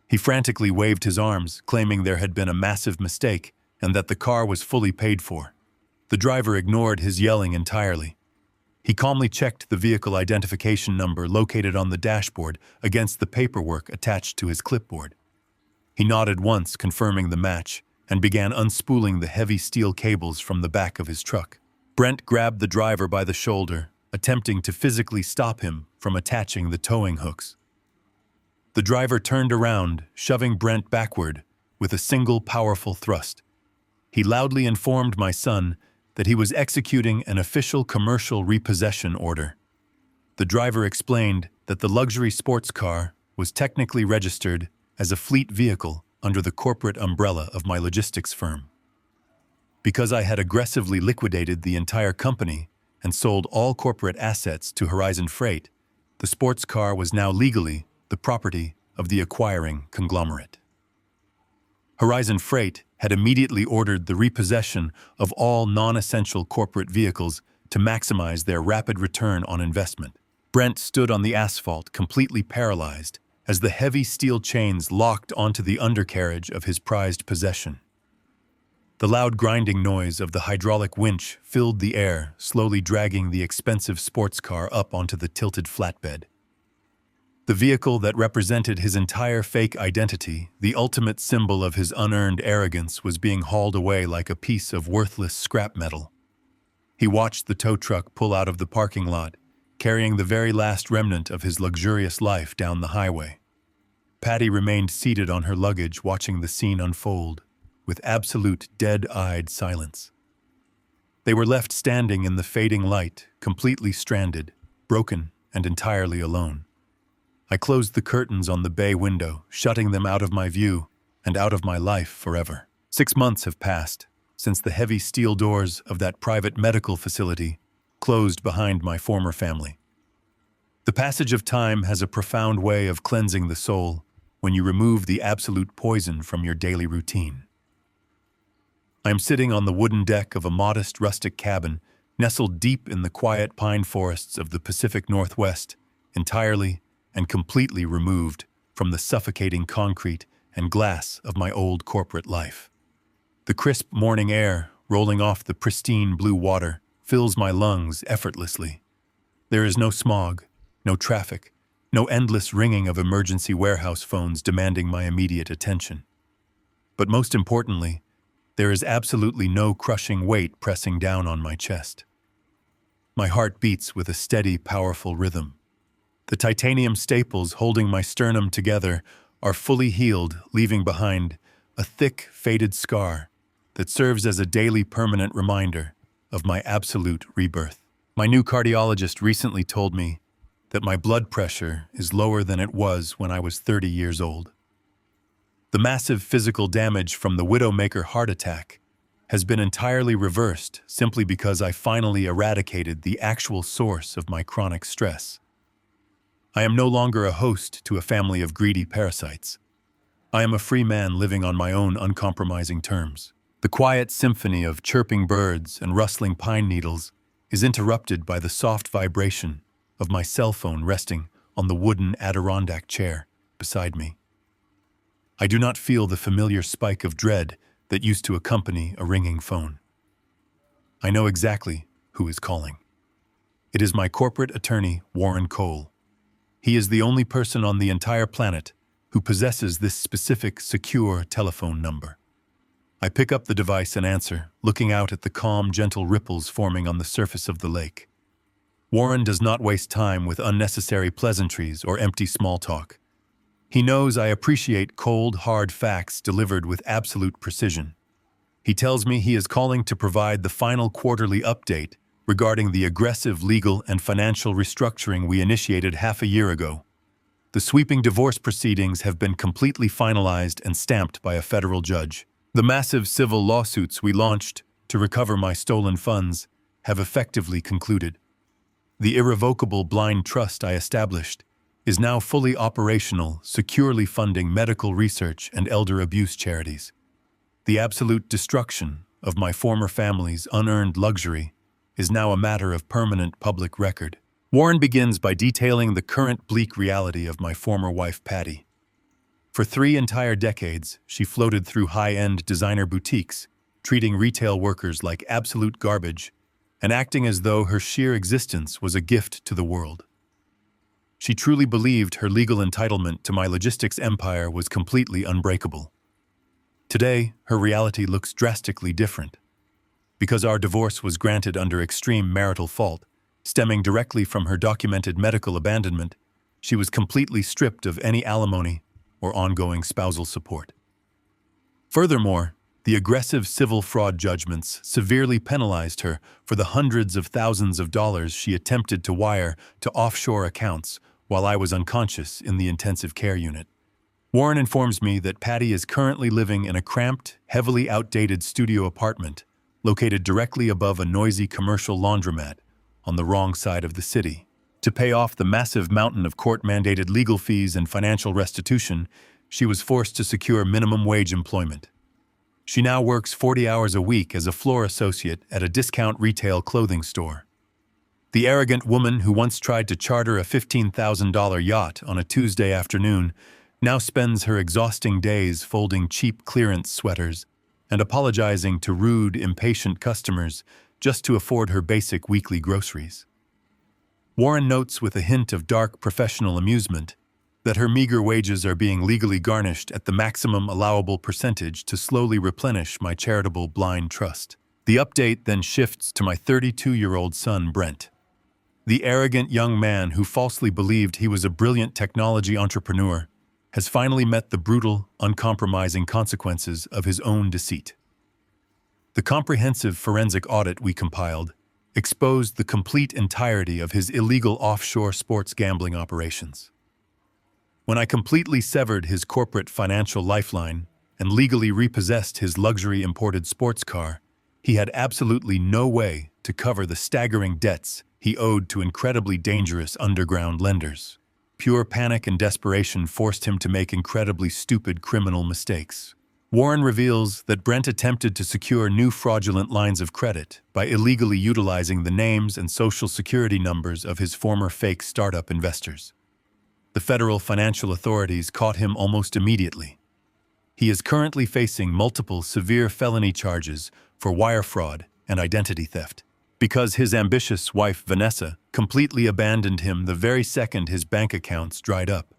He frantically waved his arms, claiming there had been a massive mistake and that the car was fully paid for. The driver ignored his yelling entirely. He calmly checked the vehicle identification number located on the dashboard against the paperwork attached to his clipboard. He nodded once, confirming the match, and began unspooling the heavy steel cables from the back of his truck. Brent grabbed the driver by the shoulder, attempting to physically stop him from attaching the towing hooks. The driver turned around, shoving Brent backward with a single powerful thrust. He loudly informed my son that he was executing an official commercial repossession order. The driver explained that the luxury sports car was technically registered as a fleet vehicle under the corporate umbrella of my logistics firm. Because I had aggressively liquidated the entire company and sold all corporate assets to Horizon Freight, the sports car was now legally the property of the acquiring conglomerate. Horizon Freight had immediately ordered the repossession of all non-essential corporate vehicles to maximize their rapid return on investment. Brent stood on the asphalt, completely paralyzed, as the heavy steel chains locked onto the undercarriage of his prized possession. The loud grinding noise of the hydraulic winch filled the air, slowly dragging the expensive sports car up onto the tilted flatbed. The vehicle that represented his entire fake identity, the ultimate symbol of his unearned arrogance, was being hauled away like a piece of worthless scrap metal. He watched the tow truck pull out of the parking lot, carrying the very last remnant of his luxurious life down the highway. Patty remained seated on her luggage, watching the scene unfold, with absolute dead-eyed silence. They were left standing in the fading light, completely stranded, broken, and entirely alone. I closed the curtains on the bay window, shutting them out of my view and out of my life forever. 6 months have passed since the heavy steel doors of that private medical facility closed behind my former family. The passage of time has a profound way of cleansing the soul when you remove the absolute poison from your daily routine. I am sitting on the wooden deck of a modest rustic cabin nestled deep in the quiet pine forests of the Pacific Northwest, entirely and completely removed from the suffocating concrete and glass of my old corporate life. The crisp morning air, rolling off the pristine blue water, fills my lungs effortlessly. There is no smog, no traffic, no endless ringing of emergency warehouse phones demanding my immediate attention. But most importantly, there is absolutely no crushing weight pressing down on my chest. My heart beats with a steady, powerful rhythm. The titanium staples holding my sternum together are fully healed, leaving behind a thick, faded scar that serves as a daily permanent reminder of my absolute rebirth. My new cardiologist recently told me that my blood pressure is lower than it was when I was 30 years old. The massive physical damage from the Widowmaker heart attack has been entirely reversed simply because I finally eradicated the actual source of my chronic stress. I am no longer a host to a family of greedy parasites. I am a free man living on my own uncompromising terms. The quiet symphony of chirping birds and rustling pine needles is interrupted by the soft vibration of my cell phone resting on the wooden Adirondack chair beside me. I do not feel the familiar spike of dread that used to accompany a ringing phone. I know exactly who is calling. It is my corporate attorney, Warren Cole. He is the only person on the entire planet who possesses this specific, secure telephone number. I pick up the device and answer, looking out at the calm, gentle ripples forming on the surface of the lake. Warren does not waste time with unnecessary pleasantries or empty small talk. He knows I appreciate cold, hard facts delivered with absolute precision. He tells me he is calling to provide the final quarterly update regarding the aggressive legal and financial restructuring we initiated half a year ago. The sweeping divorce proceedings have been completely finalized and stamped by a federal judge. The massive civil lawsuits we launched to recover my stolen funds have effectively concluded. The irrevocable blind trust I established is now fully operational, securely funding medical research and elder abuse charities. The absolute destruction of my former family's unearned luxury is now a matter of permanent public record. Warren begins by detailing the current bleak reality of my former wife, Patty. For 3 entire decades, she floated through high-end designer boutiques, treating retail workers like absolute garbage and acting as though her sheer existence was a gift to the world. She truly believed her legal entitlement to my logistics empire was completely unbreakable. Today, her reality looks drastically different. Because our divorce was granted under extreme marital fault, stemming directly from her documented medical abandonment, she was completely stripped of any alimony or ongoing spousal support. Furthermore, the aggressive civil fraud judgments severely penalized her for the hundreds of thousands of dollars she attempted to wire to offshore accounts while I was unconscious in the intensive care unit. Warren informs me that Patty is currently living in a cramped, heavily outdated studio apartment located directly above a noisy commercial laundromat on the wrong side of the city. To pay off the massive mountain of court-mandated legal fees and financial restitution, she was forced to secure minimum wage employment. She now works 40 hours a week as a floor associate at a discount retail clothing store. The arrogant woman who once tried to charter a $15,000 yacht on a Tuesday afternoon now spends her exhausting days folding cheap clearance sweaters and apologizing to rude, impatient customers just to afford her basic weekly groceries. Warren notes with a hint of dark professional amusement that her meager wages are being legally garnished at the maximum allowable percentage to slowly replenish my charitable blind trust. The update then shifts to my 32-year-old son, Brent. The arrogant young man who falsely believed he was a brilliant technology entrepreneur has finally met the brutal, uncompromising consequences of his own deceit. The comprehensive forensic audit we compiled exposed the complete entirety of his illegal offshore sports gambling operations. When I completely severed his corporate financial lifeline and legally repossessed his luxury imported sports car, he had absolutely no way to cover the staggering debts he owed to incredibly dangerous underground lenders. Pure panic and desperation forced him to make incredibly stupid criminal mistakes. Warren reveals that Brent attempted to secure new fraudulent lines of credit by illegally utilizing the names and social security numbers of his former fake startup investors. The federal financial authorities caught him almost immediately. He is currently facing multiple severe felony charges for wire fraud and identity theft. Because his ambitious wife, Vanessa, completely abandoned him the very second his bank accounts dried up,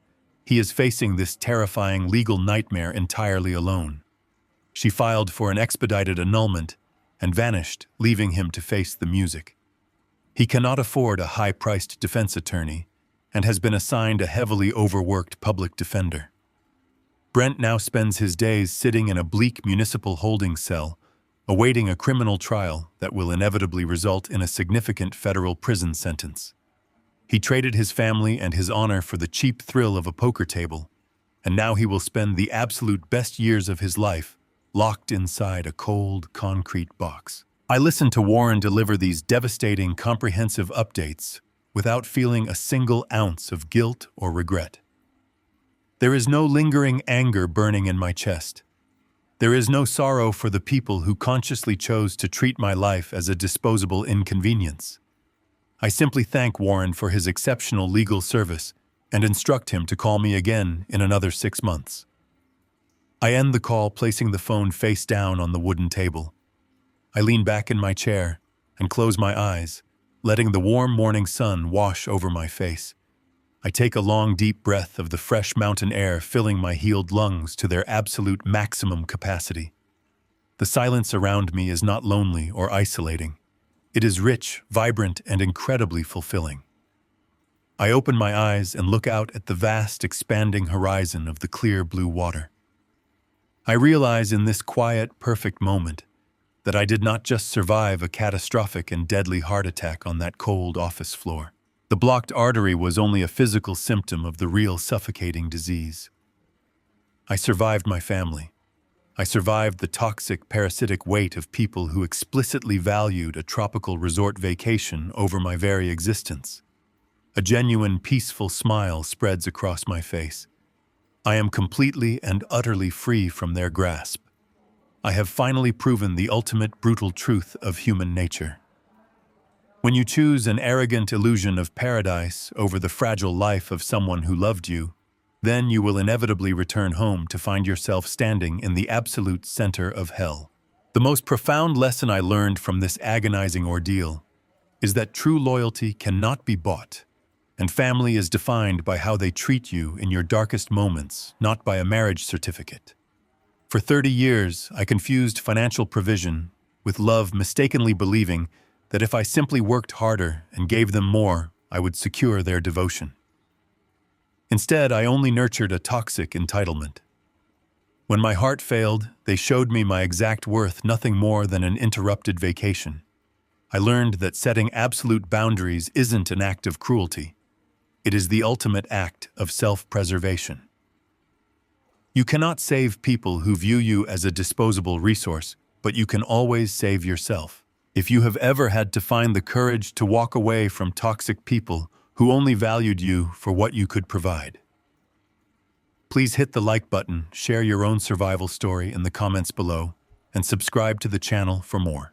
he is facing this terrifying legal nightmare entirely alone. She filed for an expedited annulment and vanished, leaving him to face the music. He cannot afford a high-priced defense attorney and has been assigned a heavily overworked public defender. Brent now spends his days sitting in a bleak municipal holding cell, awaiting a criminal trial that will inevitably result in a significant federal prison sentence. He traded his family and his honor for the cheap thrill of a poker table, and now he will spend the absolute best years of his life locked inside a cold, concrete box. I listened to Warren deliver these devastating, comprehensive updates without feeling a single ounce of guilt or regret. There is no lingering anger burning in my chest. There is no sorrow for the people who consciously chose to treat my life as a disposable inconvenience. I simply thank Warren for his exceptional legal service and instruct him to call me again in another 6 months. I end the call placing the phone face down on the wooden table. I lean back in my chair and close my eyes, letting the warm morning sun wash over my face. I take a long, deep breath of the fresh mountain air, filling my healed lungs to their absolute maximum capacity. The silence around me is not lonely or isolating. It is rich, vibrant, and incredibly fulfilling. I open my eyes and look out at the vast, expanding horizon of the clear blue water. I realize in this quiet, perfect moment that I did not just survive a catastrophic and deadly heart attack on that cold office floor. The blocked artery was only a physical symptom of the real suffocating disease. I survived my family. I survived the toxic, parasitic weight of people who explicitly valued a tropical resort vacation over my very existence. A genuine, peaceful smile spreads across my face. I am completely and utterly free from their grasp. I have finally proven the ultimate brutal truth of human nature. When you choose an arrogant illusion of paradise over the fragile life of someone who loved you, then you will inevitably return home to find yourself standing in the absolute center of hell. The most profound lesson I learned from this agonizing ordeal is that true loyalty cannot be bought, and family is defined by how they treat you in your darkest moments, not by a marriage certificate. For 30 years, I confused financial provision with love, mistakenly believing that if I simply worked harder and gave them more, I would secure their devotion. Instead, I only nurtured a toxic entitlement. When my heart failed, they showed me my exact worth, nothing more than an interrupted vacation. I learned that setting absolute boundaries isn't an act of cruelty. It is the ultimate act of self-preservation. You cannot save people who view you as a disposable resource, but you can always save yourself. If you have ever had to find the courage to walk away from toxic people who only valued you for what you could provide, please hit the like button, share your own survival story in the comments below, and subscribe to the channel for more.